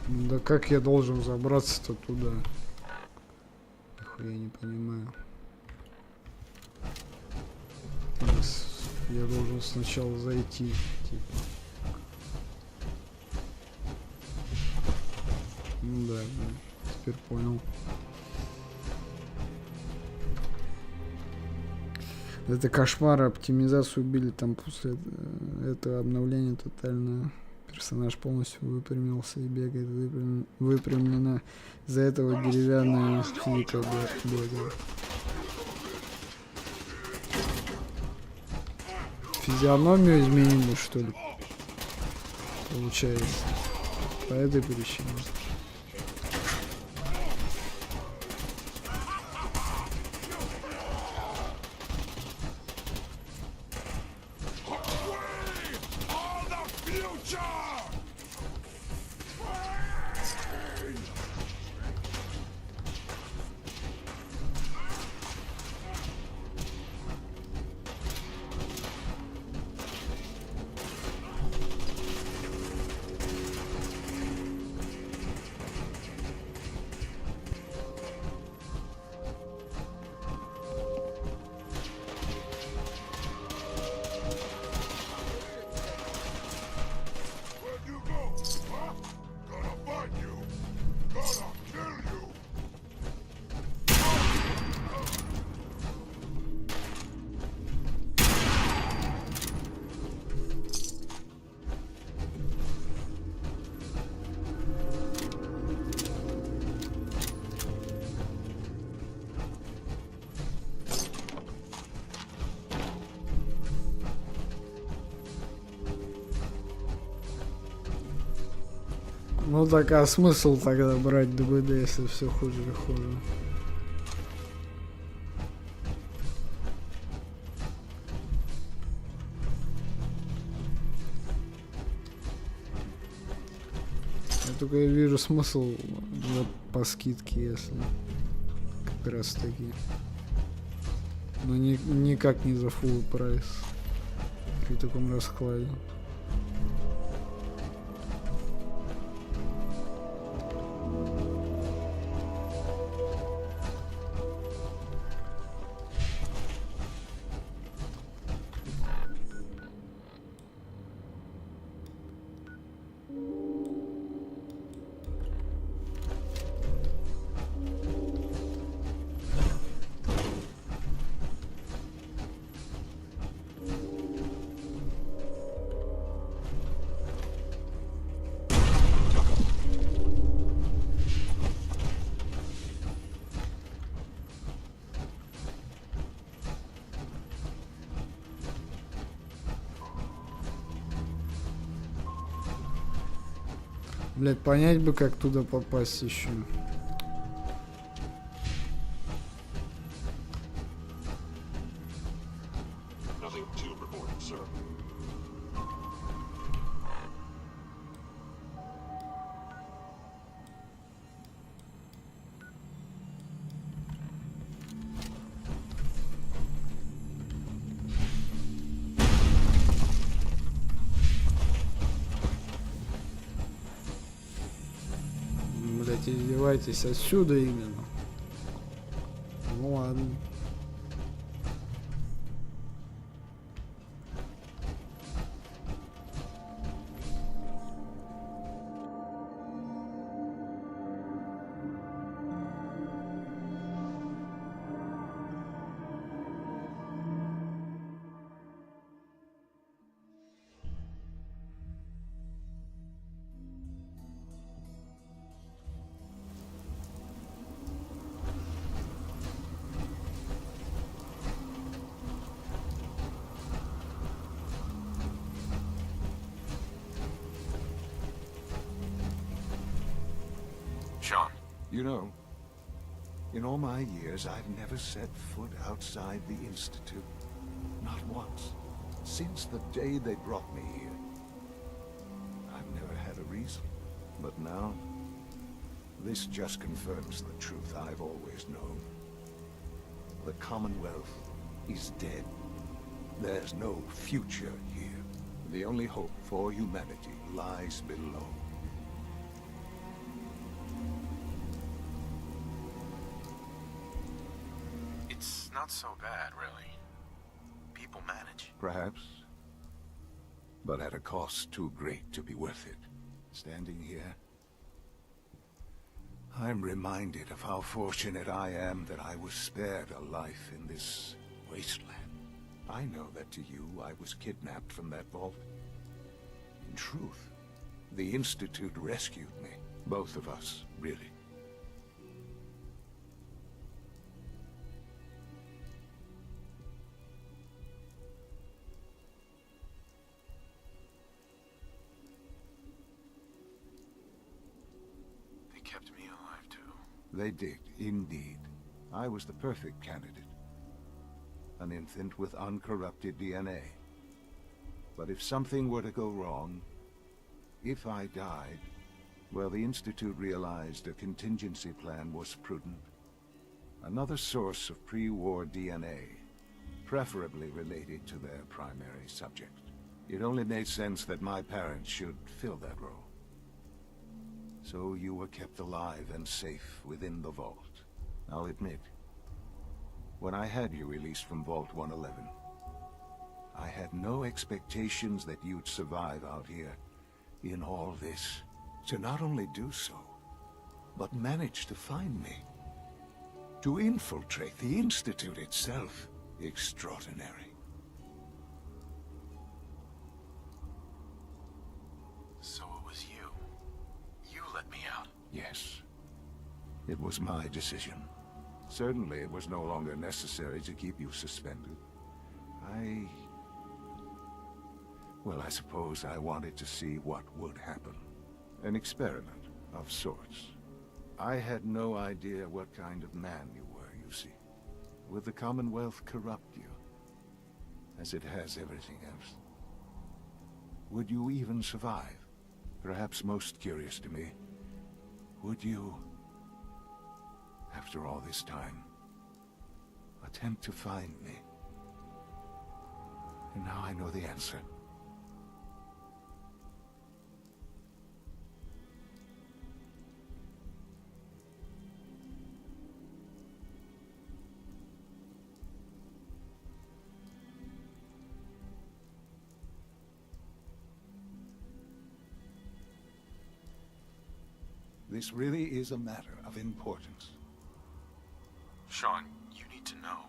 Да как я должен забраться-то туда? Нихуя не понимаю. Я должен сначала зайти, типа. Ну да, теперь понял. Это кошмар, оптимизацию убили там после этого обновления тотально. Персонаж полностью выпрямился и бегает выпрямлена. Из-за этого деревянная физика бода. Физиономию изменили, что ли? Получается. По этой причине. Ну так, а смысл тогда брать ДБД, если все хуже и хуже? Я только вижу смысл вот по скидке, если как раз таки. Но никак не за full прайс при таком раскладе. Блять, понять бы, как туда попасть еще. Издевайтесь отсюда именно. Ну ладно. Sean. You know, in all my years, I've never set foot outside the Institute. Not once. Since the day they brought me here. I've never had a reason. But now, this just confirms the truth I've always known. The Commonwealth is dead. There's no future here. The only hope for humanity lies below. It's not so bad, really. People manage. Perhaps. But at a cost too great to be worth it. Standing here, I'm reminded of how fortunate I am that I was spared a life in this wasteland. I know that to you, I was kidnapped from that vault. In truth, the Institute rescued me. Both of us, really. They kept me alive, too. They did, indeed. I was the perfect candidate. An infant with uncorrupted DNA. But if something were to go wrong, if I died, well, the Institute realized a contingency plan was prudent. Another source of pre-war DNA, preferably related to their primary subject. It only made sense that my parents should fill that role. So you were kept alive and safe within the vault. I'll admit, when I had you released from Vault 111, I had no expectations that you'd survive out here in all this. To not only do so, but manage to find me. To infiltrate the Institute itself. Extraordinary. So it was you. You let me out. Yes. It was my decision. Certainly it was no longer necessary to keep you suspended. Well, I suppose I wanted to see what would happen. An experiment of sorts. I had no idea what kind of man you were, you see. Would the Commonwealth corrupt you, as it has everything else? Would you even survive? Perhaps most curious to me, would you, after all this time, attempt to find me? And now I know the answer. This really is a matter of importance. Sean, you need to know.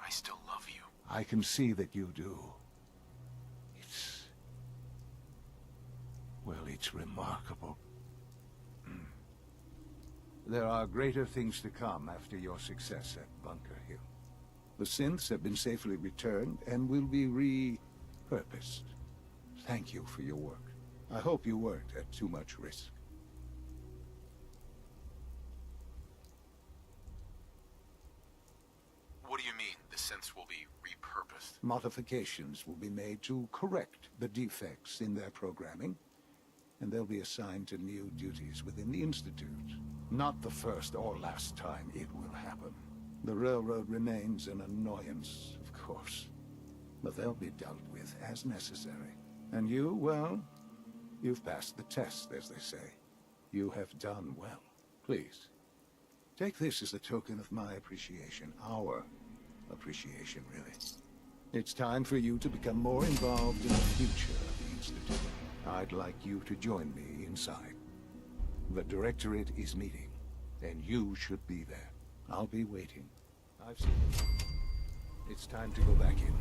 I still love you. I can see that you do. It's remarkable. There are greater things to come after your success at Bunker Hill. The synths have been safely returned and will be repurposed. Thank you for your work. I hope you weren't at too much risk. What do you mean, the synths will be repurposed? Modifications will be made to correct the defects in their programming, and they'll be assigned to new duties within the Institute. Not the first or last time it will happen. The Railroad remains an annoyance, of course, but they'll be dealt with as necessary. And you, well, you've passed the test, as they say. You have done well. Please, take this as a token of my appreciation, our appreciation, really. It's time for you to become more involved in the future of the Institute. I'd like you to join me inside. The Directorate is meeting, and you should be there. I'll be waiting. I've seen it. It's time to go back in.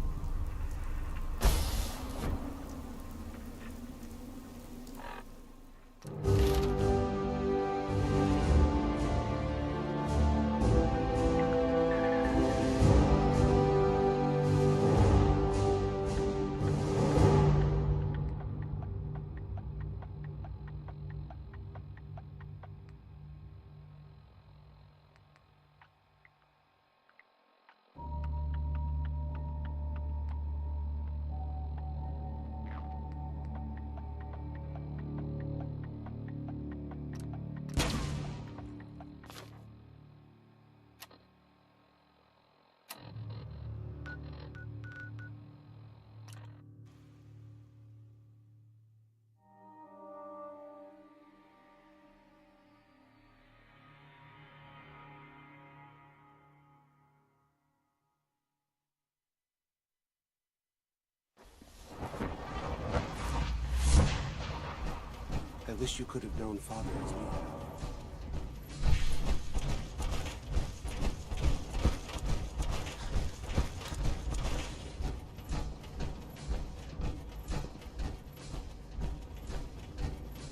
I wish you could have known Father as we have.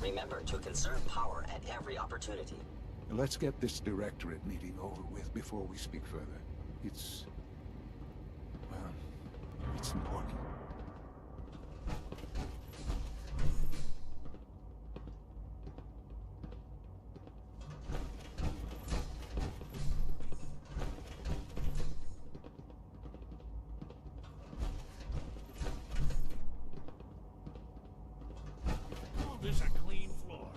Remember to conserve power at every opportunity. Let's get this directorate meeting over with before we speak further. It's... well, it's important. This a clean floor.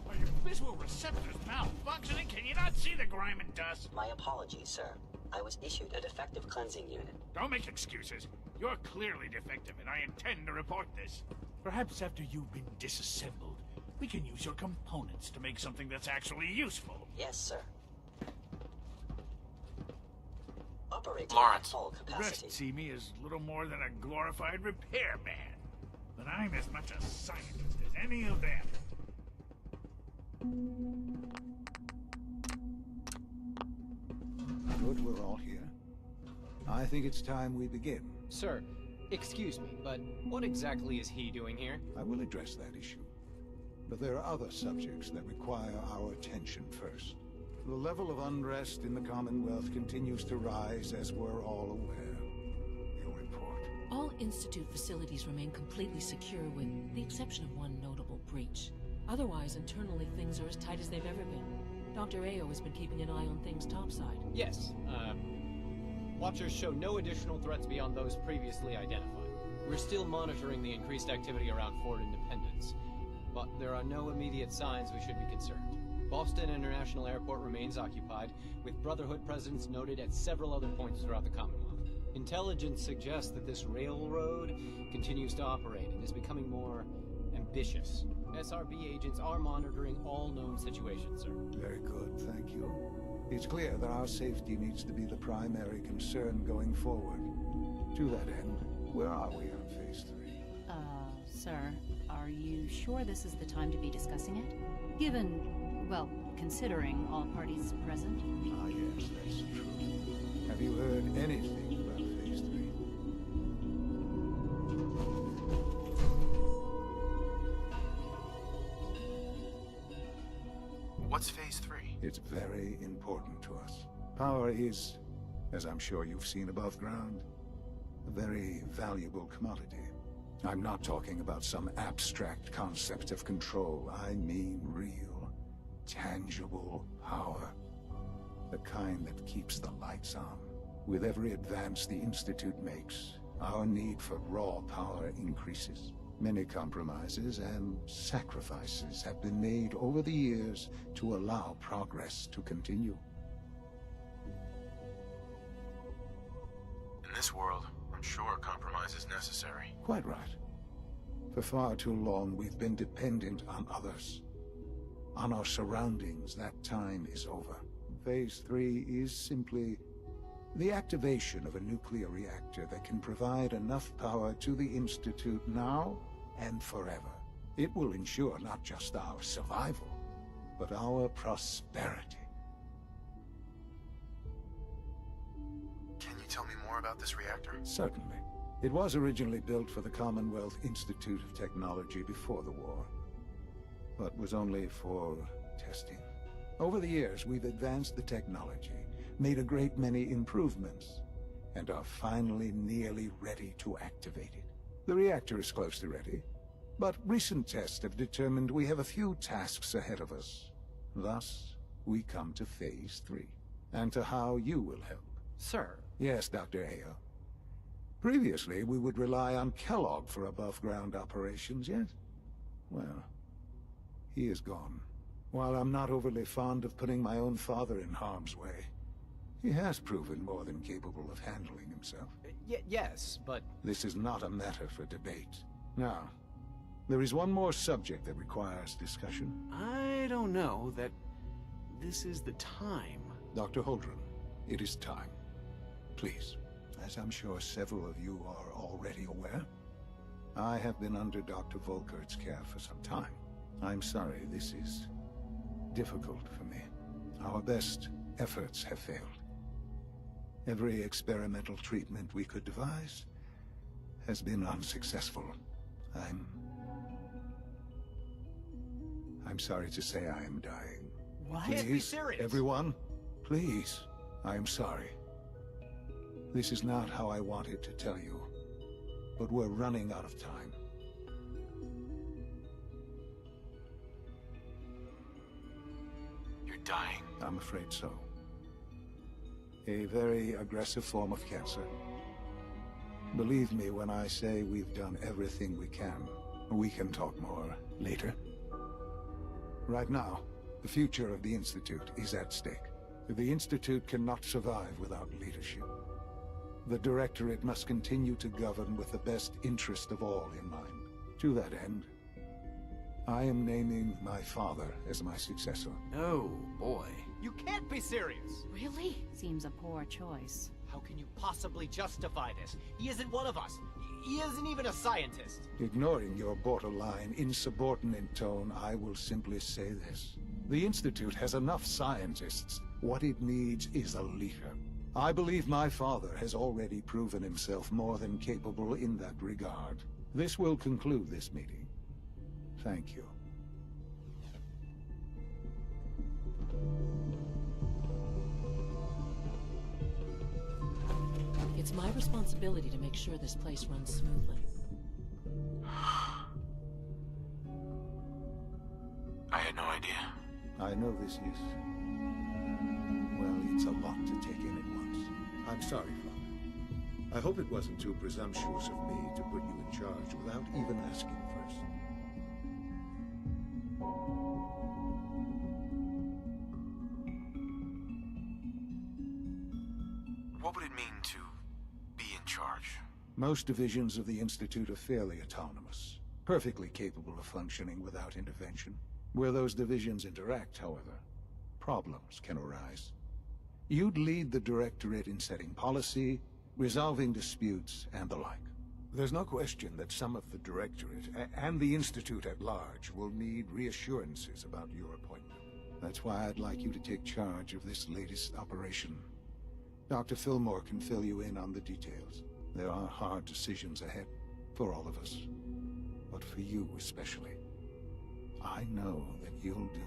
Are your visual receptors malfunctioning? Can you not see the grime and dust? My apologies, sir. I was issued a defective cleansing unit. Don't make excuses. You're clearly defective, and I intend to report this. Perhaps after you've been disassembled, we can use your components to make something that's actually useful. Yes, sir. Operating Lawrence. at full The capacity. rest see me as little more than a glorified repairman. But I'm as much a scientist as any of them. Good, we're all here. I think it's time we begin. Sir, excuse me, but what exactly is he doing here? I will address that issue. But there are other subjects that require our attention first. The level of unrest in the Commonwealth continues to rise, as we're all aware. Your report. All Institute facilities remain completely secure with the exception of one notable breach. Otherwise, internally, things are as tight as they've ever been. Dr. A.O. has been keeping an eye on things topside. Yes, Watchers show no additional threats beyond those previously identified. We're still monitoring the increased activity around Fort Independence, but there are no immediate signs we should be concerned. Boston International Airport remains occupied, with Brotherhood presence noted at several other points throughout the Commonwealth. Intelligence suggests that this railroad continues to operate and is becoming more ambitious. SRB agents are monitoring all known situations, sir. Very good, thank you. It's clear that our safety needs to be the primary concern going forward. To that end, where are we on Phase 3? Sir, are you sure this is the time to be discussing it? Given, well, considering all parties present? Ah, yes, that's true. Have you heard anything about Phase 3? What's Phase 3? It's very important to us. Power is, as I'm sure you've seen above ground, a very valuable commodity. I'm not talking about some abstract concept of control. I mean real, tangible power. The kind that keeps the lights on. With every advance the Institute makes, our need for raw power increases. Many compromises and sacrifices have been made over the years to allow progress to continue. In this world, I'm sure compromise is necessary. Quite right. For far too long, we've been dependent on others. On our surroundings. That time is over. Phase 3 is simply the activation of a nuclear reactor that can provide enough power to the Institute now and forever. It will ensure not just our survival, but our prosperity. Can you tell me more about this reactor? Certainly. It was originally built for the Commonwealth Institute of Technology before the war, but was only for testing. Over the years, we've advanced the technology, made a great many improvements, and are finally nearly ready to activate it. The reactor is close to ready, but recent tests have determined we have a few tasks ahead of us. Thus, we come to Phase 3, and to how you will help. Sir. Yes, Dr. A.O. Previously, we would rely on Kellogg for above-ground operations, yes? Well, he is gone. While I'm not overly fond of putting my own father in harm's way, he has proven more than capable of handling himself. Yes, but... This is not a matter for debate. Now, there is one more subject that requires discussion. I don't know that this is the time. Dr. Holdren, it is time. Please, as I'm sure several of you are already aware, I have been under Dr. Volkert's care for some time. I'm sorry, this is difficult for me. Our best efforts have failed. Every experimental treatment we could devise has been unsuccessful. I'm sorry to say I am dying. What? Please, Can't be serious. everyone, please, I am sorry. This is not how I wanted to tell you, but we're running out of time. You're dying? I'm afraid so. A very aggressive form of cancer. Believe me when I say we've done everything we can. We can talk more later. Right now, the future of the Institute is at stake. The Institute cannot survive without leadership. The Directorate must continue to govern with the best interest of all in mind. To that end, I am naming my father as my successor. Oh, boy. You can't be serious! Really? Seems a poor choice. How can you possibly justify this? He isn't one of us. He isn't even a scientist. Ignoring your borderline, insubordinate tone, I will simply say this. The Institute has enough scientists. What it needs is a leader. I believe my father has already proven himself more than capable in that regard. This will conclude this meeting. Thank you. It's my responsibility to make sure this place runs smoothly. I had no idea. I know this is... well, it's a lot to take in at once. I'm sorry, Father. I hope it wasn't too presumptuous of me to put you in charge without even asking first. What would it mean to be in charge? Most divisions of the Institute are fairly autonomous, perfectly capable of functioning without intervention. Where those divisions interact, however, problems can arise. You'd lead the Directorate in setting policy, resolving disputes, and the like. There's no question that some of the Directorate and the Institute at large will need reassurances about your appointment. That's why I'd like you to take charge of this latest operation. Dr. Fillmore can fill you in on the details. There are hard decisions ahead for all of us, but for you especially. I know that you'll do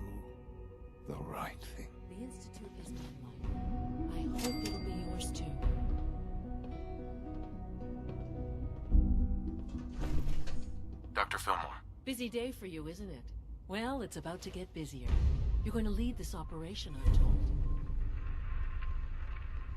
the right thing. The Institute is not mine. I hope it'll be yours too. Dr. Fillmore. Busy day for you, isn't it? Well, it's about to get busier. You're going to lead this operation, I'm told.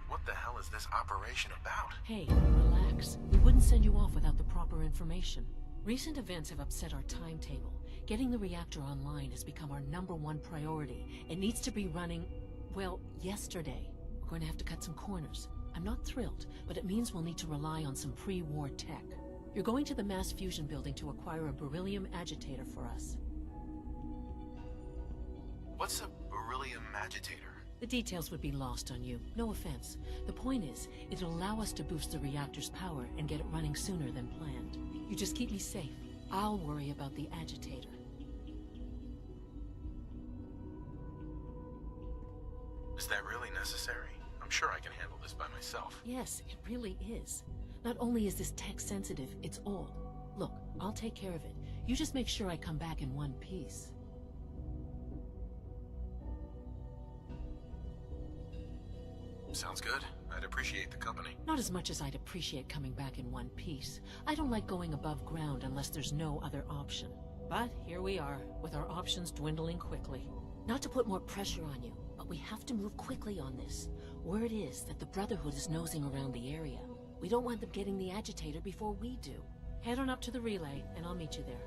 What the hell is this operation about? Hey, relax. We wouldn't send you off without the proper information. Recent events have upset our timetable. Getting the reactor online has become our #1 priority. It needs to be running, well, yesterday. We're going to have to cut some corners. I'm not thrilled, but it means we'll need to rely on some pre-war tech. You're going to the mass fusion building to acquire a beryllium agitator for us. What's a beryllium agitator? The details would be lost on you. No offense. The point is, it'll allow us to boost the reactor's power and get it running sooner than planned. You just keep me safe. I'll worry about the agitator. Is that really necessary? I'm sure I can handle this by myself. Yes, it really is. Not only is this tech sensitive, it's old. Look, I'll take care of it. You just make sure I come back in one piece. Sounds good. I'd appreciate the company. Not as much as I'd appreciate coming back in one piece. I don't like going above ground unless there's no other option. But here we are, with our options dwindling quickly. Not to put more pressure on you, but we have to move quickly on this. Word is that the Brotherhood is nosing around the area. We don't want them getting the agitator before we do. Head on up to the relay, and I'll meet you there.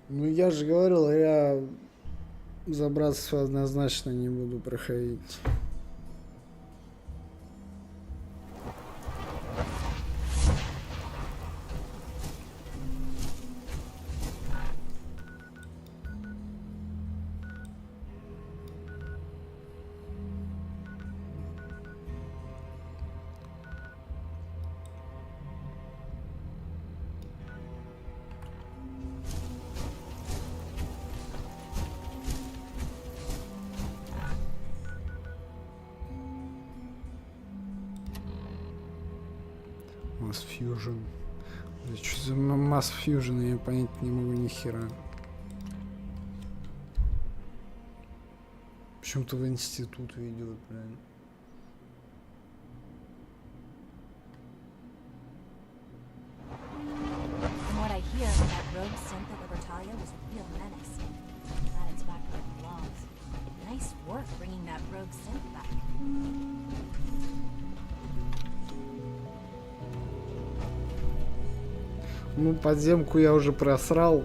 Ну я же говорил, я за братство однозначно не буду проходить. Mass Fusion. Что за Mass Fusion, я понять не могу ни хера. Почему-то в институт ведет, блин. From what I hear, that rogue synth at Libertalia was a real menace. Glad it's back where it belongs. Nice work bringing that rogue synth back. Ну, подземку я уже просрал.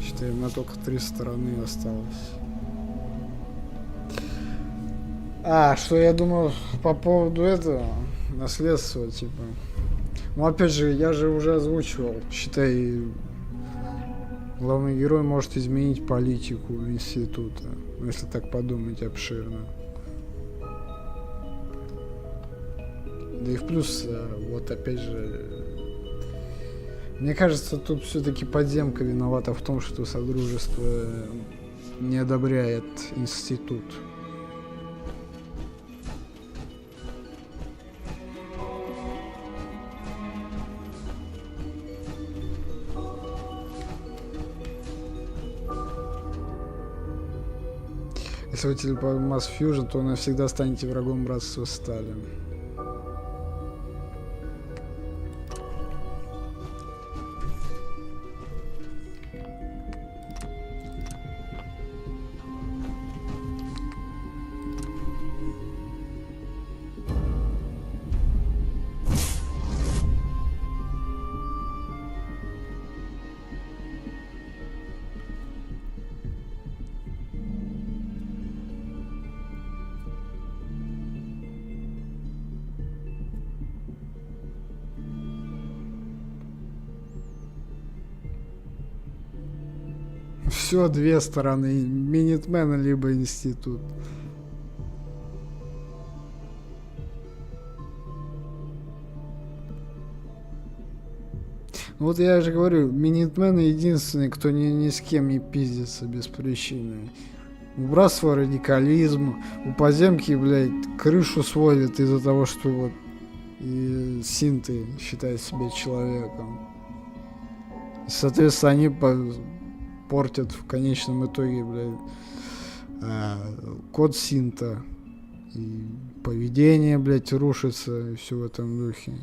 Считай, у меня только 3 стороны осталось. А, что я думал по поводу этого наследства, типа. Ну, опять же, я же уже озвучивал. Считай, главный герой может изменить политику института. Если так подумать обширно. Да и в плюс, вот опять же, мне кажется, тут все-таки подземка виновата в том, что Содружество не одобряет институт. Если вы телепорт Mass Fusion, то навсегда станете врагом братства Стали. Все, 2 стороны. Минитмена либо институт. Вот я же говорю, Минитмен единственный, кто ни с кем не пиздится без причины. У братства радикализм, у подземки, блядь, крышу сводит из-за того, что вот и синты считают себя человеком. И, соответственно, они портят в конечном итоге, блядь, код синта. И поведение, блядь, рушится, и все в этом духе.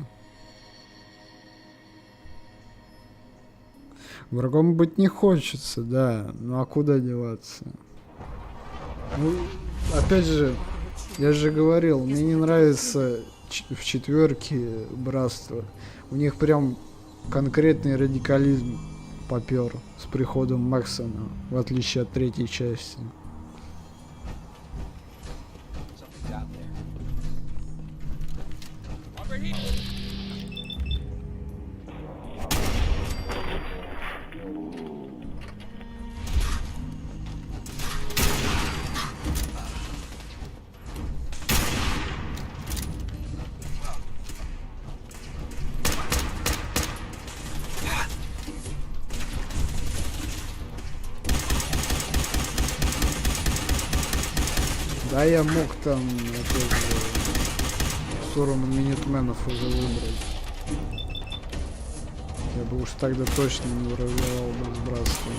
Врагом быть не хочется, да. Ну а куда деваться? Ну, опять же, я же говорил, мне не нравится в 4 братство. У них прям конкретный радикализм попер с приходом Максона, в отличие от 3 части. Да, я мог там сторону минитменов уже выбрать. Я бы уж тогда точно не развивал бы с братством.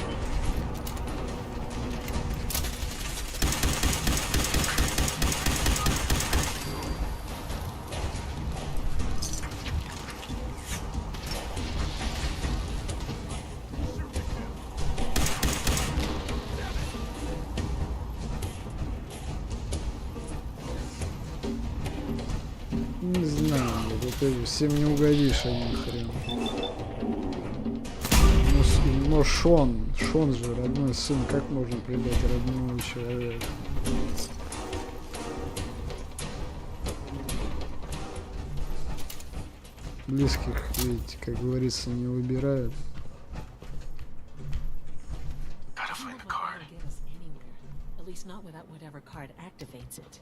Не знаю, Ты всем не угодишь, один хрен. Но Шон же родной сын, как можно предать родного человека? Близких ведь, как говорится, не выбирают. Gotta find the card. Get us anywhere. At least not without whatever card activates it.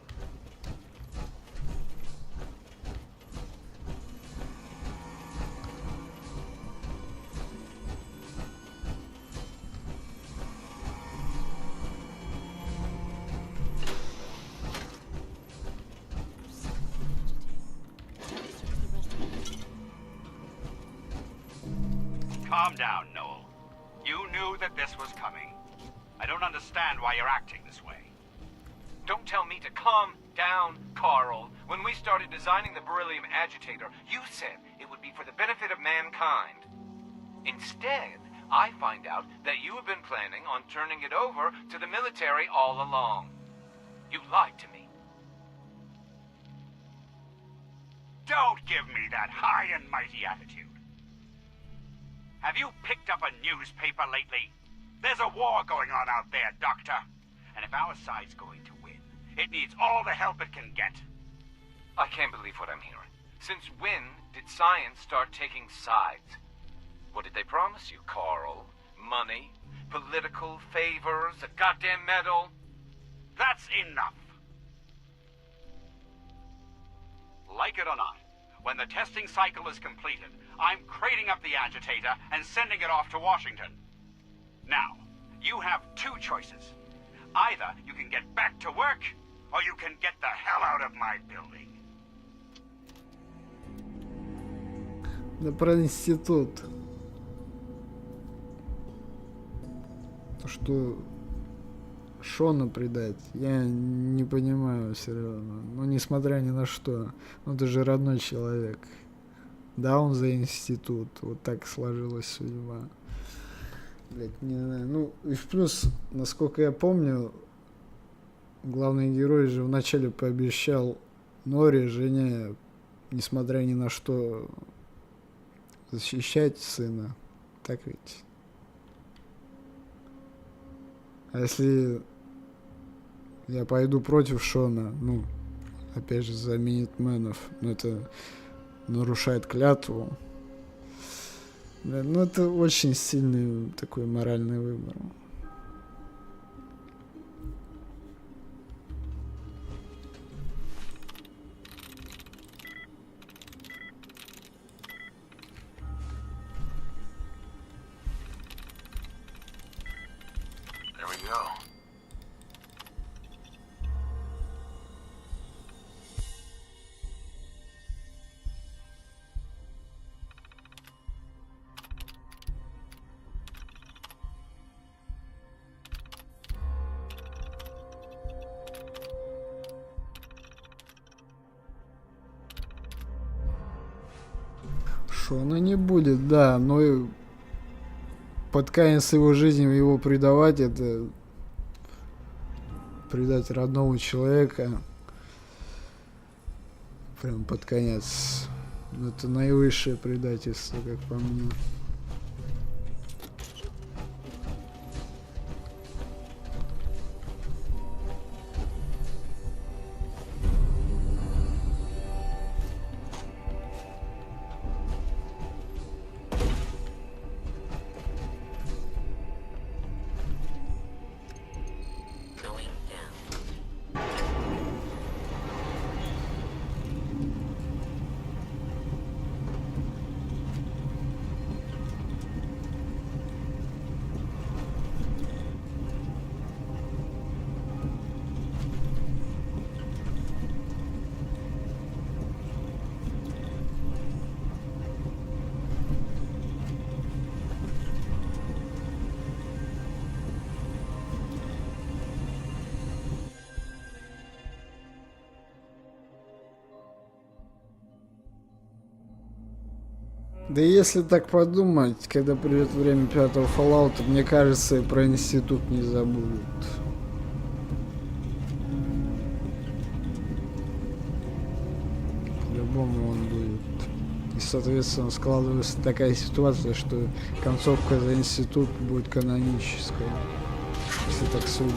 Calm down, Noel. You knew that this was coming. I don't understand why you're acting this way. Don't tell me to calm down, Carl. When we started designing the beryllium agitator, you said it would be for the benefit of mankind. Instead, I find out that you have been planning on turning it over to the military all along. You lied to me. Don't give me that high and mighty attitude. Have you picked up a newspaper lately? There's a war going on out there, Doctor. And if our side's going to win, it needs all the help it can get. I can't believe what I'm hearing. Since when did science start taking sides? What did they promise you, Carl? Money? Political favors? A goddamn medal? That's enough. Like it or not, when the testing cycle is completed, I'm crating up the agitator and sending it off to Washington. Now, you have two choices. Either you can get back to work, or you can get the hell out of my building. Да про институт. Что Шона предать, я не понимаю все равно. Ну, несмотря ни на что. Ну, ты же родной человек. Да, он за институт. Вот так сложилась судьба. Блять, не знаю. Ну, и в плюс, насколько я помню, главный герой же вначале пообещал Норе, жене, несмотря ни на что, защищать сына. Так ведь? А если я пойду против Шона, ну, опять же, за Минитменов, ну, это нарушает клятву. Ну, это очень сильный такой моральный выбор. There we go. Шона не будет, да, но и под конец его жизни его предавать, это предать родного человека прям под конец. Это наивысшее предательство, как по мне. Да если так подумать, когда придет время 5-го Fallout, мне кажется, и про институт не забудут. По-любому он будет. И, соответственно, складывается такая ситуация, что концовка за институт будет каноническая, если так судить.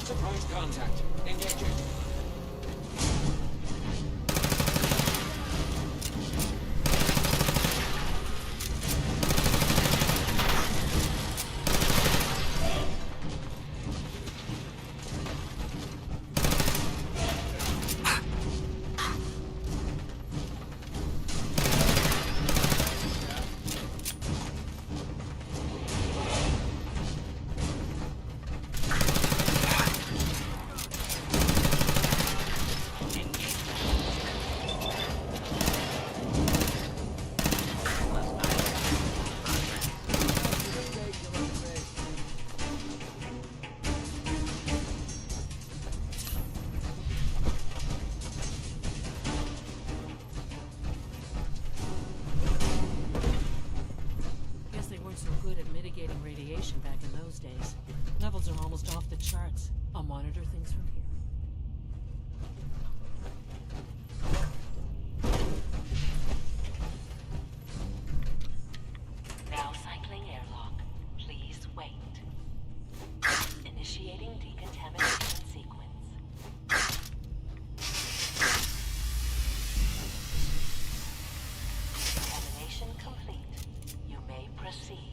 Surprise contact. Engaging. Back in those days. Levels are almost off the charts. I'll monitor things from here. Now cycling airlock. Please wait. Initiating decontamination sequence. Decontamination complete. You may proceed.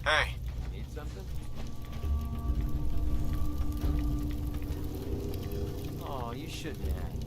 Hey. Need something? you shouldn't have.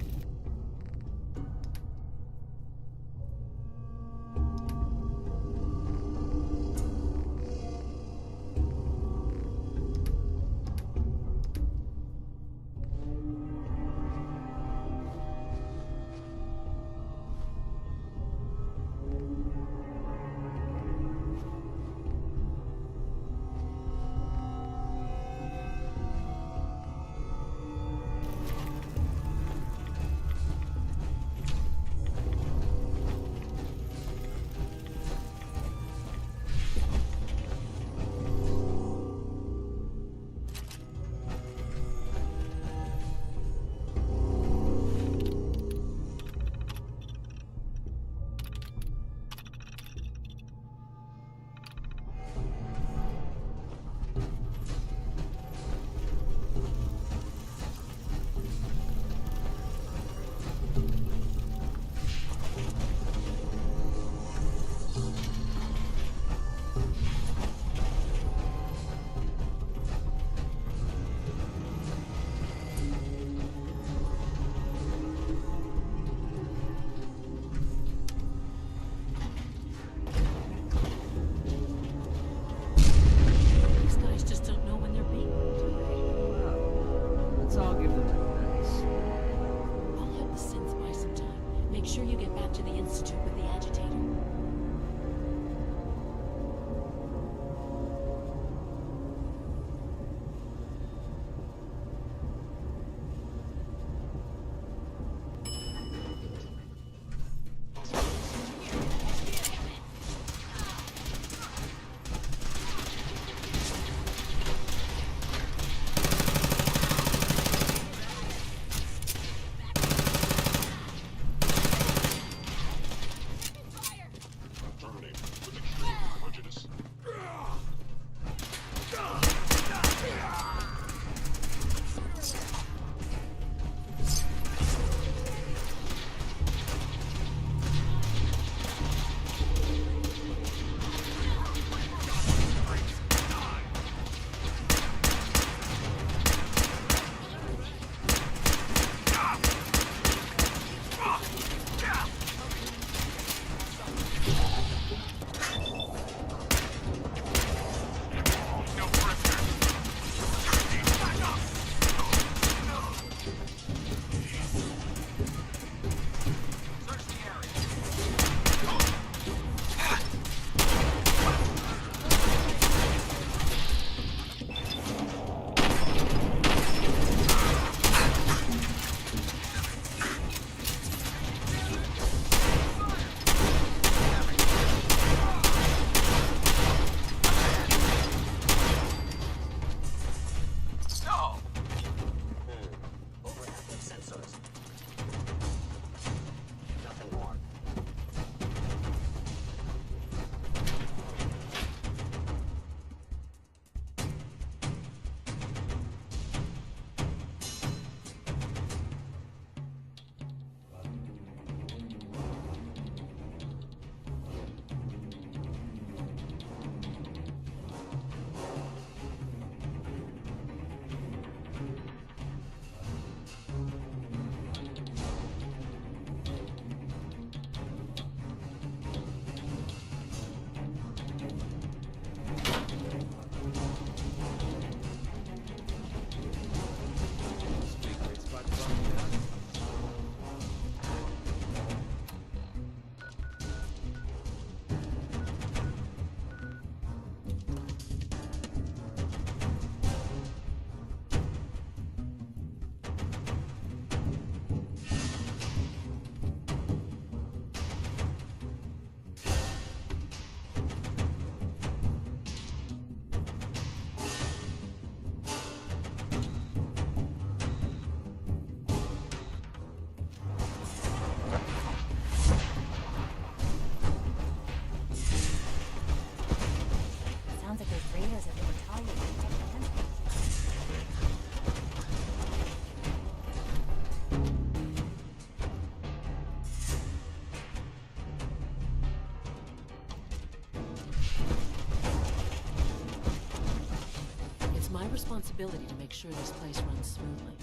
responsibility to make sure this place runs smoothly.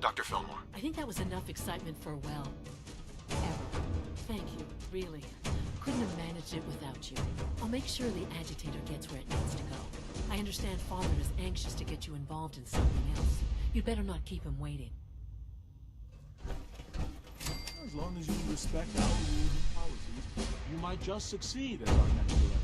Dr. Fillmore. I think that was enough excitement for, well, ever. Thank you, really. Couldn't have managed it without you. I'll make sure the agitator gets where it needs to go. I understand Father is anxious to get you involved in something else. You'd better not keep him waiting. As long as you respect our rules and policies, you might just succeed as our next director.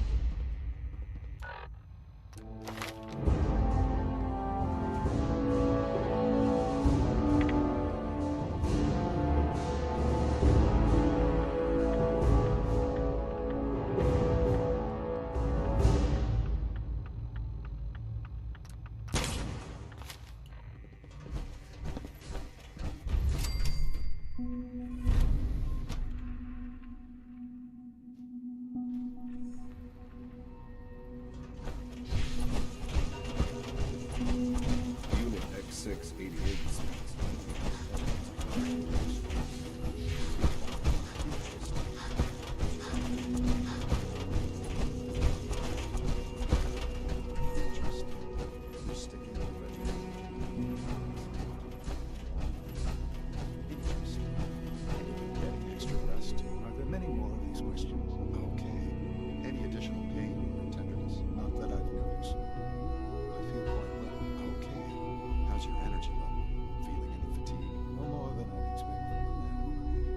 Unit X688. Getting extra rest. Are there many more of these questions? Okay. Any additional pain or tenderness? Not that I've noticed. I feel quite well. Okay. How's your energy level? Feeling any fatigue? No more than I'd expect from a man of my age.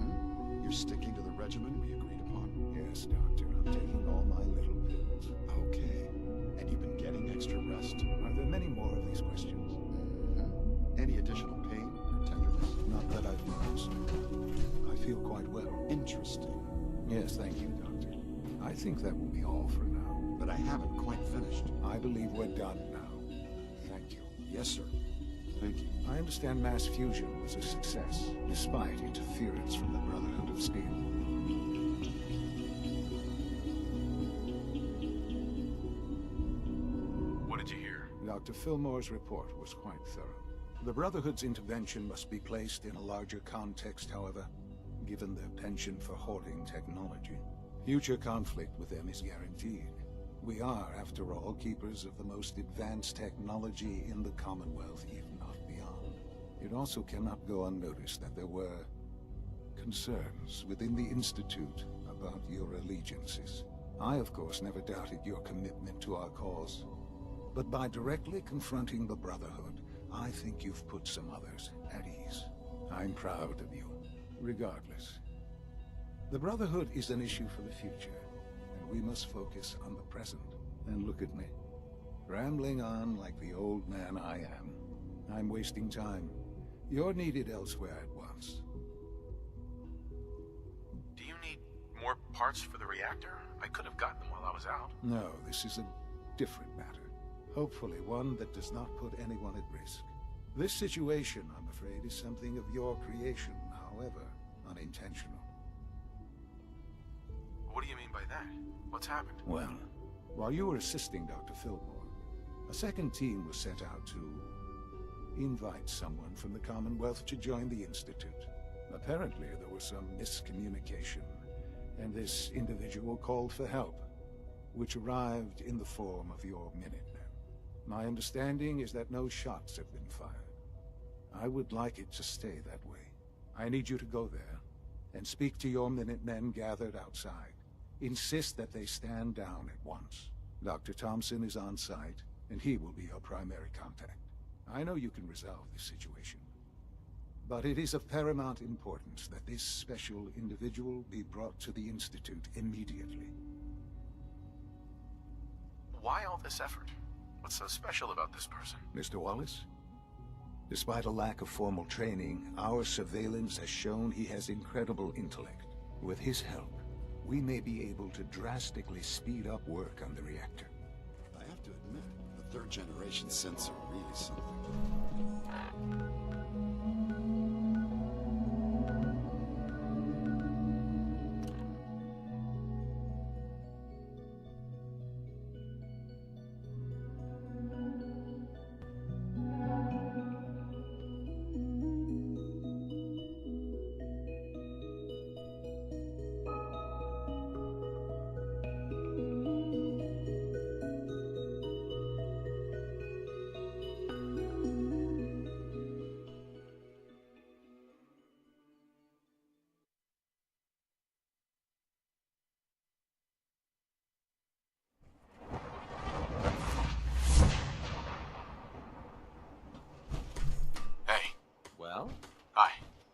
Mm-hmm. You're sticking to the regimen we agreed upon? Yes, Doctor. I'm taking all my little pills. Okay. And you've been getting extra rest? Are there many more of these questions? Mm-hmm. Any additional pain or tenderness? Not that I've noticed. I feel quite well. Interesting. Yes, thank you, Doctor. I think that will be all for now. But I haven't quite finished. I believe we're done now. Thank you. Yes, sir. Thank you. I understand mass fusion was a success, despite interference from the Brotherhood of Steel. What did you hear? Dr. Fillmore's report was quite thorough. The Brotherhood's intervention must be placed in a larger context, however, given their penchant for hoarding technology. Future conflict with them is guaranteed. We are, after all, keepers of the most advanced technology in the Commonwealth, if not beyond. It also cannot go unnoticed that there were concerns within the Institute about your allegiances. I, of course, never doubted your commitment to our cause. But by directly confronting the Brotherhood, I think you've put some others at ease. I'm proud of you, regardless. The Brotherhood is an issue for the future, and we must focus on the present. And look at me, rambling on like the old man I am. I'm wasting time. You're needed elsewhere at once. Do you need more parts for the reactor? I could have gotten them while I was out. No, this is a different matter. Hopefully one that does not put anyone at risk. This situation, I'm afraid, is something of your creation, however unintentional. What do you mean by that? What's happened? Well, while you were assisting Dr. Fillmore, a second team was sent out to invite someone from the Commonwealth to join the Institute. Apparently, there was some miscommunication, and this individual called for help, which arrived in the form of your Minutemen. My understanding is that no shots have been fired. I would like it to stay that way. I need you to go there and speak to your Minutemen gathered outside. Insist that they stand down at once. Dr. Thompson is on site, and he will be your primary contact. I know you can resolve this situation, but it is of paramount importance that this special individual be brought to the Institute immediately. Why all this effort? What's so special about this person? Mr. Wallace? Despite a lack of formal training, our surveillance has shown he has incredible intellect. With his help, we may be able to drastically speed up work on the reactor. I have to admit, the third-generation synths are really something.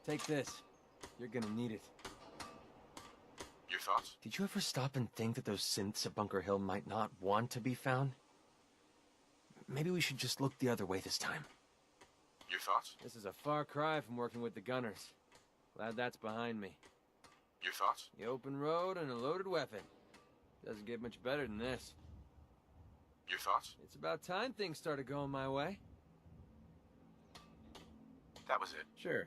Take this. You're gonna need it. Your thoughts? Did you ever stop and think that those synths at Bunker Hill might not want to be found? Maybe we should just look the other way this time. Your thoughts? This is a far cry from working with the gunners. Glad that's behind me. Your thoughts? The open road and a loaded weapon. Doesn't get much better than this. Your thoughts? It's about time things started going my way. That was it. Sure.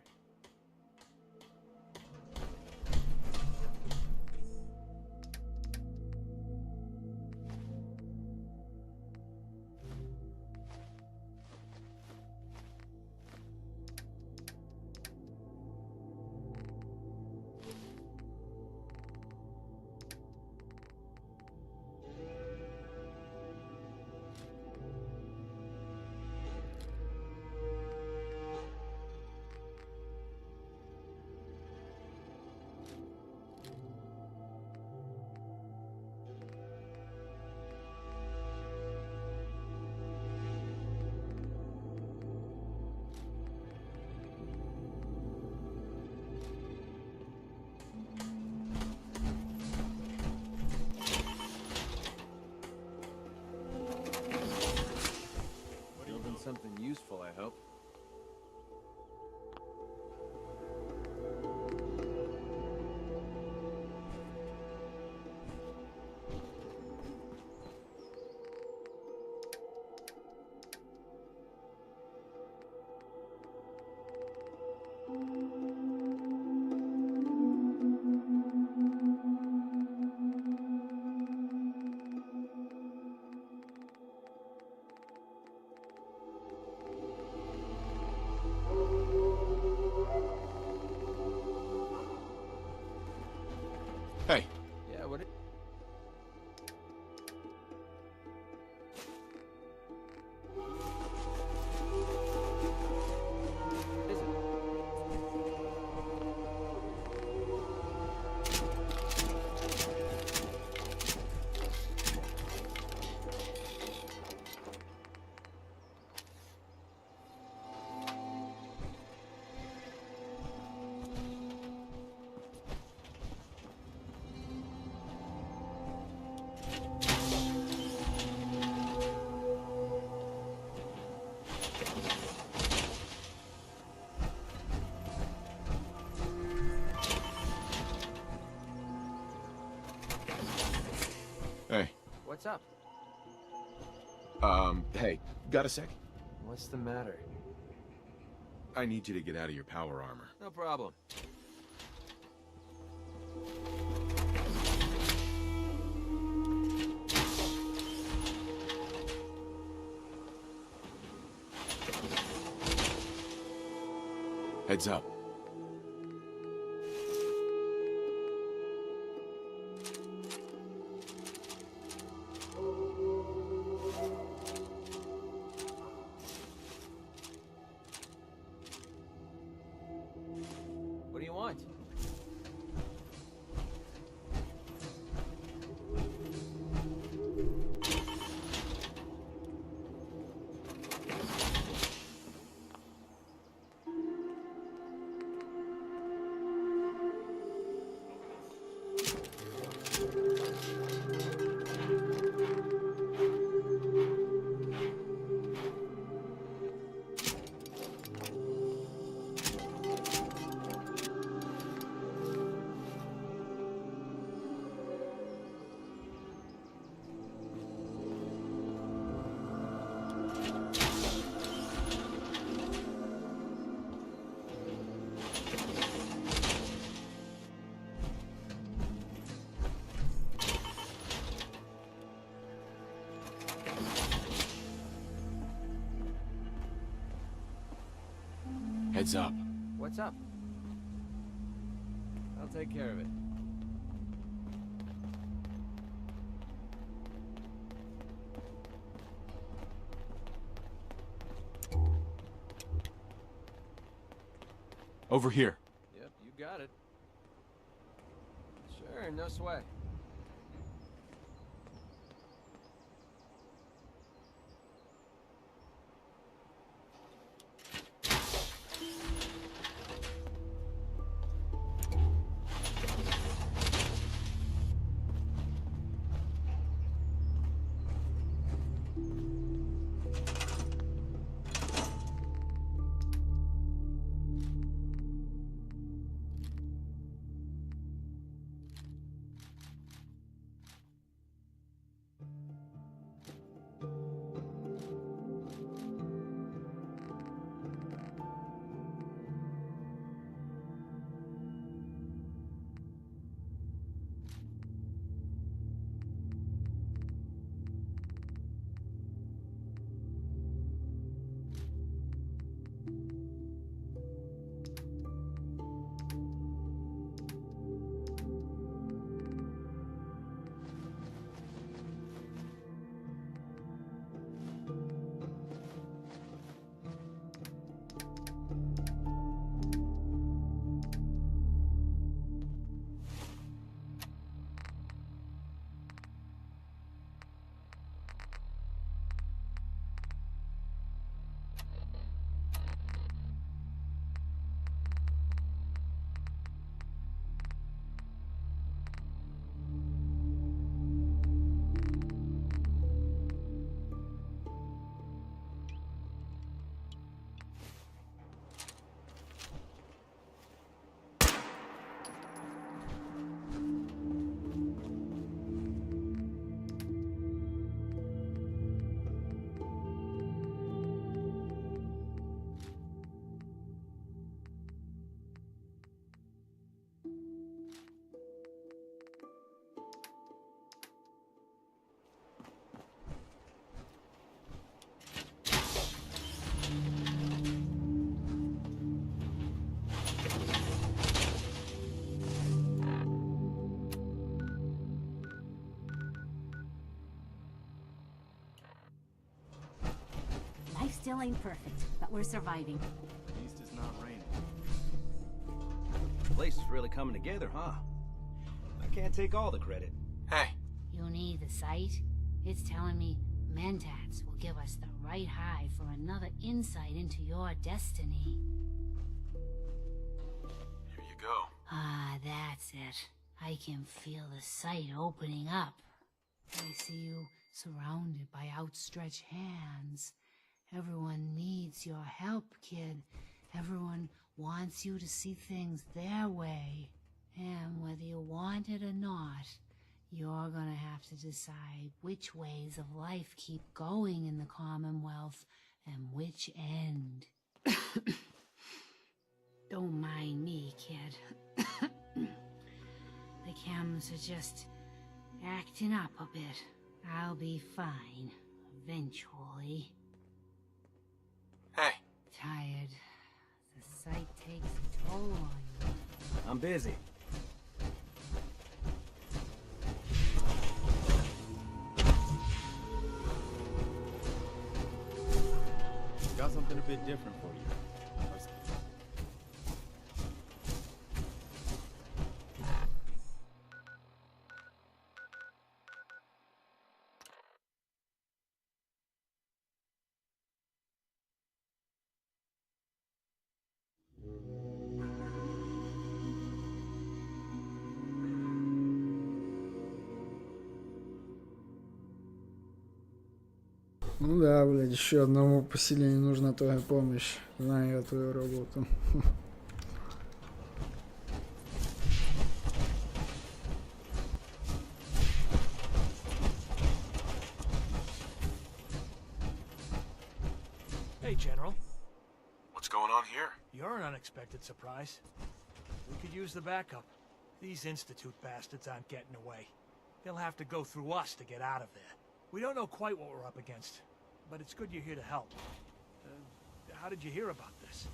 Something useful, I hope. Hey. Yeah, what it... Is it? Hey. What's up? Hey, got a sec? What's the matter? I need you to get out of your power armor. No problem. Heads up. What do you want? Heads up. What's up? I'll take care of it. Over here. Yep, you got it. Sure, no sweat. still ain't perfect, but we're surviving. East is not raining. The place is really coming together, huh? I can't take all the credit. Hey. You need the site? It's telling me Mentats will give us the right high for another insight into your destiny. Here you go. Ah, that's it. I can feel the site opening up. I see you surrounded by outstretched hands. Everyone needs your help, kid. Everyone wants you to see things their way. And whether you want it or not, you're gonna have to decide which ways of life keep going in the Commonwealth and which end. Don't mind me, kid. The chems are just acting up a bit. I'll be fine, eventually. Hey. Tired. The sight takes a toll on you. I'm busy. Got something a bit different for you. Ну да, блядь, еще одному поселению нужна твоя помощь. Знаю я твою работу. Hey, General. What's going on here? You're an unexpected surprise. We could use the backup. These Institute bastards aren't getting away. They'll have to go through us to get out of there. We don't know quite what we're up against, but it's good you're here to help. How did you hear about this?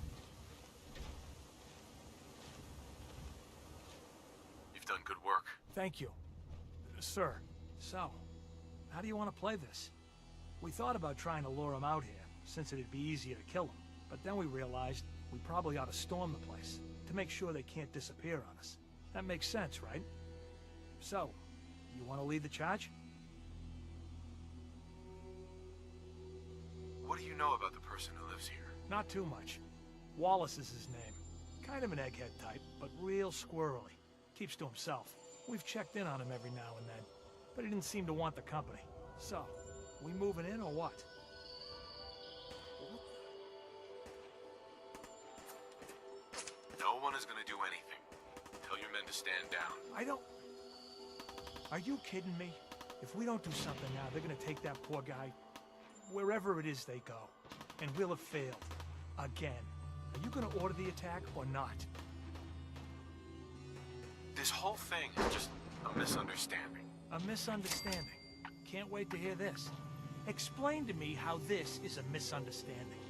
You've done good work. Thank you. Sir, so, how do you want to play this? We thought about trying to lure him out here, since it'd be easier to kill him. But then we realized we probably ought to storm the place, to make sure they can't disappear on us. That makes sense, right? So, you want to lead the charge? What do you know about the person who lives here? Not too much. Wallace is his name. Kind of an egghead type, but real squirrely. Keeps to himself. We've checked in on him every now and then, but he didn't seem to want the company. So, we moving in or what? No one is gonna do anything. Tell your men to stand down. I don't... Are you kidding me? If we don't do something now, they're gonna take that poor guy wherever it is they go. And we'll have failed. Again. Are you gonna order the attack or not? This whole thing is just a misunderstanding. A misunderstanding. Can't wait to hear this. Explain to me how this is a misunderstanding.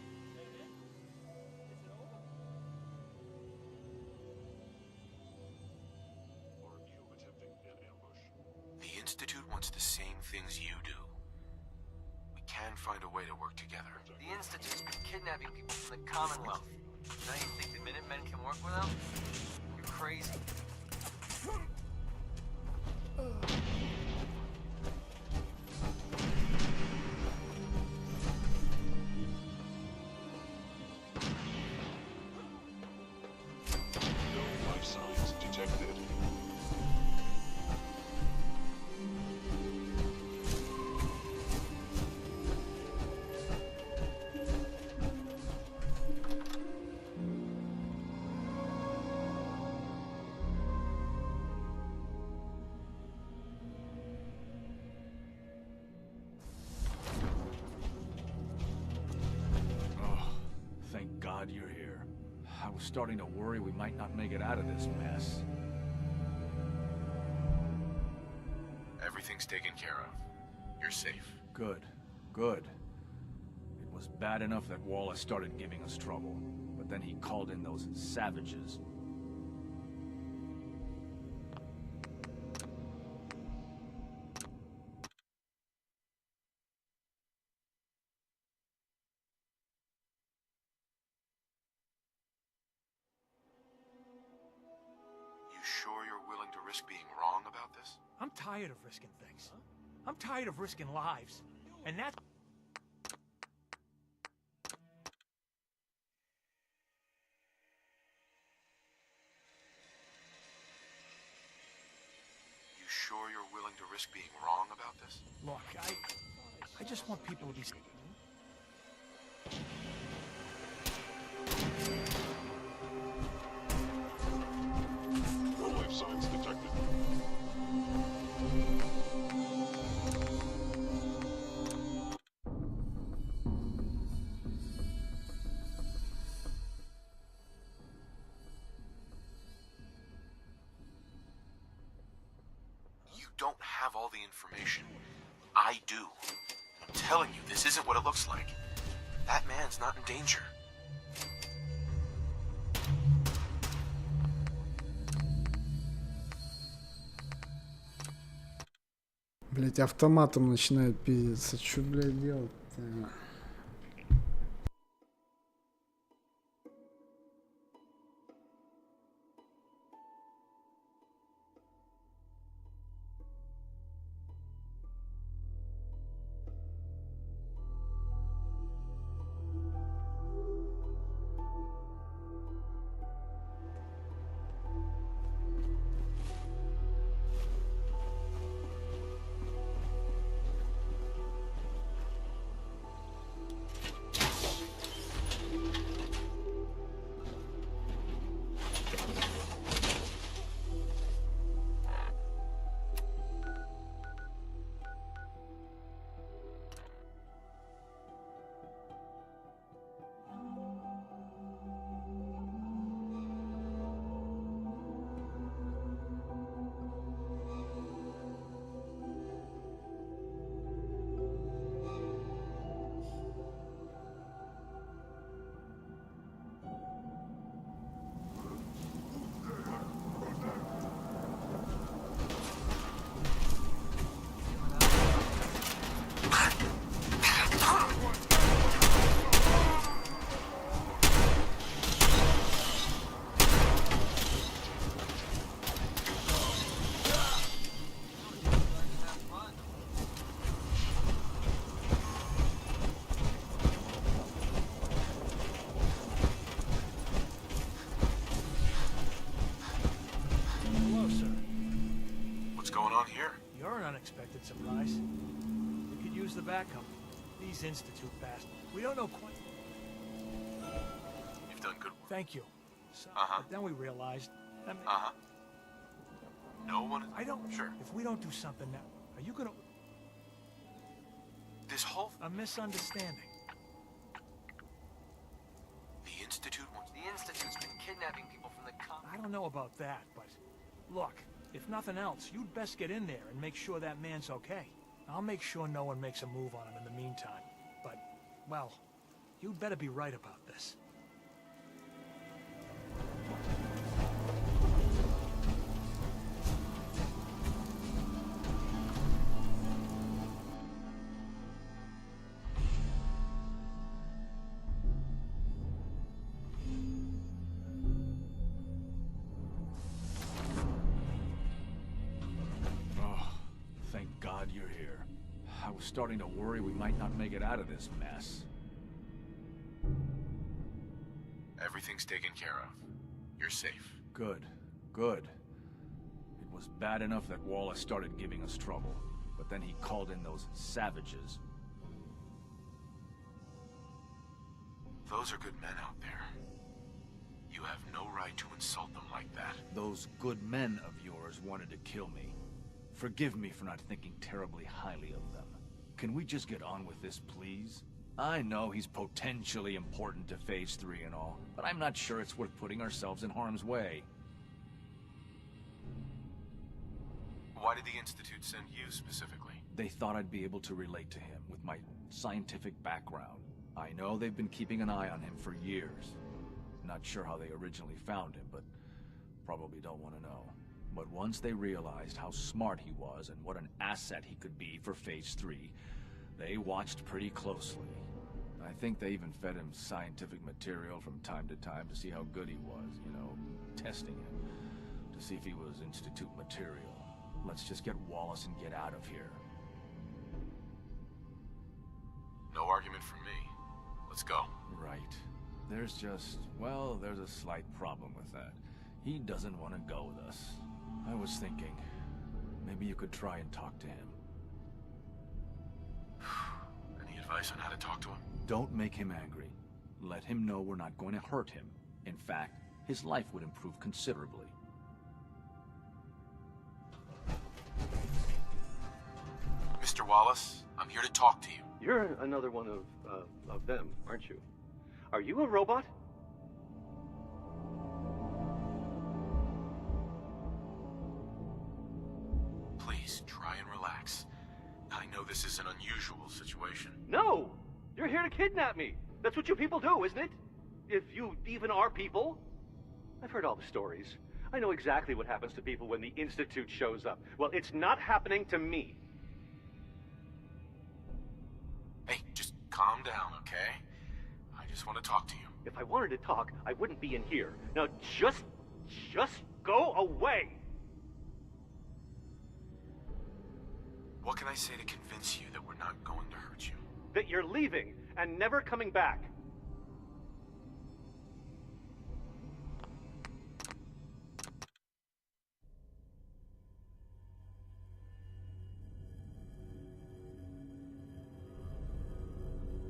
The Institute wants the same things you do. We can find a way to work together. The Institute's been kidnapping people from the Commonwealth. Now you think the Minutemen can work with them? You're crazy. No life signs detected. Thank God you're here. I was starting to worry we might not make it out of this mess. Everything's taken care of. You're safe. Good. Good. It was bad enough that Wallace started giving us trouble, but then he called in those savages. risk being wrong about this? I'm tired of risking things. I'm tired of risking lives. And that's... You sure you're willing to risk being wrong about this? Look, I just want people to be... No life signs detected. You don't have all the information. I do. I'm telling you, this isn't what it looks like. That man's not in danger. Блять, автоматом начинает пиздиться. Что, блядь, делать-то? Unexpected surprise. We could use the backup. These Institute bastards. We don't know quite. You've done good work. Thank you. So, but then we realized. That No one. I don't. Sure. If we don't do something now, are you gonna? This whole. A misunderstanding. The Institute wants. The Institute's been kidnapping people from the I don't know about that, but look. If nothing else, you'd best get in there and make sure that man's okay. I'll make sure no one makes a move on him in the meantime. But, well, you'd better be right about this. You're here. I was starting to worry we might not make it out of this mess. Everything's taken care of. You're safe. Good. Good. It was bad enough that Wallace started giving us trouble, but then he called in those savages. Those are good men out there. You have no right to insult them like that. Those good men of yours wanted to kill me. Forgive me for not thinking terribly highly of them. Can we just get on with this, please? I know he's potentially important to Phase 3 and all, but I'm not sure it's worth putting ourselves in harm's way. Why did the Institute send you specifically? They thought I'd be able to relate to him with my scientific background. I know they've been keeping an eye on him for years. Not sure how they originally found him, but probably don't want to know. But once they realized how smart he was and what an asset he could be for Phase 3, they watched pretty closely. I think they even fed him scientific material from time to time to see how good he was, you know, testing him. to see if he was Institute material. Let's just get Wallace and get out of here. No argument from me. Let's go. Right. There's just, well, there's a slight problem with that. He doesn't want to go with us. I was thinking, maybe you could try and talk to him. Any advice on how to talk to him? Don't make him angry. Let him know we're not going to hurt him. In fact, his life would improve considerably. Mr. Wallace, I'm here to talk to you. You're another one of them, aren't you? Are you a robot? Please, try and relax. I know this is an unusual situation. No! You're here to kidnap me! That's what you people do, isn't it? If you even are people. I've heard all the stories. I know exactly what happens to people when the Institute shows up. Well, it's not happening to me. Hey, just calm down, okay? I just want to talk to you. If I wanted to talk, I wouldn't be in here. Now, just go away! What can I say to convince you that we're not going to hurt you? That you're leaving and never coming back.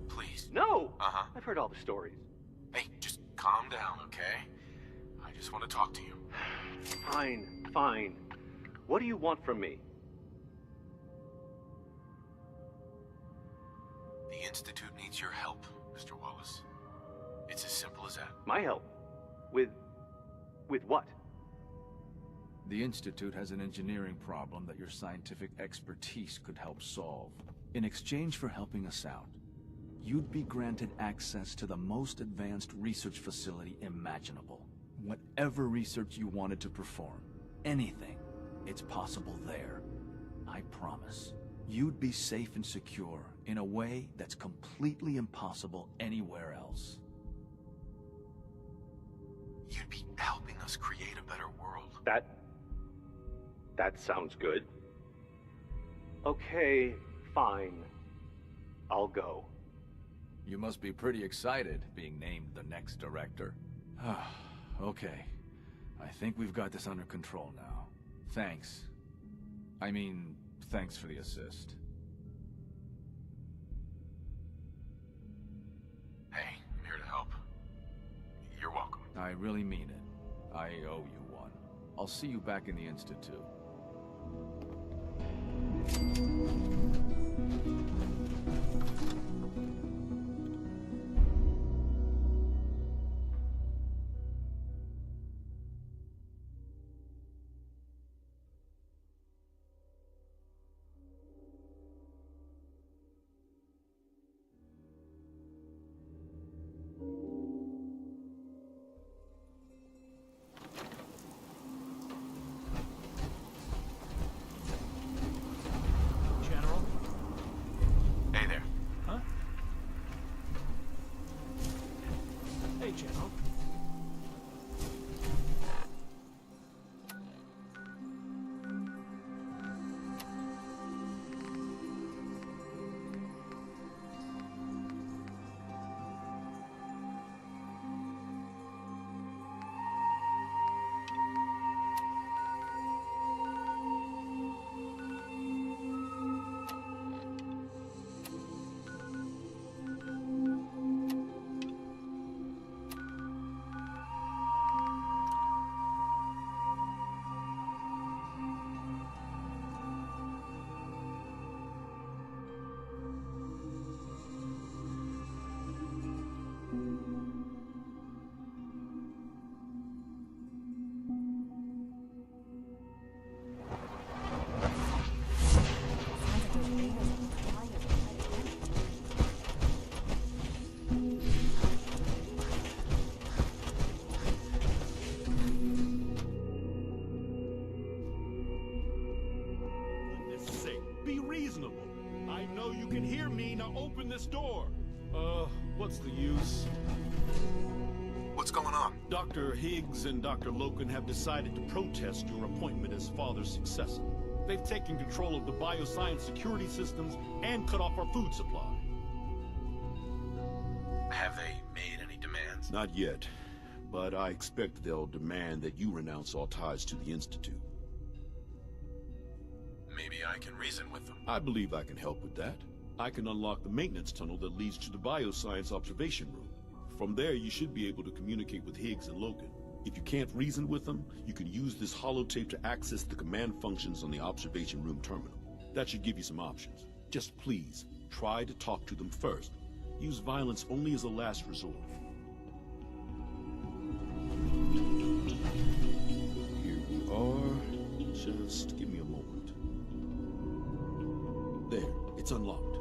Please. No! Uh-huh. I've heard all the stories. Hey, just calm down, okay? I just want to talk to you. Fine, fine. What do you want from me? The Institute needs your help, Mr. Wallace. It's as simple as that. My help? With what? The Institute has an engineering problem that your scientific expertise could help solve. In exchange for helping us out, you'd be granted access to the most advanced research facility imaginable. Whatever research you wanted to perform, anything, it's possible there. I promise. You'd be safe and secure in a way that's completely impossible anywhere else. You'd be helping us create a better world. That sounds good. Okay, fine. I'll go. You must be pretty excited being named the next director. Okay. I think we've got this under control now. Thanks. I mean, thanks for the assist. Hey, I'm here to help. You're welcome. I really mean it. I owe you one. I'll see you back in the Institute. Open this door. What's the use? What's going on? Dr. Higgs and Dr. Loken have decided to protest your appointment as father's successor. They've taken control of the bioscience security systems and cut off our food supply. Have they made any demands? Not yet, but I expect they'll demand that you renounce all ties to the Institute. Maybe I can reason with them. I believe I can help with that. I can unlock the maintenance tunnel that leads to the bioscience observation room. From there, you should be able to communicate with Higgs and Logan. If you can't reason with them, you can use this holotape to access the command functions on the observation room terminal. That should give you some options. Just please, try to talk to them first. Use violence only as a last resort. Here we are. Just give me a moment. There, it's unlocked.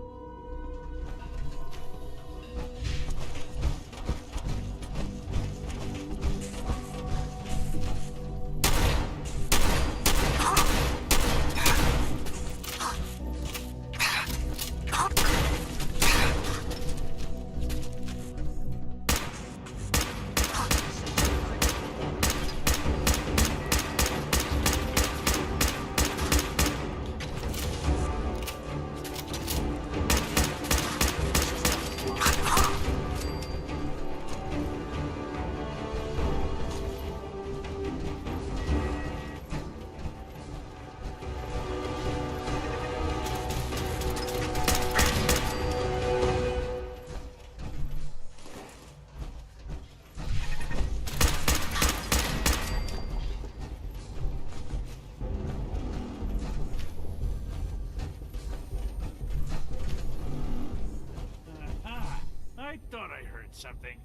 I thought I heard something.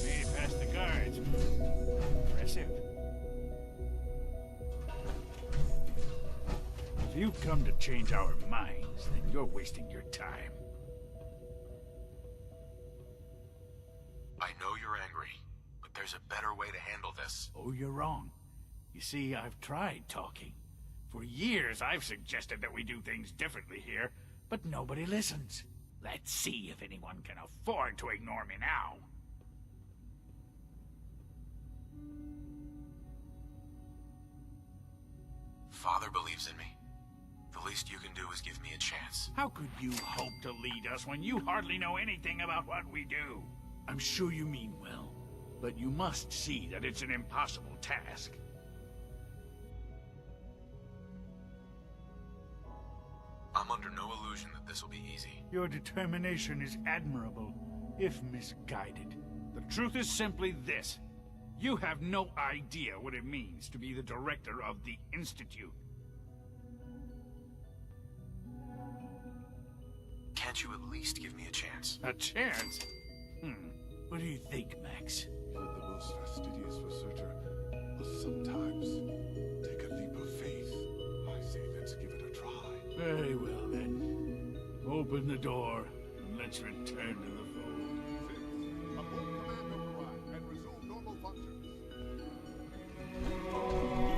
Made it past the guards. Impressive. If you've come to change our minds, then you're wasting your time. I know you're angry, but there's a better way to handle this. Oh, you're wrong. You see, I've tried talking. For years, I've suggested that we do things differently here, but nobody listens. Let's see if anyone can afford to ignore me now. Father believes in me. The least you can do is give me a chance. How could you hope to lead us when you hardly know anything about what we do? I'm sure you mean well, but you must see that it's an impossible task. I'm under no illusion that this will be easy. Your determination is admirable, if misguided. The truth is simply this. You have no idea what it means to be the director of the Institute. Can't you at least give me a chance? A chance? What do you think, Max? You're the most fastidious researcher, but sometimes take a leap of faith. I say let's give it a try. Very well, then. Open the door, and let's return to the fold. Abort command override and resume normal functions.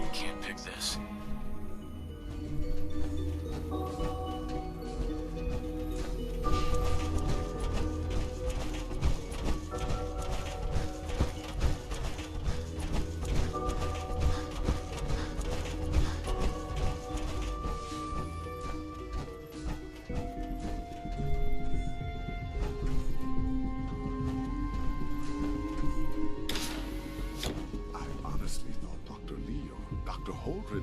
You can't pick this.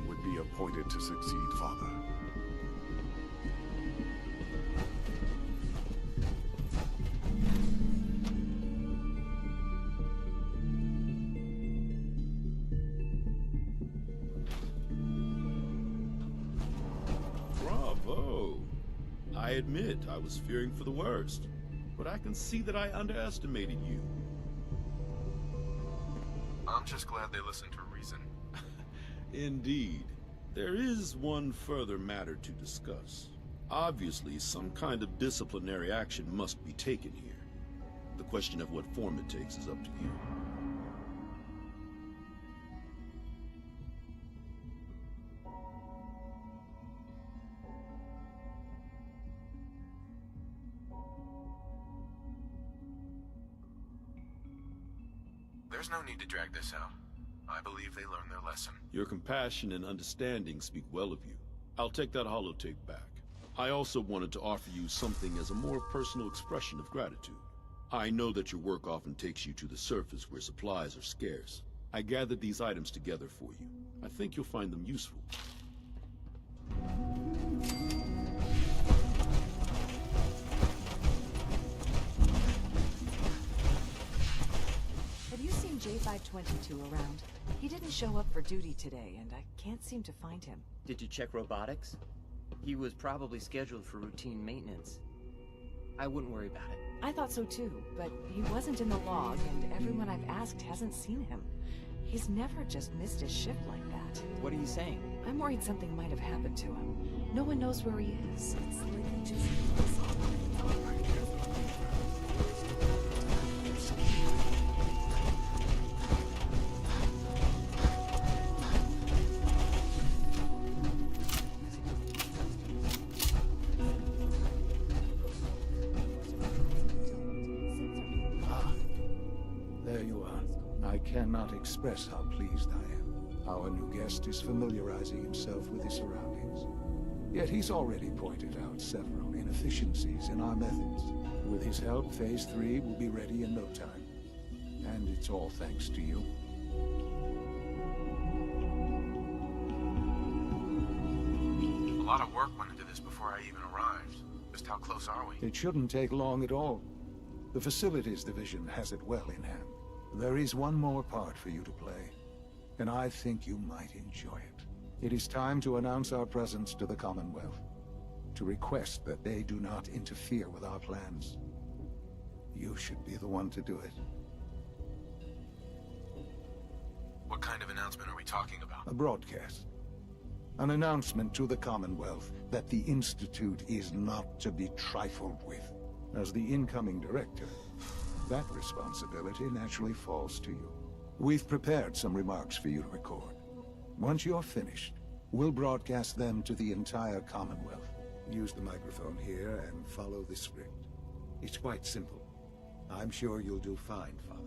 Would be appointed to succeed Father. Bravo! I admit I was fearing for the worst, but I can see that I underestimated you. I'm just glad they listened to reason. Indeed. There is one further matter to discuss. Obviously, some kind of disciplinary action must be taken here. The question of what form it takes is up to you. There's no need to drag this out. I believe they learned their lesson. Your compassion and understanding speak well of you. I'll take that holotape back. I also wanted to offer you something as a more personal expression of gratitude. I know that your work often takes you to the surface where supplies are scarce. I gathered these items together for you. I think you'll find them useful. Have you seen J522 around? He didn't show up for duty today, and I can't seem to find him. Did you check robotics? He was probably scheduled for routine maintenance. I wouldn't worry about it. I thought so too, but he wasn't in the log, and everyone I've asked hasn't seen him. He's never just missed his shift like that. What are you saying? I'm worried something might have happened to him. No one knows where he is. It's like he just... I cannot express how pleased I am. Our new guest is familiarizing himself with his surroundings. Yet he's already pointed out several inefficiencies in our methods. With his help, Phase 3 will be ready in no time. And it's all thanks to you. A lot of work went into this before I even arrived. Just how close are we? It shouldn't take long at all. The Facilities Division has it well in hand. There is one more part for you to play, and I think you might enjoy it. It is time to announce our presence to the Commonwealth, to request that they do not interfere with our plans. You should be the one to do it. What kind of announcement are we talking about? A broadcast. An announcement to the Commonwealth that the Institute is not to be trifled with. As the incoming director, that responsibility naturally falls to you. We've prepared some remarks for you to record. Once you're finished, we'll broadcast them to the entire Commonwealth. Use the microphone here and follow the script. It's quite simple. I'm sure you'll do fine, Father.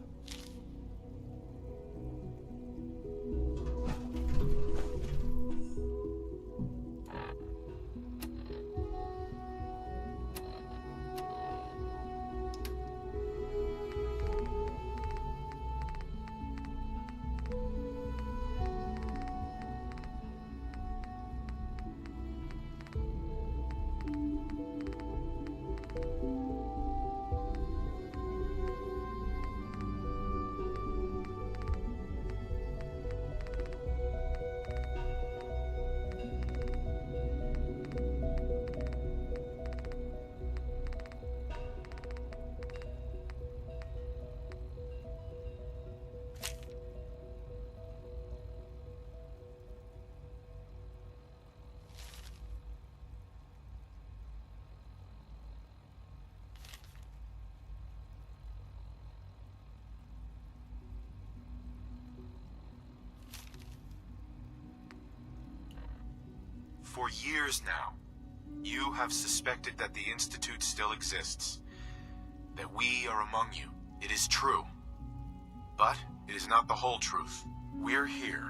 For years now, you have suspected that the Institute still exists. That we are among you. It is true. But it is not the whole truth. We're here.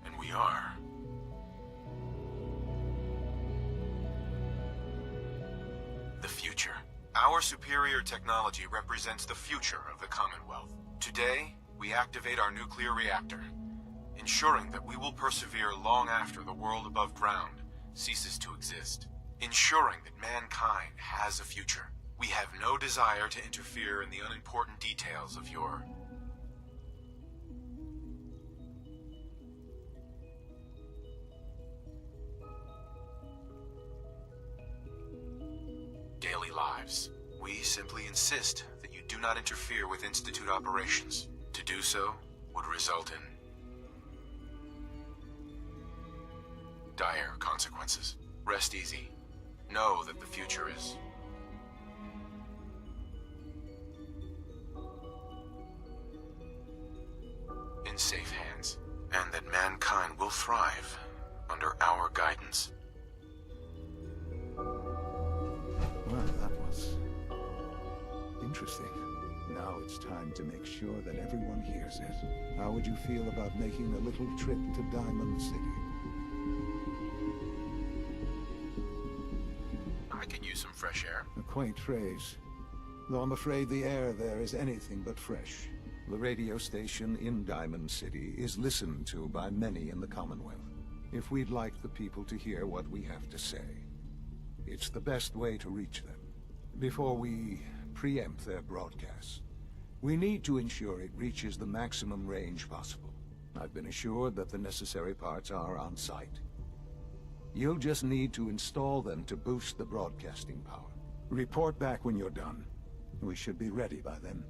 And we are. The future. Our superior technology represents the future of the Commonwealth. Today, we activate our nuclear reactor, ensuring that we will persevere long after the world above ground ceases to exist. Ensuring that mankind has a future. We have no desire to interfere in the unimportant details of your daily lives. We simply insist that you do not interfere with Institute operations. To do so would result in dire consequences. Rest easy. Know that the future is in safe hands, and that mankind will thrive under our guidance. Well, that was interesting. Now it's time to make sure that everyone hears it. How would you feel about making a little trip to Diamond City? I could use some fresh air. A quaint phrase, though I'm afraid the air there is anything but fresh. The radio station in Diamond City is listened to by many in the Commonwealth. If we'd like the people to hear what we have to say, it's the best way to reach them. Before we preempt their broadcasts, we need to ensure it reaches the maximum range possible. I've been assured that the necessary parts are on site. You'll just need to install them to boost the broadcasting power. Report back when you're done. We should be ready by then.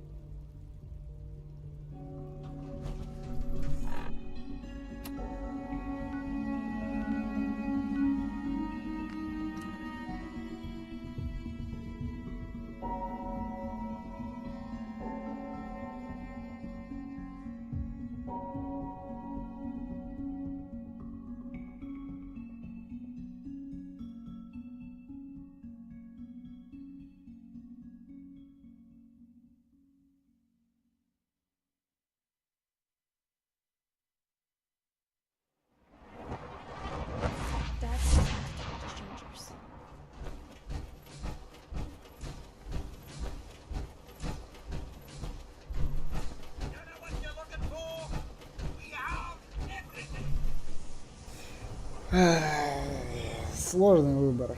Сложный выбор,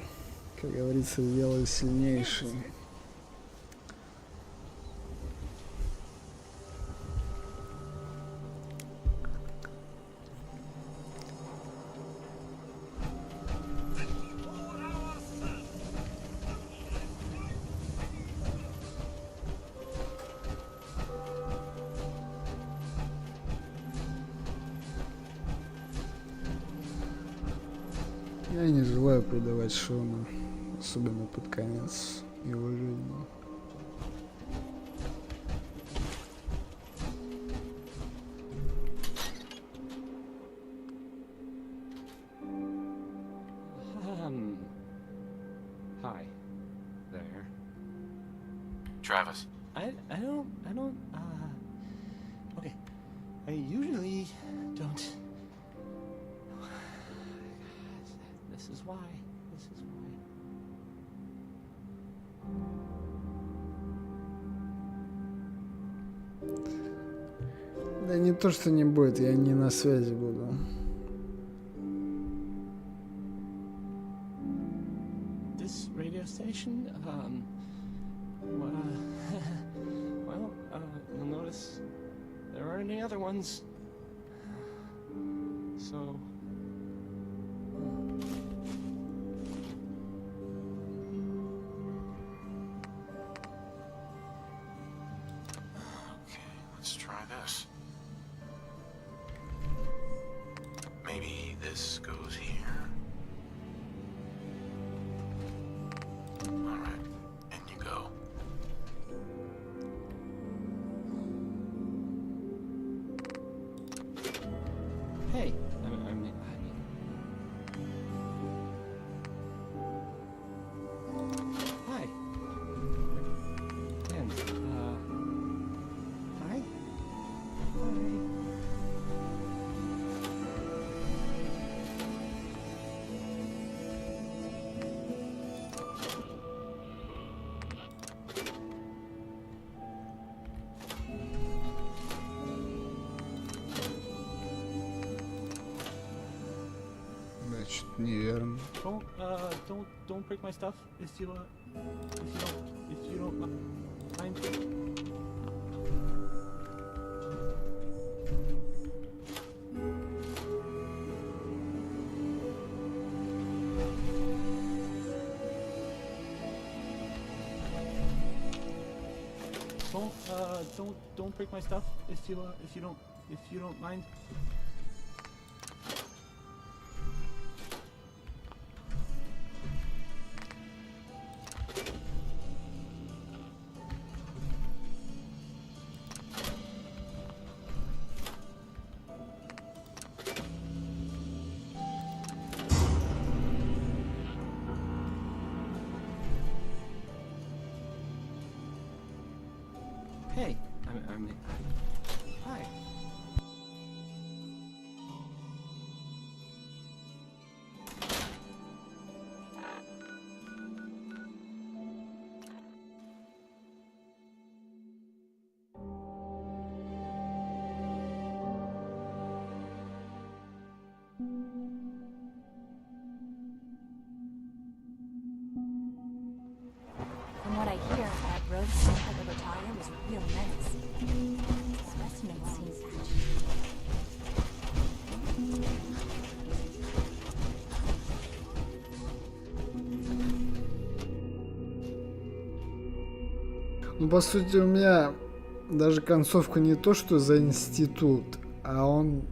как говорится, сделай сильнейший. Я не желаю предавать Шона, особенно под конец его жизни. Hi there. Travis. I don't, okay. I usually don't. This is why. Да не то, что не будет, я не на связи буду. This radio station, you'll notice there aren't any other ones. So... Let's try this. Maybe this goes here. Alright, in you go. Hey, hi. And, hi? Значит, неверно. Don't break my stuff if you don't mind. Don't break my stuff if you don't mind. Hey, I mean, hi. From what I hear, that road synth at the battalion was a real menace. Specimen seems Ну, по сути, у меня даже концовка не то, что за институт, а он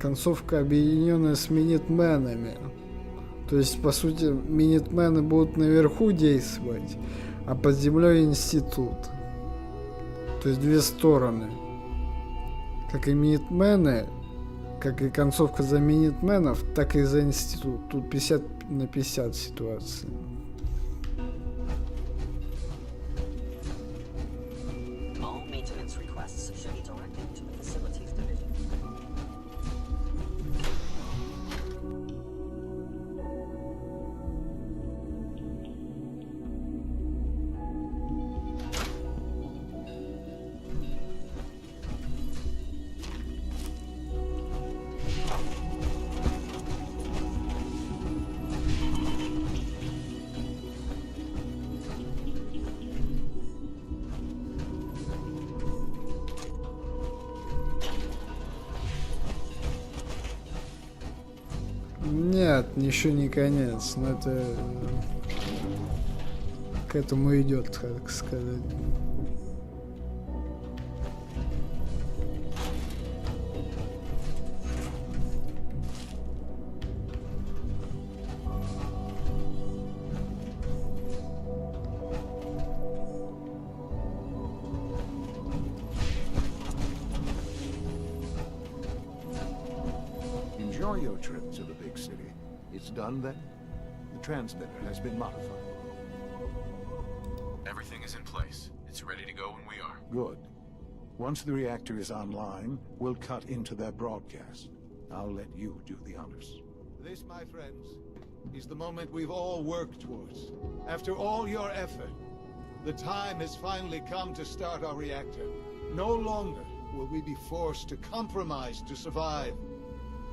концовка, объединенная с минитменами. То есть, по сути, минитмены будут наверху действовать, а под землей институт. То есть две стороны. Как и минитмены, как и концовка за минитменов, так и за институт. Тут 50 на 50 ситуация. All maintenance requests should be directed to the facilities division. Нет, еще не конец, но это к этому идет, так сказать. Enjoy your trip to the big city. It's done then? The transmitter has been modified. Everything is in place. It's ready to go when we are. Good. Once the reactor is online, we'll cut into their broadcast. I'll let you do the honors. This, my friends, is the moment we've all worked towards. After all your effort, the time has finally come to start our reactor. No longer will we be forced to compromise to survive.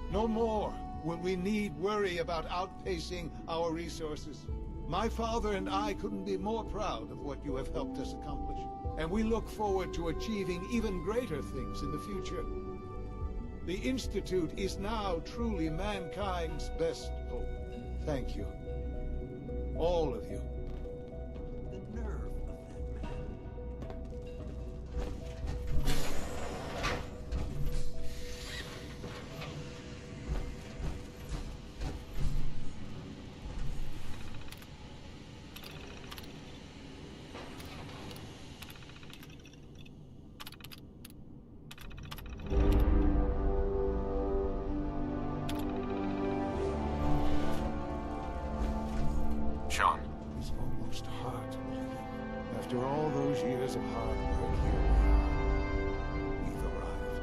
No more will we need worry about outpacing our resources. My father and I couldn't be more proud of what you have helped us accomplish, and we look forward to achieving even greater things in the future. The Institute is now truly mankind's best hope. Thank you. All of you. The nerve of that man. Sean. It's almost hard to believe. After all those years of hard work, here we are. We've arrived.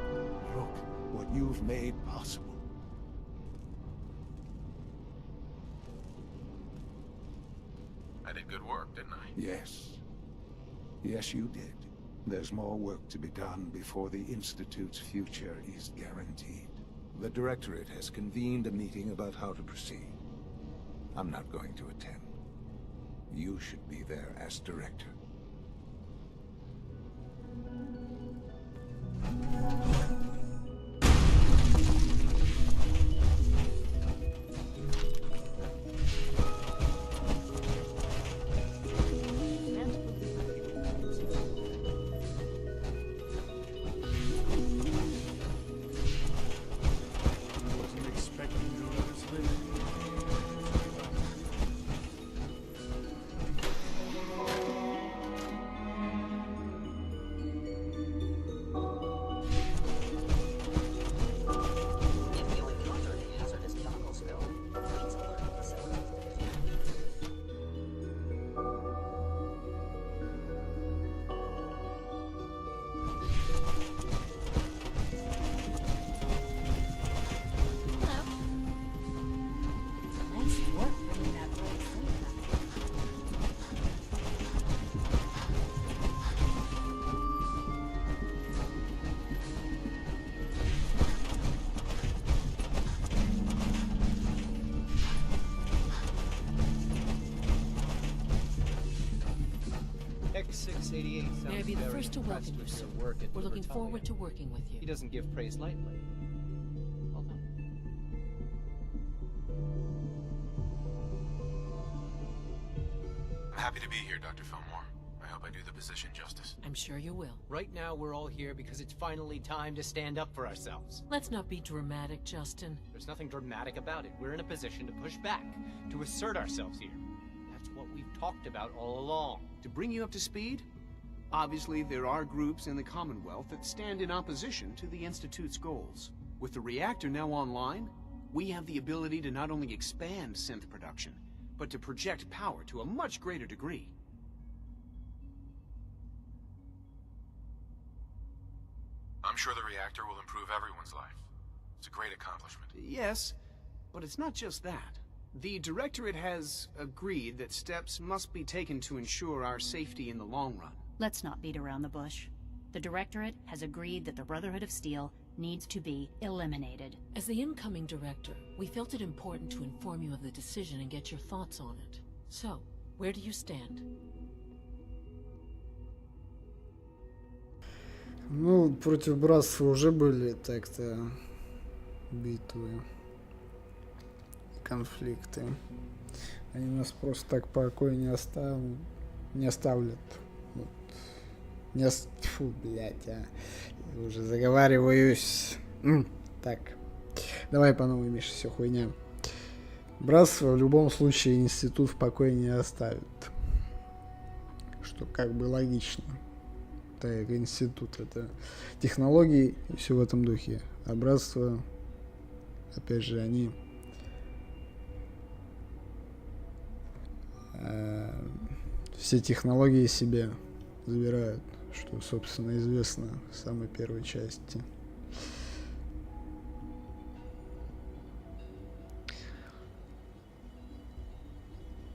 Look what you've made possible. I did good work, didn't I? Yes. Yes, you did. There's more work to be done before the Institute's future is guaranteed. The Directorate has convened a meeting about how to proceed. I'm not going to attend. You should be there as Director. 688 sounds May I be the very first to impressed welcome you, with sir. your work at We're looking Libertalia. forward to working with you. He doesn't give praise lightly. Hold on. I'm happy to be here, Dr. Fillmore. I hope I do the position justice. I'm sure you will. Right now, we're all here because it's finally time to stand up for ourselves. Let's not be dramatic, Justin. There's nothing dramatic about it. We're in a position to push back, to assert ourselves here. That's what we've talked about all along. To bring you up to speed, obviously there are groups in the Commonwealth that stand in opposition to the Institute's goals. With the reactor now online, we have the ability to not only expand synth production, but to project power to a much greater degree. I'm sure the reactor will improve everyone's life. It's a great accomplishment. Yes, but it's not just that. The Directorate has agreed that steps must be taken to ensure our safety in the long run. Let's not beat around the bush. The Directorate has agreed that the Brotherhood of Steel needs to be eliminated. As the incoming director, we felt it important to inform you of the decision and get your thoughts on it. So, where do you stand? Ну, против братства уже были так-то битвы, конфликты. Они нас просто так в покое не оставят. Вот. Фу, блядь, уже заговариваюсь. Так, давай по новой, Миша, все хуйня. Братство в любом случае институт в покое не оставит. Что как бы логично. Так, институт — это технологии и все в этом духе. А братство, опять же, они все технологии себе забирают, что, собственно, известно в самой первой части.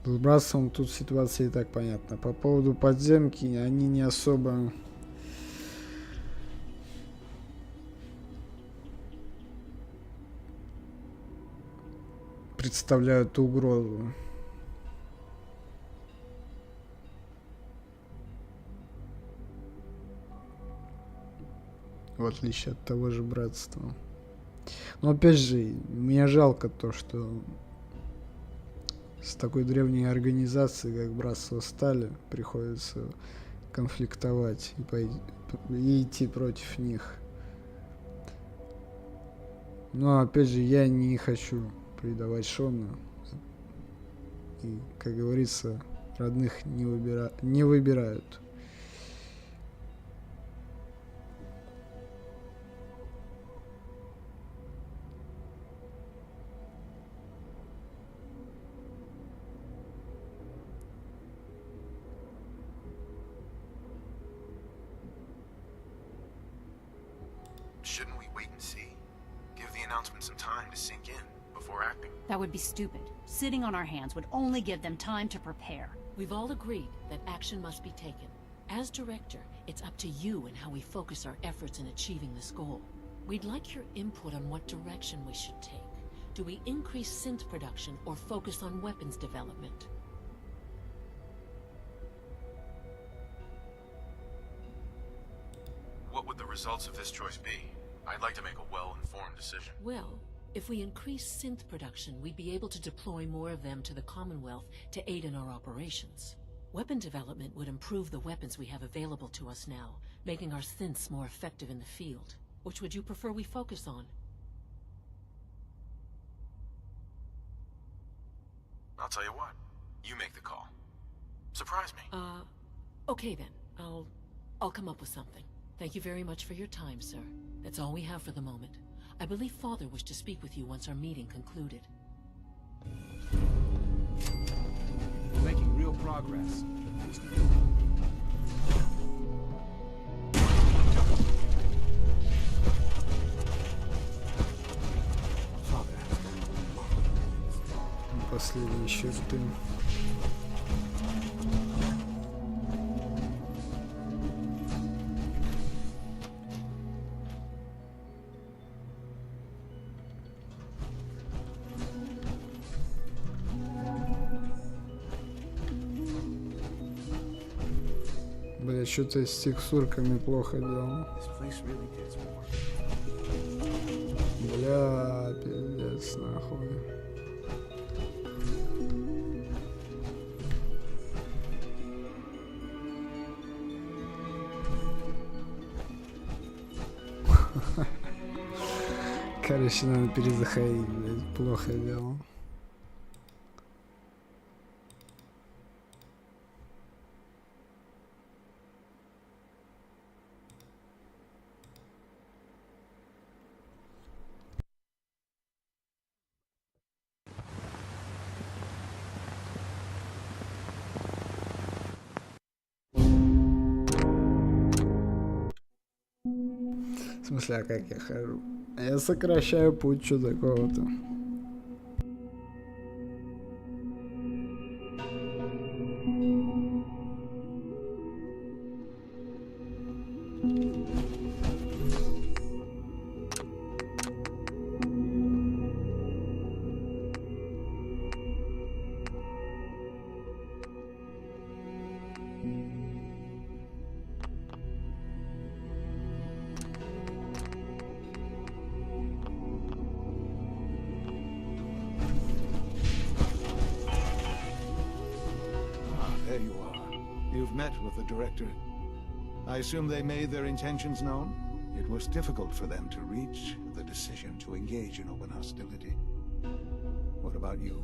С братством тут ситуация и так понятна. По поводу подземки, они не особо представляют угрозу. В отличие от того же братства. Но опять же, мне жалко то, что с такой древней организацией, как Братство Стали, приходится конфликтовать и идти против них. Но опять же, я не хочу предавать Шона. И, как говорится, родных не выбирают. Shouldn't we wait and see? Give the announcement some time to sink in before acting. That would be stupid. Sitting on our hands would only give them time to prepare. We've all agreed that action must be taken. As director, it's up to you and how we focus our efforts in achieving this goal. We'd like your input on what direction we should take. Do we increase synth production or focus on weapons development? What would the results of this choice be? I'd like to make a well-informed decision. Well, if we increase synth production, we'd be able to deploy more of them to the Commonwealth to aid in our operations. Weapon development would improve the weapons we have available to us now, making our synths more effective in the field. Which would you prefer we focus on? I'll tell you what. You make the call. Surprise me. Okay then. I'll come up with something. Thank you very much for your time, sir. That's all we have for the moment. I believe Father wished to speak with you once our meeting concluded. We're making real progress. Последние черты. Бля, что-то с текстурками плохо делал. Бля, пиздец, нахуй. Короче, надо перезаходить, блядь, плохо делал. В смысле, а как я хожу? Я сокращаю путь, что такого-то. There you are. You've met with the Directorate. I assume they made their intentions known? It was difficult for them to reach the decision to engage in open hostility. What about you?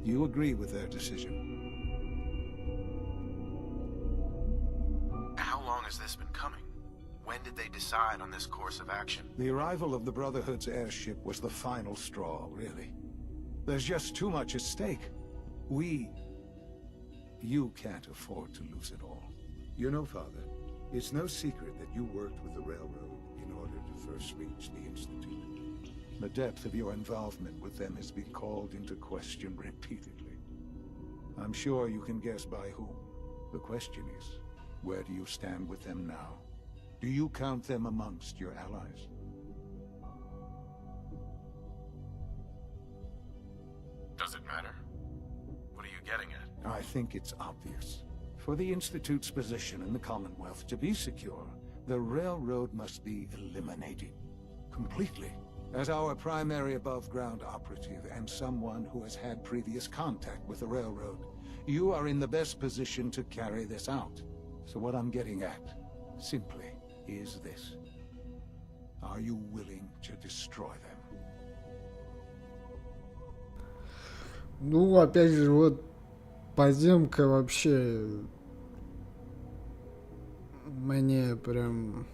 You agree with their decision? How long has this been coming? When did they decide on this course of action? The arrival of the Brotherhood's airship was the final straw, really. There's just too much at stake. You can't afford to lose it all. You know, Father, it's no secret that you worked with the Railroad in order to first reach the Institute. The depth of your involvement with them has been called into question repeatedly. I'm sure you can guess by whom. The question is, where do you stand with them now? Do you count them amongst your allies? Does it matter? What are you getting at? I think it's obvious. For the Institute's position in the Commonwealth to be secure, the Railroad must be eliminated. Completely. As our primary above-ground operative and someone who has had previous contact with the Railroad, you are in the best position to carry this out. So what I'm getting at, simply, is this. Are you willing to destroy them? Ну, опять же, вот подземка вообще мне прям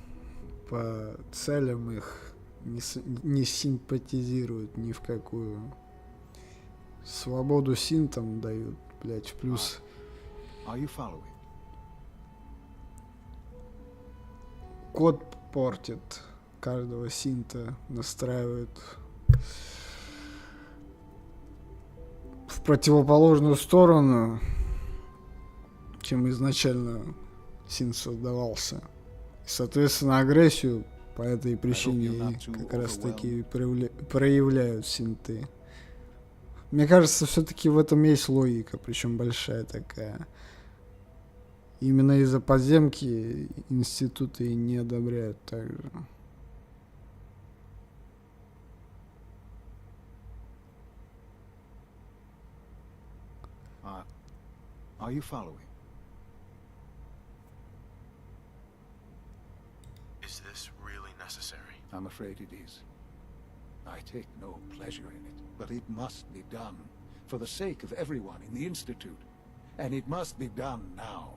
по целям их не симпатизирует ни в какую. Свободу синтам дают, блять, в плюс. Are you following? Код портит каждого синта, настраивает в противоположную сторону, чем изначально синт создавался. И, соответственно, агрессию по этой причине как раз таки проявляют синты. Мне кажется, все-таки в этом есть логика, причем большая такая. Именно из-за подземки институты и не одобряют также. Are you following? Is this really necessary? I'm afraid it is. I take no pleasure in it, but it must be done for the sake of everyone in the Institute. And it must be done now.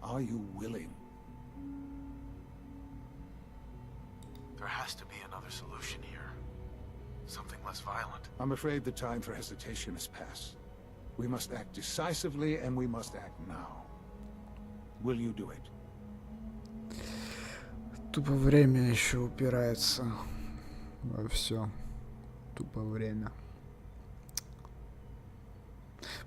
Are you willing? There has to be another solution here. Something less violent. I'm afraid the time for hesitation has passed. We must act decisively, and we must act now. Will you do it? Тупо время еще упирается во все. Тупо время.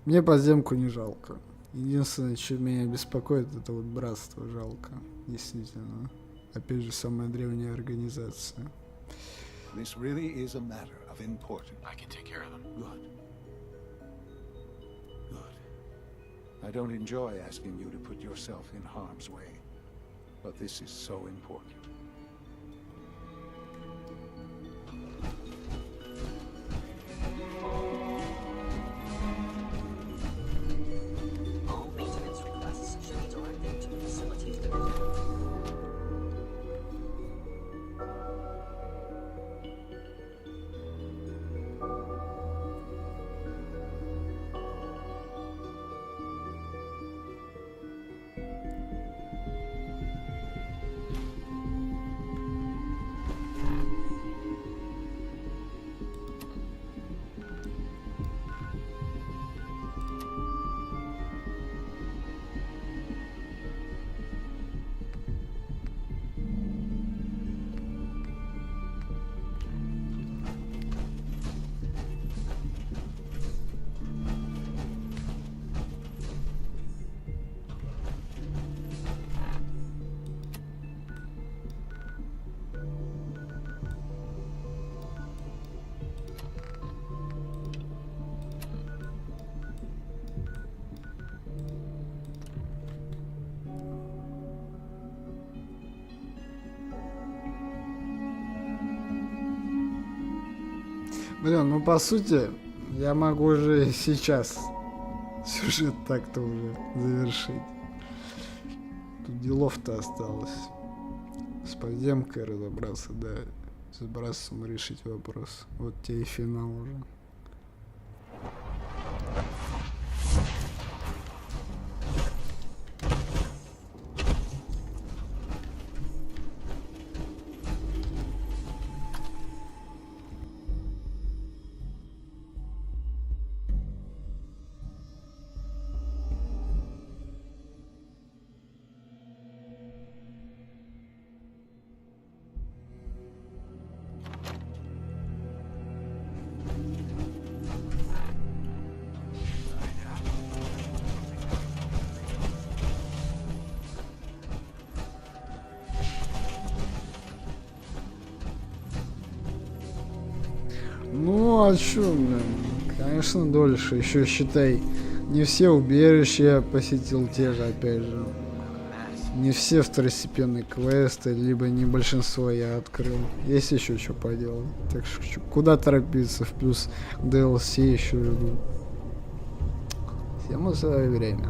Мне подземку не жалко. Единственное, что меня беспокоит, это вот братство жалко. Действительно. Опять же, самая древняя организация. This really is a matter of importance. I can take care of them. Good. I don't enjoy asking you to put yourself in harm's way, but this is so important. All maintenance requests should be directed to the facilities division. Блин, ну по сути, я могу уже сейчас сюжет так-то уже завершить. Тут делов-то осталось. С подземкой разобраться, да. С братством решить вопрос. Вот тебе и финал уже. Ну, а чё, блин, конечно, дольше. Еще, считай, не все убежища я посетил те же, опять же. Не все второстепенные квесты, либо не большинство я открыл. Есть еще что поделать. Так что куда торопиться, в плюс DLC еще жду. Всему свое время.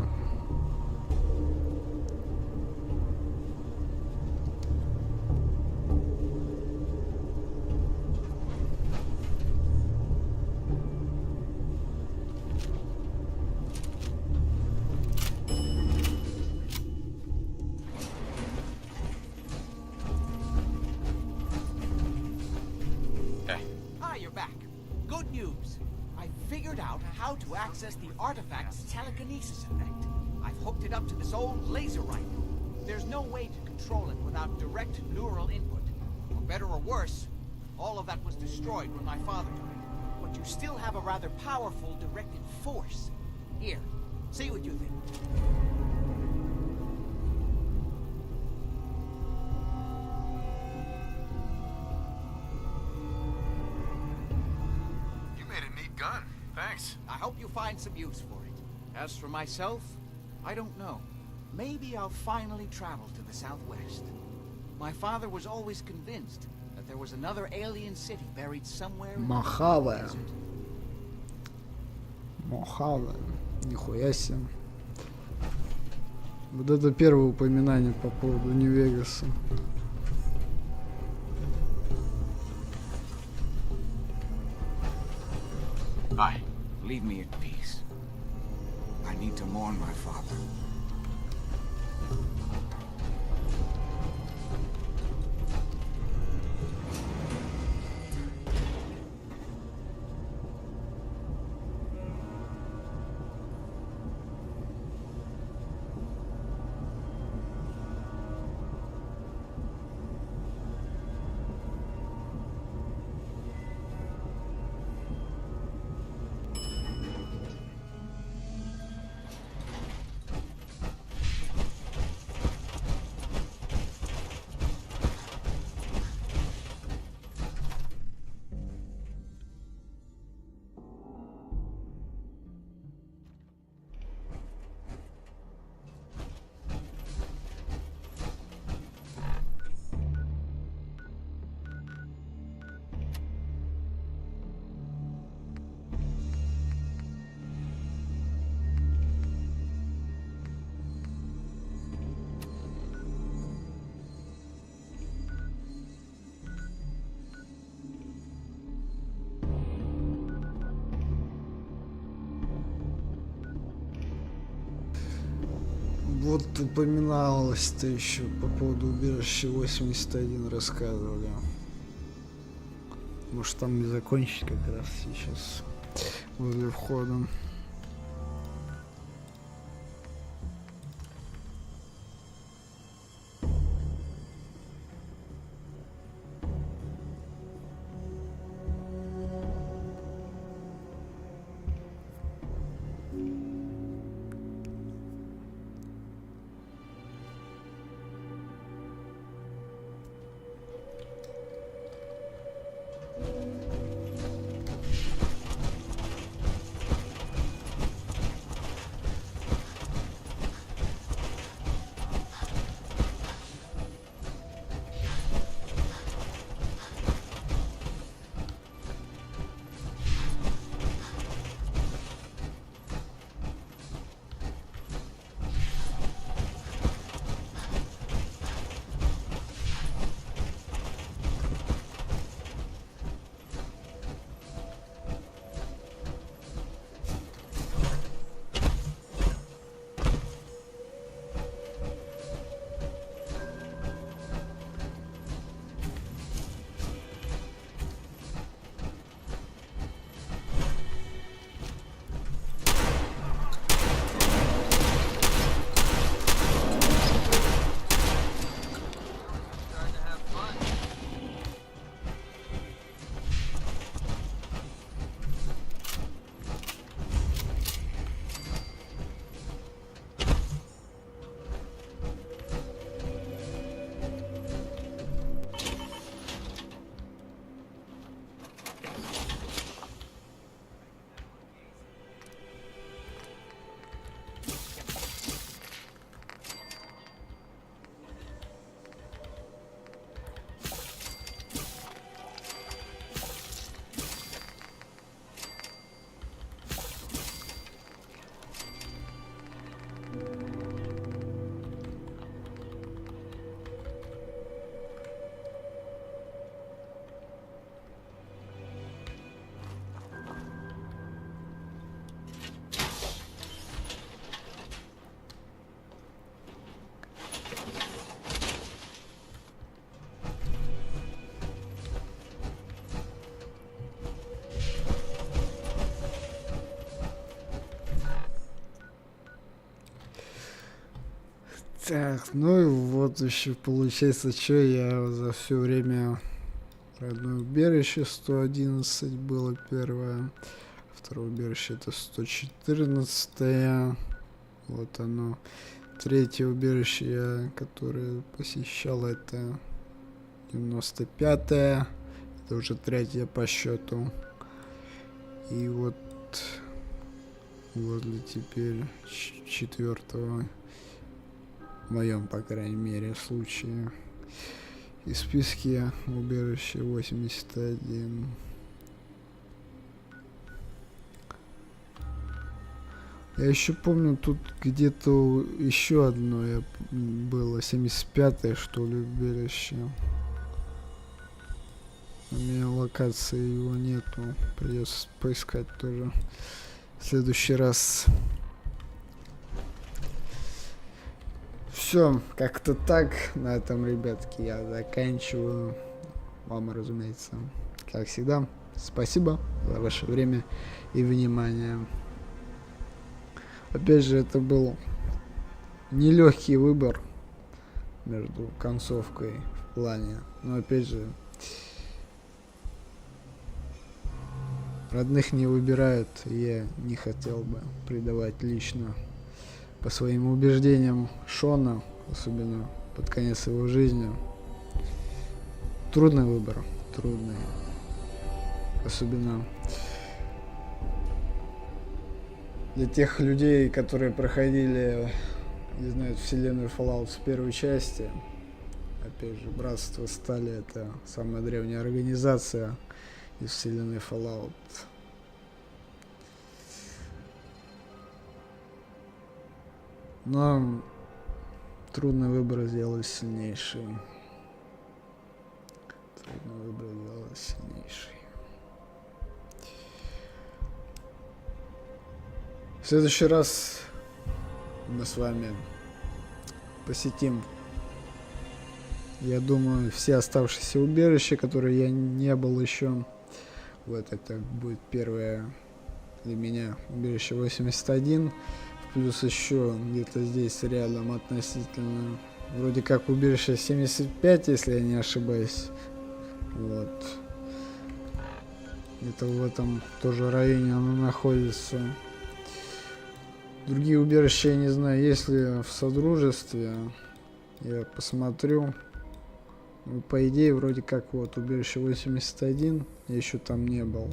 The artifact's telekinesis effect. I've hooked it up to this old laser rifle. There's no way to control it without direct neural input. For better or worse, all of that was destroyed when my father died. But you still have a rather powerful directed force. Here, see what you think. You made a neat gun. Thanks. I hope you find some use for it. As for myself, I don't know. Maybe I'll finally travel to the southwest. My father was always convinced that there was another alien city buried somewhere in Махавая. the desert. Махавая. Нихуя себе. Вот это первое упоминание по поводу Нью-Вегаса. Hi. Leave me in peace. I need to mourn my father. Вот упоминалось-то еще по поводу убежища 81 рассказывали. Может там не закончить как раз сейчас возле входа. Так, ну и вот еще получается, что я за все время родное убежище 111 было первое, второе убежище это 114, вот оно. Третье убежище, которое посещал, это 95-е, это уже третье по счету. И вот возле теперь четвертого, в моем, по крайней мере, случае, из списка убежище 81. Я еще помню, тут где-то еще одно было, 75-е, что ли, убежище. У меня локации его нету, придется поискать тоже в следующий раз. Все, как-то так. На этом, ребятки, я заканчиваю. Вам, разумеется, как всегда, спасибо за ваше время и внимание. Опять же, это был нелегкий выбор между концовкой в плане. Но опять же, родных не выбирают, и я не хотел бы предавать лично по своим убеждениям Шона, особенно под конец его жизни. Трудный выбор, трудный. Особенно для тех людей, которые проходили, не знаю, вселенную Fallout с первой части. Опять же, Братство Стали — это самая древняя организация из вселенной Fallout. Но трудный выбор сделал сильнейший. Трудный выбор сделал сильнейший. В следующий раз мы с вами посетим, я думаю, все оставшиеся убежища, которые я не был еще. Вот это будет первое для меня убежище 81. Плюс еще где-то здесь рядом относительно, вроде как убежище 75, если я не ошибаюсь. Вот. Где-то в этом тоже районе оно находится. Другие убежища я не знаю, есть ли в Содружестве. Я посмотрю. Ну, по идее, вроде как вот убежище 81. Я еще там не был.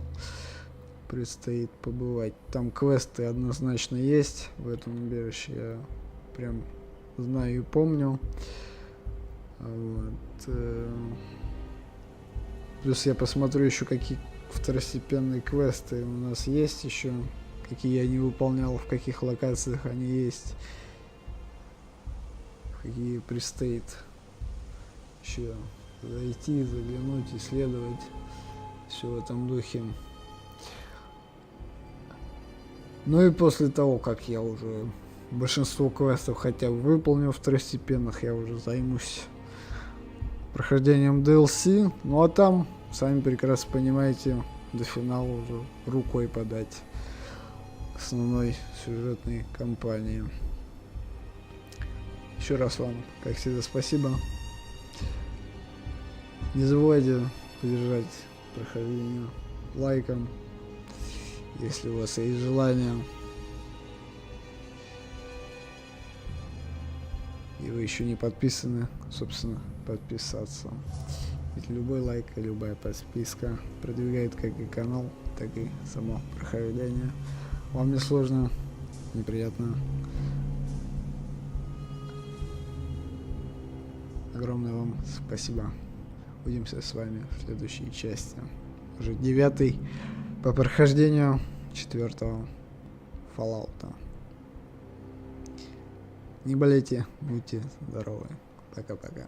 Предстоит побывать. Там квесты однозначно есть в этом убежище. Я прям знаю и помню. Вот. Плюс я посмотрю еще, какие второстепенные квесты у нас есть еще. Какие я не выполнял, в каких локациях они есть. Какие предстоит еще зайти, заглянуть, исследовать. Все в этом духе. Ну и после того, как я уже большинство квестов хотя бы выполню второстепенных, я уже займусь прохождением DLC. Ну а там, сами прекрасно понимаете, до финала уже рукой подать основной сюжетной кампании. Еще раз вам, как всегда, спасибо. Не забывайте поддержать прохождение лайком, если у вас есть желание. И вы еще не подписаны, собственно, подписаться. Ведь любой лайк и любая подписка продвигает как и канал, так и само прохождение. Вам не сложно, неприятно. Огромное вам спасибо. Увидимся с вами в следующей части. Уже 9-й по прохождению 4-го Fallout. Не болейте, будьте здоровы. Пока-пока.